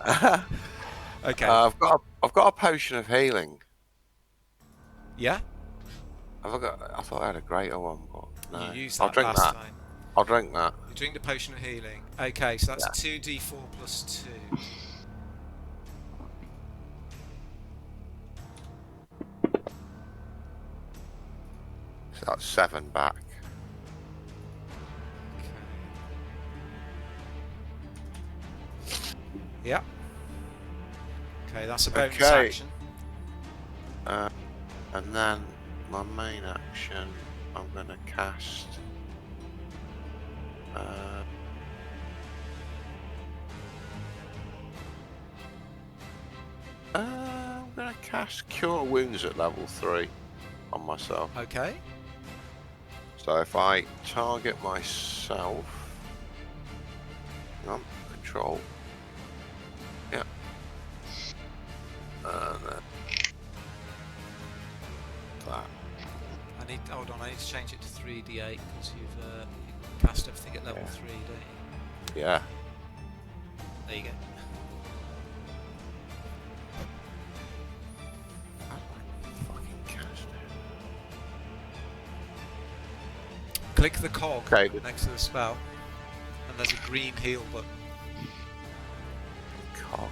Okay. I've got a potion of healing. Yeah. I thought I had a greater one, but no. You used I'll that drink last that. time. I'll drink that. You drink the potion of healing. Okay, so that's 2d4 plus 2. So that's 7 back. Yeah. Okay, that's a bonus Okay. action. And then my main action, I'm gonna cast. I'm gonna cast Cure Wounds at level 3 on myself. Okay. So if I target myself, control. Yeah. And then that. Hold on, I need to change it to 3d8 because you've cast everything at level 3, don't you? Yeah. There you go. How do I fucking cast it? Click the cog Okay. next to the spell, and there's a green heal button. Cog.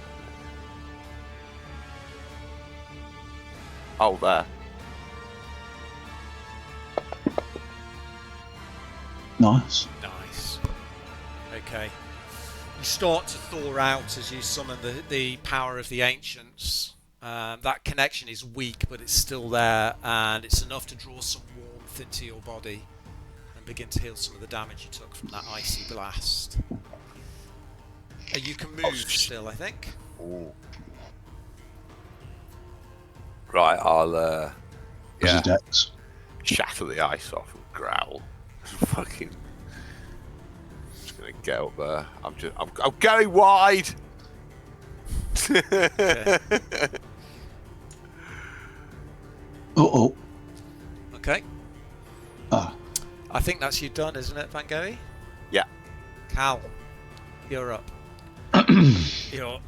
Oh, there. Nice. Nice. Okay. You start to thaw out as you summon the power of the ancients. That connection is weak, but it's still there, and it's enough to draw some warmth into your body and begin to heal some of the damage you took from that icy blast. You can move still, I think. Ooh. Right, I'll Dex. shatter the ice off and growl. Fucking just gonna get up there. I'm going wide. Okay. Uh-oh. Okay. Ah. I think that's you done, isn't it, Van Gogh? Yeah. Cal, you're up. You're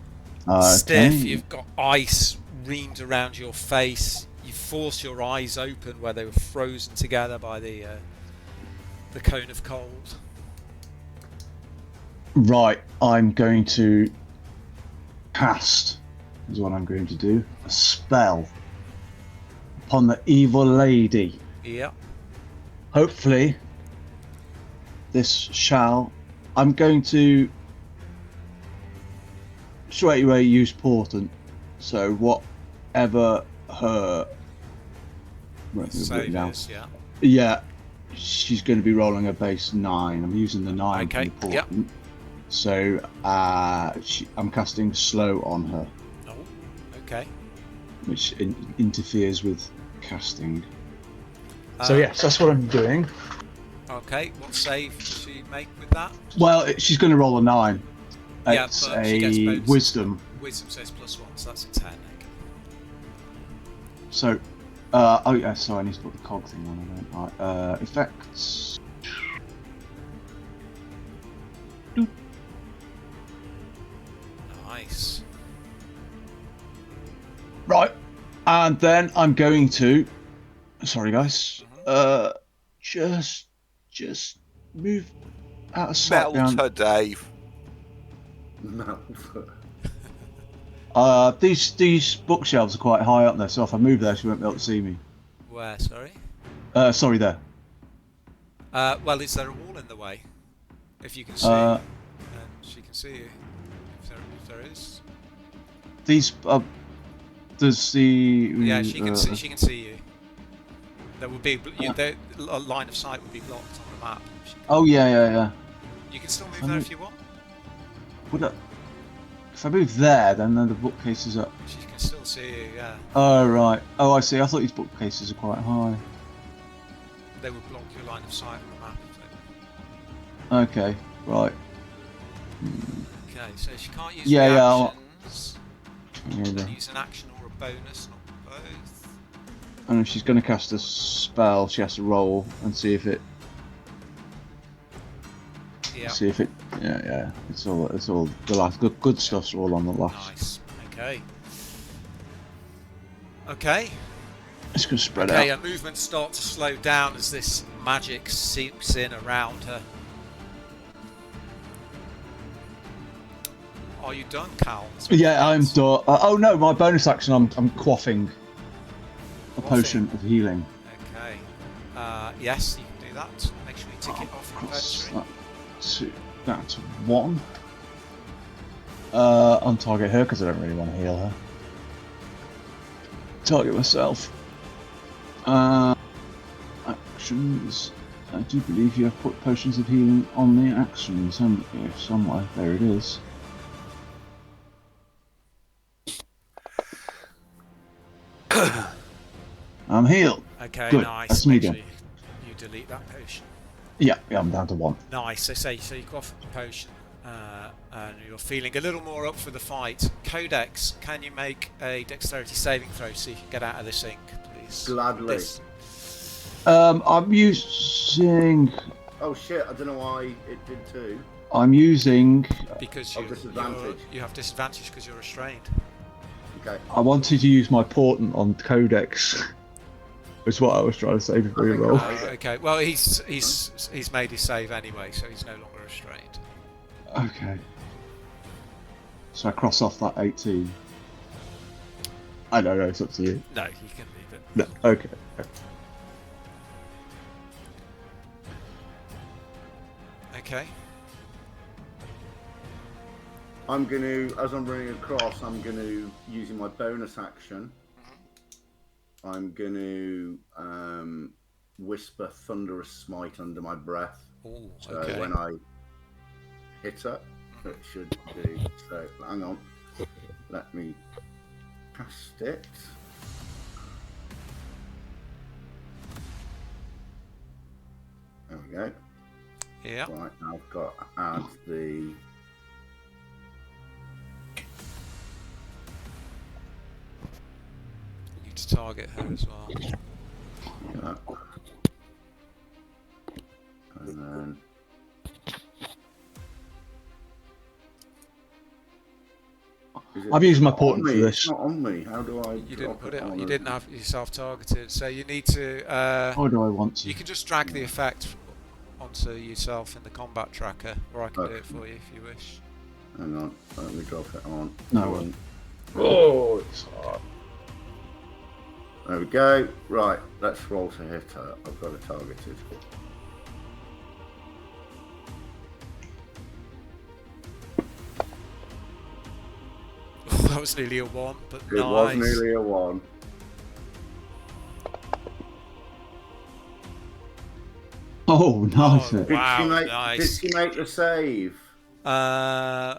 Okay. stiff, you've got ice reamed around your face, you force your eyes open where they were frozen together by the cone of cold. Right, I'm going to cast, is what I'm going to do, a spell upon the evil lady. Yeah. Hopefully, I'm going to straight away use Portent. So whatever her... Save is, yeah. Yeah, she's going to be rolling a base 9. I'm using the 9 Okay, from the Portent. So I'm casting slow on her. Oh, okay. Which interferes with casting. So yes, that's what I'm doing. Okay, what save does she make with that? Well, she's going to roll a 9. Yeah, It's but she gets a bonus. wisdom. Wisdom says +1, so that's a 10. So, oh yeah, so I need to put the cog thing on. Right, effects. Nice. Right, and then I'm going to. Sorry, guys. Just move out of sight. Melter, Dave. These bookshelves are quite high up there, so if I move there, she won't be able to see me. Where, sorry? Sorry, there. Well, is there a wall in the way? If you can see, and she can see you. If there is. These does the Yeah, she can see you. There would be a line of sight would be blocked on the map. Oh yeah. You can still move there if you want. If I move there, then the bookcase is up. She can still see you, yeah. Oh right. Oh, I see. I thought these bookcases are quite high. They would block your line of sight on the map. If they... Okay. Right. Okay, so she can't use Yeah. reactions. Yeah. She can use an action or a bonus, not both. And if she's going to cast a spell, she has to roll and see if it. Yeah. See if it. Yeah. It's all the last good stuff's all on the last. Nice. Okay. It's going to spread Okay, out. her movements start to slow down as this magic seeps in around her. Are you done, Cal? Yeah, I'm done. Oh no, my bonus action. I'm quaffing a potion of healing. Okay. Yes, you can do that. Make sure you tick it off your inventory. That's 1. On target her because I don't really want to heal her. Target myself. Actions. I do believe you have put potions of healing on the actions somewhere. There it is. I'm healed. Okay, Good. nice. That's me Make sure done. you delete that potion. Yeah, I'm down to 1. Nice. So you quaff the potion, and you're feeling a little more up for the fight. Codex, can you make a dexterity saving throw so you can get out of this ink, please? Gladly. I'm using. Oh shit! I don't know why it did too. I'm using. Because you have disadvantage because you're restrained. Okay. I wanted to use my portent on Codex. Is what I was trying to say before you roll. Okay. Well, he's made his save anyway, so he's no longer restrained. Okay. So I cross off that 18. I don't know. It's up to you. No, you can leave it. No. Okay. Okay. I'm going to, as I'm running across, I'm going to, using my bonus action, I'm going to whisper Thunderous Smite under my breath. Ooh, so okay. when I hit her, it should do. So hang on. Let me cast it. There we go. Yeah. Right, now I've got to add the... You need to target her as well. Yeah. And then... I've used my portent for this. It's not on me. How do I? You didn't put it on. You didn't have yourself targeted, so you need to. How do I want to? You can just drag the effect onto yourself in the combat tracker, or I can do it for you if you wish. Hang on, let me drop it on. No. Oh, it's hard. There we go. Right, let's roll to hit her. I've got it targeted. That was nearly a 1, but It was nearly a 1. Oh, nice. Oh, wow, Did she make the save? Why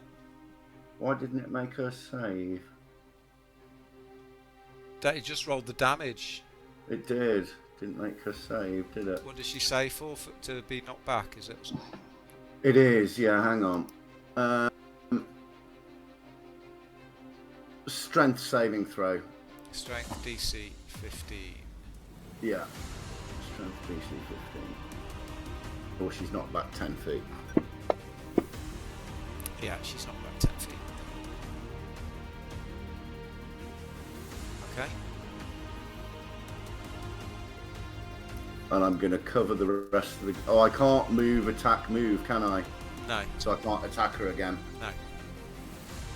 Why didn't it make her save? It just rolled the damage. It did. Didn't make her save, did it? What does she say for to be knocked back? Is it? It is. Yeah. Hang on. Strength saving throw. Strength DC 15. Yeah. Strength DC 15. Or she's knocked back 10 feet. Yeah, she's knocked back 10 feet. Okay. And I'm going to cover the rest of the... Oh, I can't move, attack, move, can I? No. So I can't attack her again. No.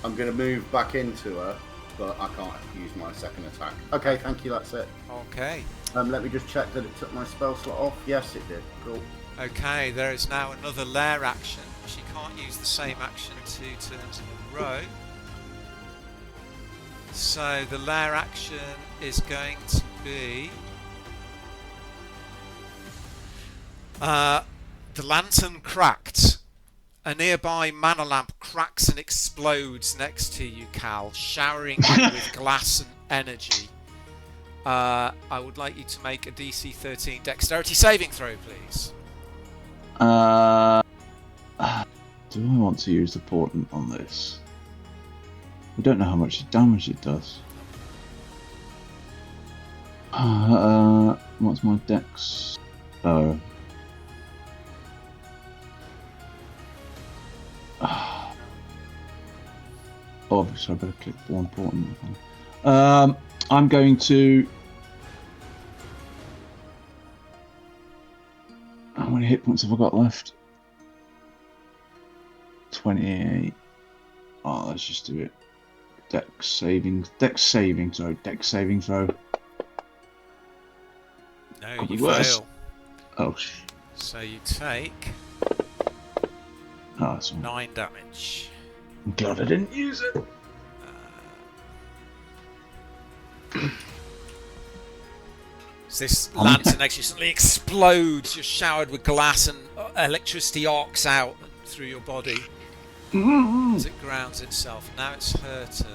I'm going to move back into her, but I can't use my second attack. Okay, thank you, that's it. Okay. Let me just check that it took my spell slot off. Yes, it did. Cool. Okay, there is now another lair action. She can't use the same action 2 turns in a row. So the lair action is going to be... The lantern cracked. A nearby mana lamp cracks and explodes next to you, Cal, showering you with glass and energy. I would like you to make a DC 13 dexterity saving throw, please. Do I want to use the portent on this? I don't know how much damage it does. What's my dex? Oh. Obviously, I better click one portent. I'm going to. How many hit points have I got left? 28. Oh, let's just do it. Dex saving throw. No, Could be you worse. fail. Oh, So you take oh, that's all. 9 damage. I'm glad I didn't use it. So this lantern actually suddenly explodes. You're showered with glass and electricity arcs out through your body as it grounds itself. Now it's her turn.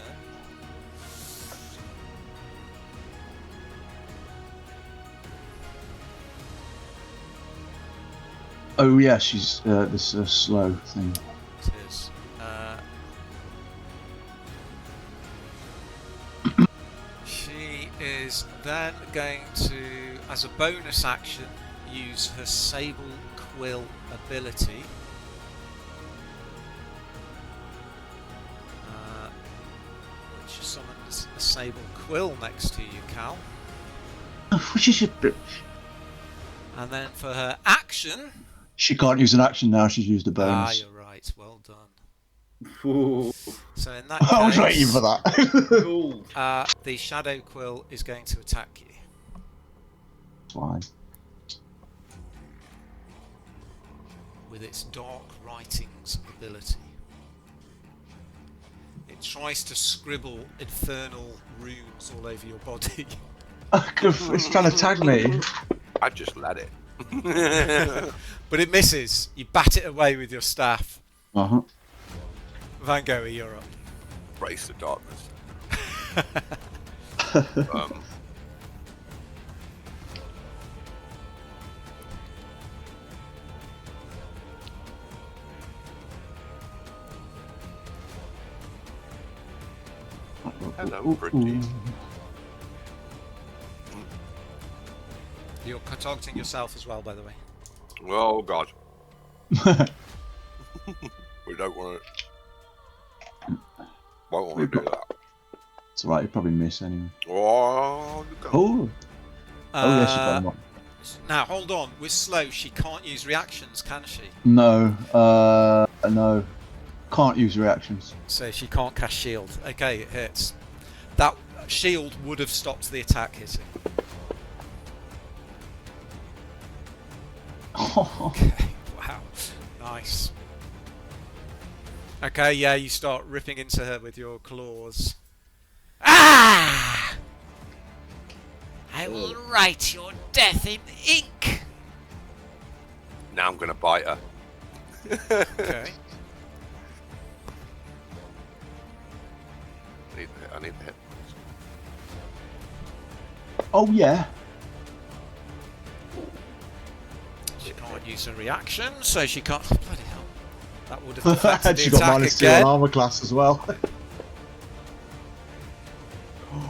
Oh yeah, she's this slow thing. It is. She is then going to, as a bonus action, use her Sable Quill ability. Which summons a Sable Quill next to you, Cal. Which is a bitch. And then for her action... She can't use an action now. She's used a bonus. Ah, you're right. Well done. Ooh. So in that case... I was waiting for that. the Shadow Quill is going to attack you. Fine. With its Dark Writings ability. It tries to scribble infernal runes all over your body. It's trying to tag me. I just let it. But it misses. You bat it away with your staff. Uh-huh. Van Gogh, you're up. Brace the darkness. Hello, pretty. You're targeting yourself as well, by the way. Oh God. We don't want to. Won't want to do that. It's alright, you probably miss anyway. Oh, look at Oh! Oh, yes, you got him up. Now, hold on. We're slow. She can't use reactions, can she? No, no. Can't use reactions. So she can't cast shield. Okay, it hits. That shield would have stopped the attack hitting. Okay, wow. Nice. Okay, yeah, you start ripping into her with your claws. Ah! I will write your death in ink! Now I'm going to bite her. Okay. I need the hit. Oh, yeah. She can't use a reaction, so she can't... Bloody hell. That would have deflected the She got attack -2 on again. armor class as well.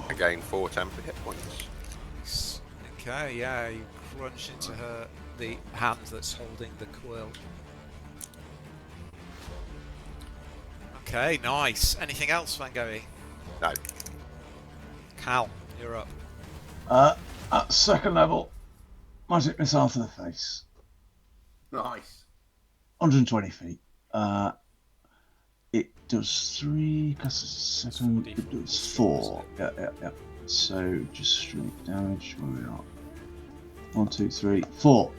I gain 4 temporary hit points. Nice. Okay, yeah, you crunch into her, the hand that's holding the quill. Okay, nice. Anything else, Van Gogh? No. Cal, you're up. At second level, magic missile to the face. Nice. 120 feet. It does 3, because it's second, it does 4. Yeah. So, just straight damage, where we are. 1, 2, 3, 4.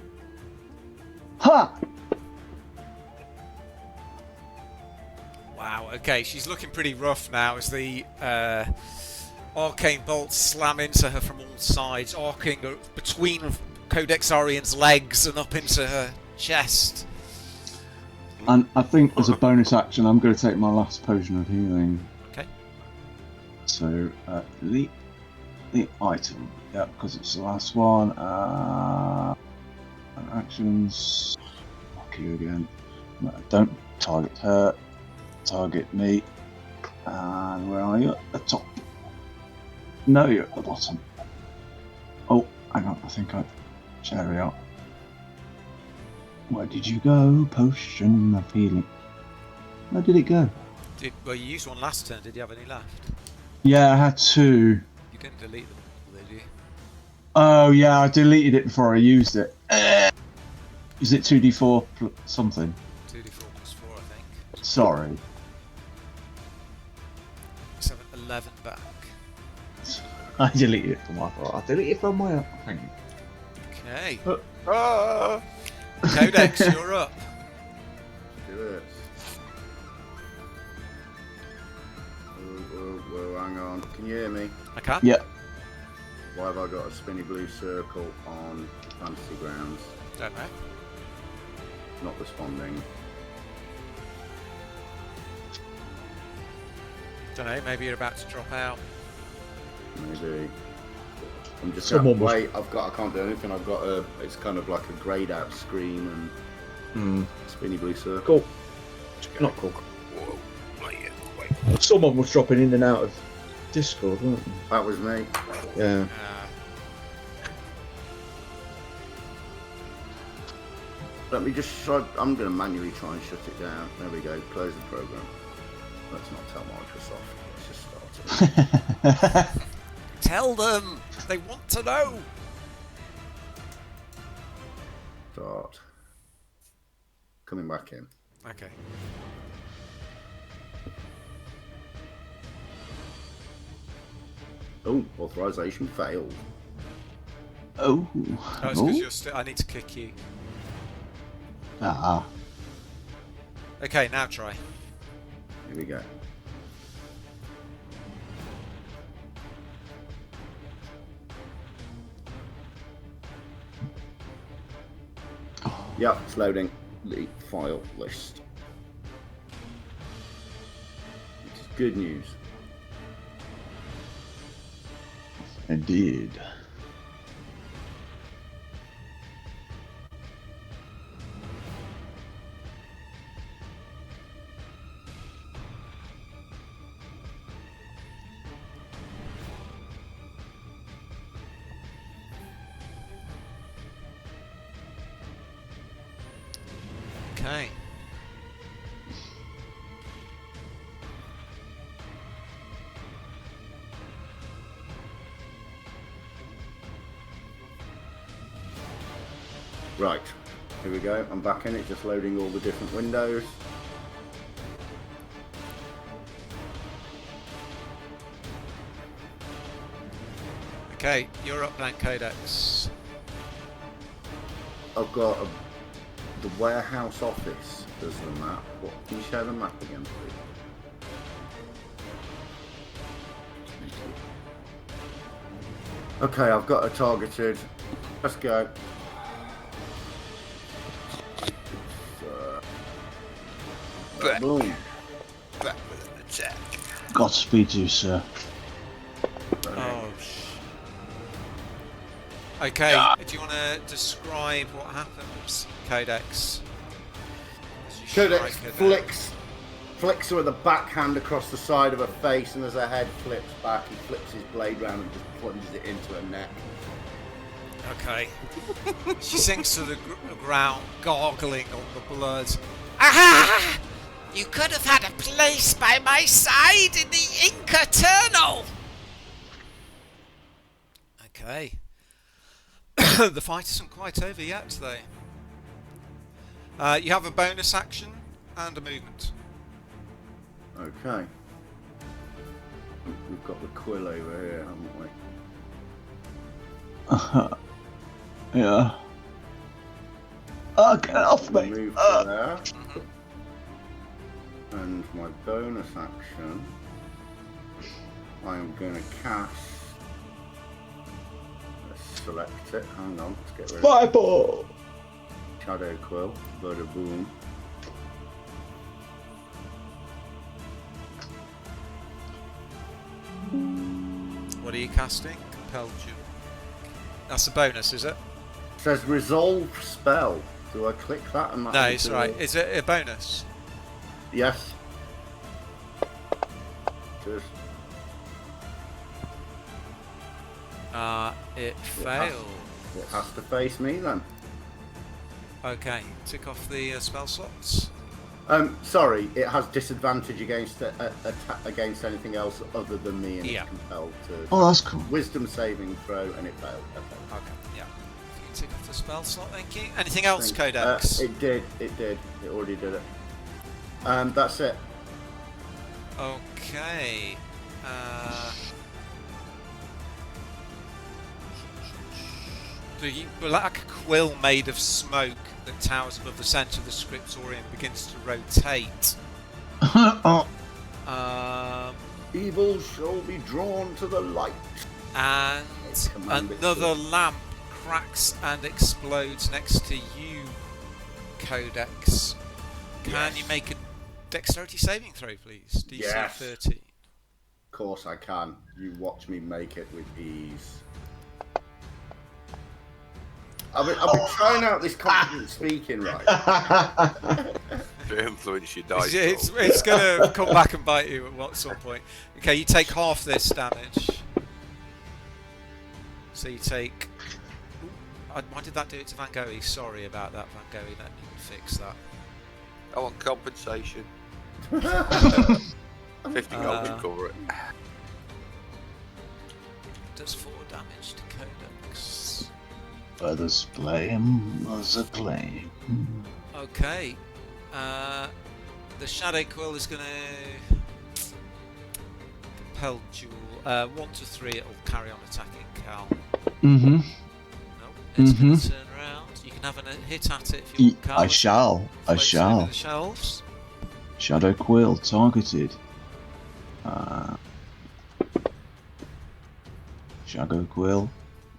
Ha! Wow, okay, she's looking pretty rough now as the arcane bolts slam into her from all sides, arcing between Codex Arian's legs and up into her chest. And I think as a bonus action, I'm going to take my last potion of healing. Okay. So, delete the item. Yeah, because it's the last one. Actions. Fuck you again. Don't target her. Target me. And where are you? At the top. No, you're at the bottom. Oh, hang on. I think I... Chariot. Where did you go? Potion of healing. Where did it go? Well, you used one last turn. Did you have any left? Yeah, I had 2. You didn't delete them, did you? Oh, yeah, I deleted it before I used it. Is it 2d4 something? 2d4 plus 4, I think. Sorry. 7, 11 back. I deleted it from my part. I deleted it from my thing. Okay. Codex, you're up. Do it. Whoa, hang on. Can you hear me? I can? Yeah. Why have I got a spinny blue circle on Fantasy Grounds? Don't know. Not responding. Don't know, maybe you're about to drop out. Maybe. I'm just Someone going, wait, I can't do anything. I've got a, it's kind of like a greyed out screen and spinny blue circle. Cool. Not cool. Whoa, not yet. Wait. Someone was dropping in and out of Discord, wasn't it? That was me. Yeah. Let me just try, I'm going to manually try and shut it down. There we go, close the program. Let's not tell Microsoft. Let's just start it. Tell them! They want to know! Start. Coming back in. Okay. Oh, authorization failed. Oh. Oh, it's because you're still... I need to click you. Ah. Okay, now try. Here we go. Yep, it's loading the file list. Which is good news. Indeed. Okay. Right, here we go. I'm back in it, just loading all the different windows. Okay, you're up, Blank Codex. I've got the warehouse office as the map. What, can you share the map again, please? Okay, I've got it targeted. Let's go. Boom. Back with an attack. Godspeed to you, sir. Oh, okay, do you want to describe what happens, Codex? As you Codex strike her down? flicks her with a backhand across the side of her face, and as her head flips back, he flips his blade round and just plunges it into her neck. Okay. She sinks to the ground, gargling on the blood. Aha! You could have had a place by my side in the Ink Eternal! Okay. The fight isn't quite over yet, though. You have a bonus action and a movement. Okay. We've got the Quill over here, haven't we? Yeah. Oh, get off me! Move to there. And my bonus action, I am going to cast. Let's select it. Hang on, let's get rid of Fireball! Shadow Quill. Bada boom. What are you casting? Compelled Jewel. That's a bonus, is it? It says resolve spell. Do I click that? And that No, will it's do right. it? Is it a bonus? Yes. Cheers. It failed. It has to face me then. Okay, tick off the spell slots. Sorry, it has disadvantage against against anything else other than me, and Yeah. it's compelled to. Oh, that's cool. Wisdom saving throw, and it failed. Okay. Okay, yeah. You can tick off the spell slot, thank you. Anything else, Thank- Codex? It did. It already did it. That's it. Okay. The black quill made of smoke that towers above the centre of the scriptorium begins to rotate. Oh, Evil shall be drawn to the light. And Command it another to- lamp cracks and explodes next to you, Codex. Can Yes. you make a dexterity saving throw, please? DC Yes. 13. Of course I can. You watch me make it with ease. I've been trying out this confident speaking, right? To influence your dice. It's going to come back and bite you at some point. Okay, you take half this damage. So you take... Ooh, why did that do it to Van Gogh? Sorry about that, Van Gogh. Let me fix that. I want compensation. 50 gold to cover it. Does 4 damage to Codex. others blame, others claim. Okay. The Shadow Quill is going to compel Jewel. 1 to 3, it'll carry on attacking Cal. Mm-hmm. No, it's going to turn around. You can have a hit at it if you want, Cal. I shall. I Floats shall. over the shelves. Shadow Quill targeted. Shadow Quill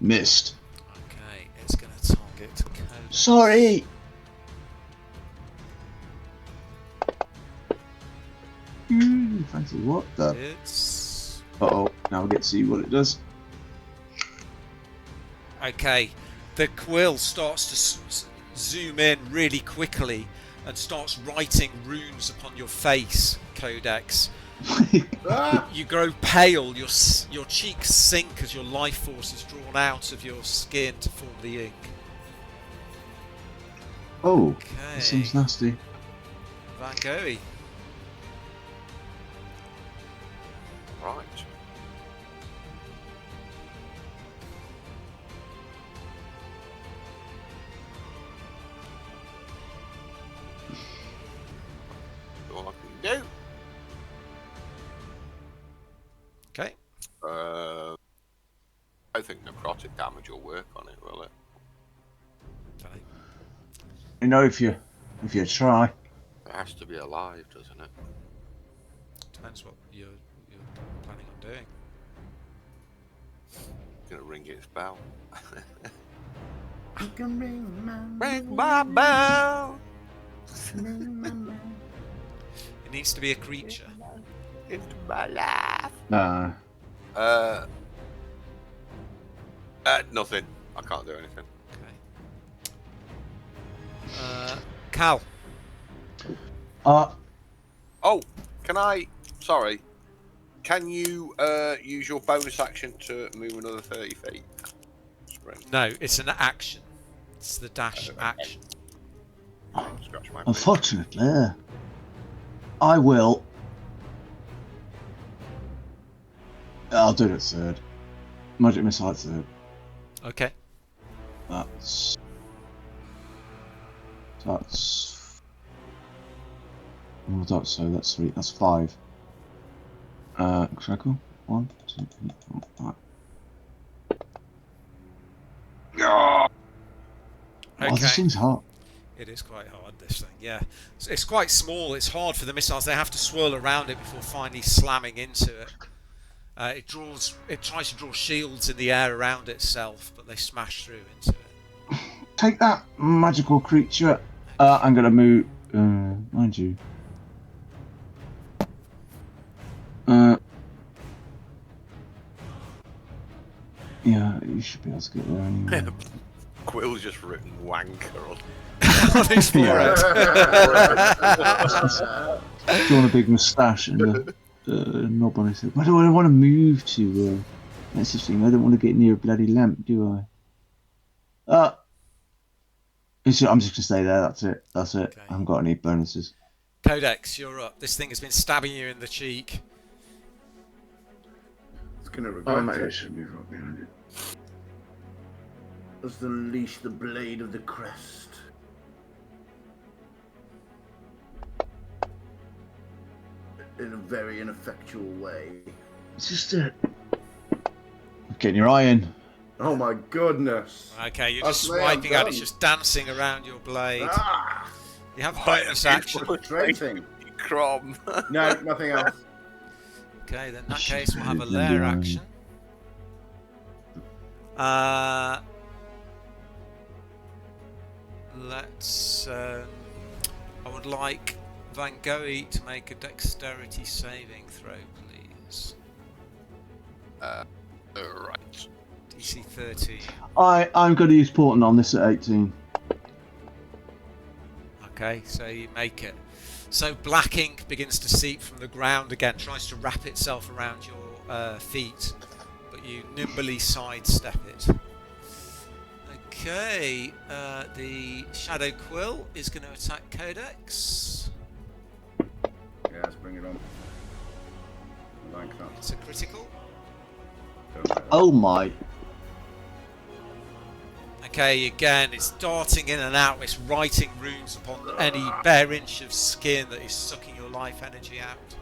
missed. Okay, it's going to target Codex. Sorry. Fancy what the? It's... Uh-oh, now we get to see what it does. Okay, the quill starts to zoom in really quickly and starts writing runes upon your face, Codex. You grow pale, your cheeks sink as your life force is drawn out of your skin to form the ink. Oh, Okay. this seems nasty. Van Gogh. Right. All I can do. Okay. I think necrotic damage will work on it, will it? Fine. You know, if you try. It has to be alive, doesn't it? Depends what you're planning on doing. Gonna ring its bell. You can ring Ring my bell. It needs to be a creature. Into my life. Nothing. I can't do anything. Okay. Cal. Oh, can I? Sorry. Can you use your bonus action to move another 30 feet? Sprint. No, it's an action. It's the dash action. Scratch my Unfortunately, I will. I'll do it at third. Magic missile at third. Okay. That's. Oh, that's so. That's 3. That's 5. Crackle. 1, 2, 3, 4, 5. Oh, this Okay. thing's hot. It is quite hard, this thing, yeah. It's quite small, it's hard for the missiles, they have to swirl around it before finally slamming into it. It tries to draw shields in the air around itself, but they smash through into it. take that, magical creature. I'm gonna move. Mind you. Yeah, you should be able to get there anyway. Quill's just written wanker on. On his forehead. Drawn a big moustache and a knob on his head. Why do I want to move to? That's the thing. I don't want to get near a bloody lamp, do I? I'm just gonna stay there. That's it. Okay. I haven't got any bonuses. Codex, you're up. This thing has been stabbing you in the cheek. It's gonna regret maybe I it. should move up behind it. Let's unleash the blade of the crest. In a very ineffectual way. It's just getting your eye in. Oh my goodness! Okay, you're just swiping at it. It's just dancing around your blade. You have bonus action. Frustrating. Crom. No, nothing else. Okay, then in that case we'll have a lair action. Let's. I would like Van Gogh to make a dexterity saving throw, please. Right. DC 13. I'm going to use Portent on this at 18. Okay, so you make it. So black ink begins to seep from the ground again, tries to wrap itself around your feet, but you nimbly sidestep it. Okay, the Shadow Quill is going to attack Codex. Yeah, let's bring it on. Like that. It's a critical. Oh my. Okay, again, it's darting in and out, it's writing runes upon any bare inch of skin that is sucking your life energy out.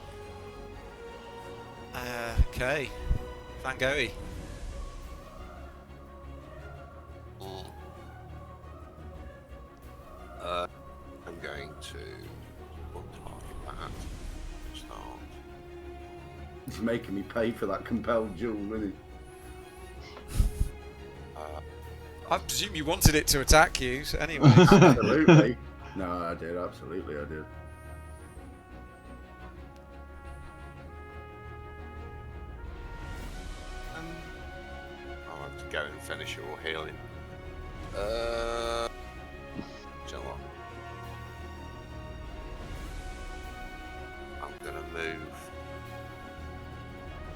Okay, Van Gogh. I'm going to target that. Start. He's making me pay for that compelled duel, isn't he? I presume you wanted it to attack you, so anyway. Absolutely. No, I did. Absolutely, I did. I'll have to go and finish your healing. Do you know what? I'm gonna move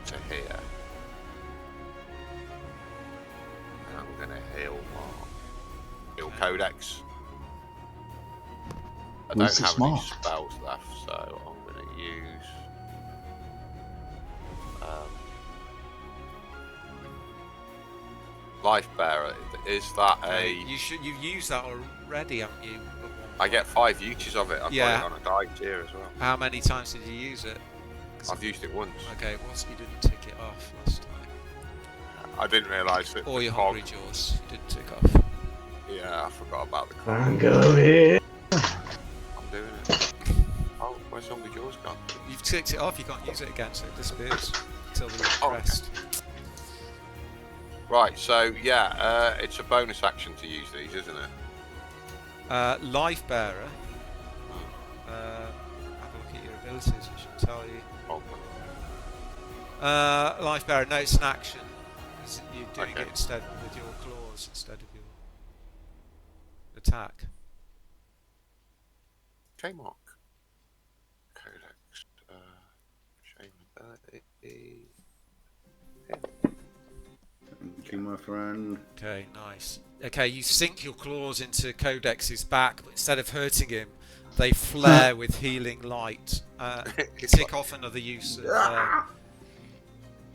to here. And I'm gonna heal Codex. I don't have any spells left, so I'm gonna use Life Bearer. Is that You've used that already, haven't you? I get 5 uses of it. I've Yeah. got it on a guide tier as well. How many times did you use it? I've used it once. Okay, once you didn't tick it off last time. I didn't realise that. Or your cog- hungry jaws, you didn't tick off. Yeah, I forgot about the cog. Van Gogh here. I'm doing it. Oh, where's Hungry Jaws gone? You've ticked it off, you can't use it again, so it disappears until the Oh, rest. Right, so yeah, it's a bonus action to use these, isn't it? Life Bearer. Have a look at your abilities, I should tell you. Life Bearer, no, it's an action. You're doing it instead with your claws instead of your attack. Okay, Mark. Codex. Shame ability. Thank you, my friend. Okay, nice. Okay, you sink your claws into Codex's back, but instead of hurting him, they flare with healing light. Tick off another use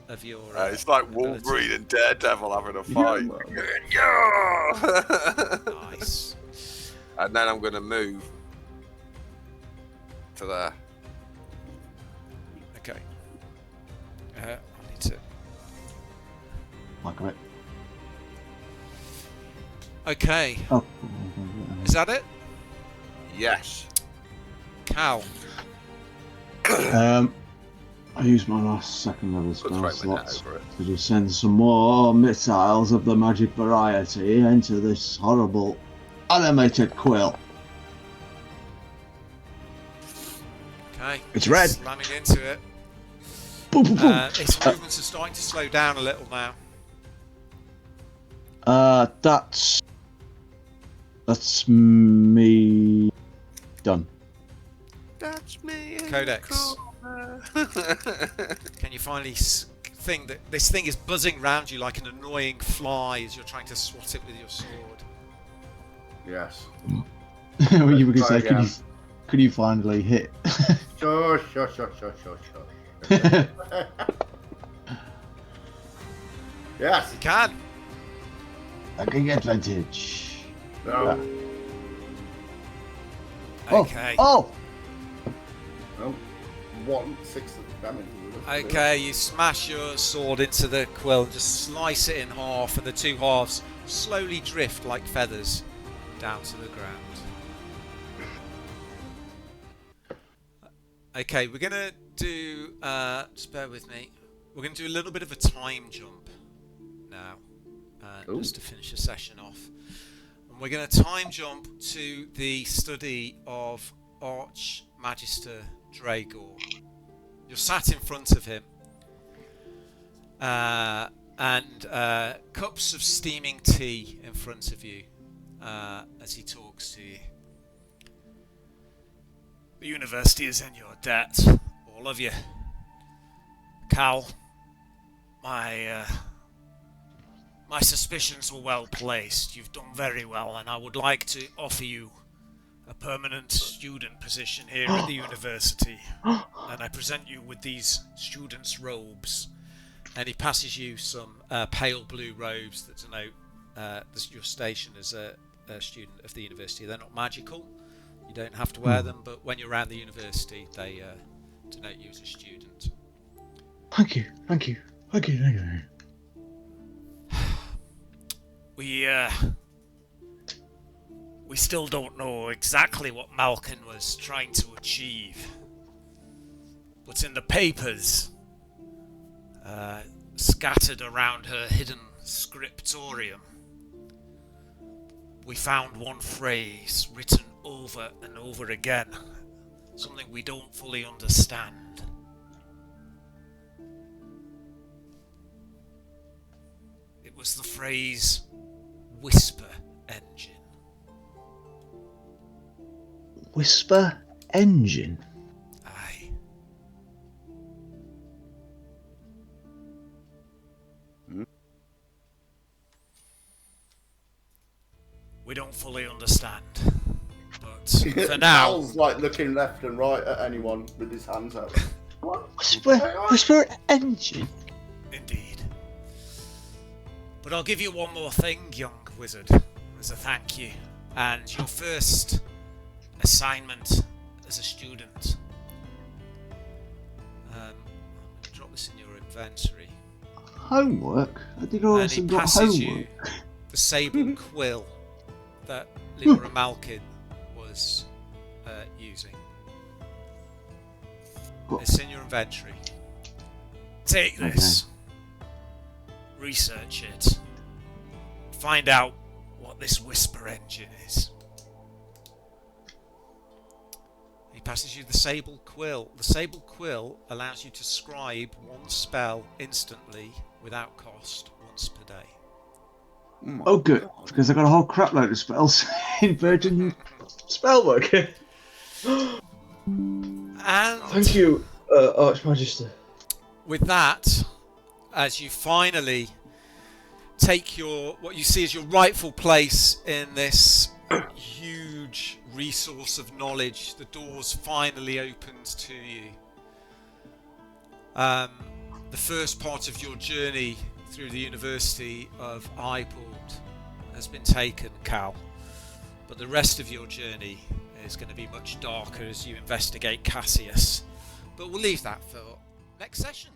of your. It's like Wolverine and Daredevil having a fight. Yeah. Nice. And then I'm going to move to there. Okay. I need to. Like a bit. Okay. Oh. Is that it? Yes. Cal. I used my last second level Let's spell throw my slots net over it. to just send some more missiles of the magic variety into this horrible animated Quill. Okay. It's red. Slamming into it. Boom, boom, boom. Its movements are starting to slow down a little now. That's me done. That's me. Codex. Can you finally think that this thing is buzzing round you like an annoying fly as you're trying to swat it with your sword? Yes. You were going to say, could you finally hit? Sure. Yes. You can. Taking advantage. No. Okay. Oh! No. 1/6 of the damage. Okay, you smash your sword into the quill and just slice it in half, and the two halves slowly drift like feathers down to the ground. Okay, we're gonna do, just bear with me, we're gonna do a little bit of a time jump now, just to finish the session off. And we're gonna time jump to the study of Archmagister Dragor. You're sat in front of him, and cups of steaming tea in front of you as he talks to you. The university is in your debt, all of you. Cal, my suspicions were well placed. You've done very well, and I would like to offer you a permanent student position here at the university. And I present you with these students' robes. And he passes you some pale blue robes that denote your station as a student of the university. They're not magical. You don't have to wear them, but when you're around the university, they denote you as a student. Thank you. We still don't know exactly what Malkin was trying to achieve. But in the papers, scattered around her hidden scriptorium, we found one phrase written over and over again, something we don't fully understand. It was the phrase, Whisper Engine. Whisper Engine? Aye. We don't fully understand, but for now... Al's like looking left and right at anyone with his hands out. What? Whisper Engine? Indeed. But I'll give you one more thing, young wizard, as a thank you. And your first assignment as a student. Drop this in your inventory. Homework? I did all And this he and got passes homework. you the Sable Quill that Leora Malkin was using. It's in your inventory. Take this. Research it. Find out what this Whisper Engine is. He passes you the Sable Quill. The Sable Quill allows you to scribe one spell instantly without cost once per day. Oh, good, because I got a whole crap load of spells in Virgin Spellbook. And Thank you, Archmagister. with that, as you finally take what you see as your rightful place in this huge resource of knowledge, the doors finally opens to you. The first part of your journey through the University of Eyeport has been taken, Cal, but the rest of your journey is going to be much darker as you investigate Cassius. But we'll leave that for next session.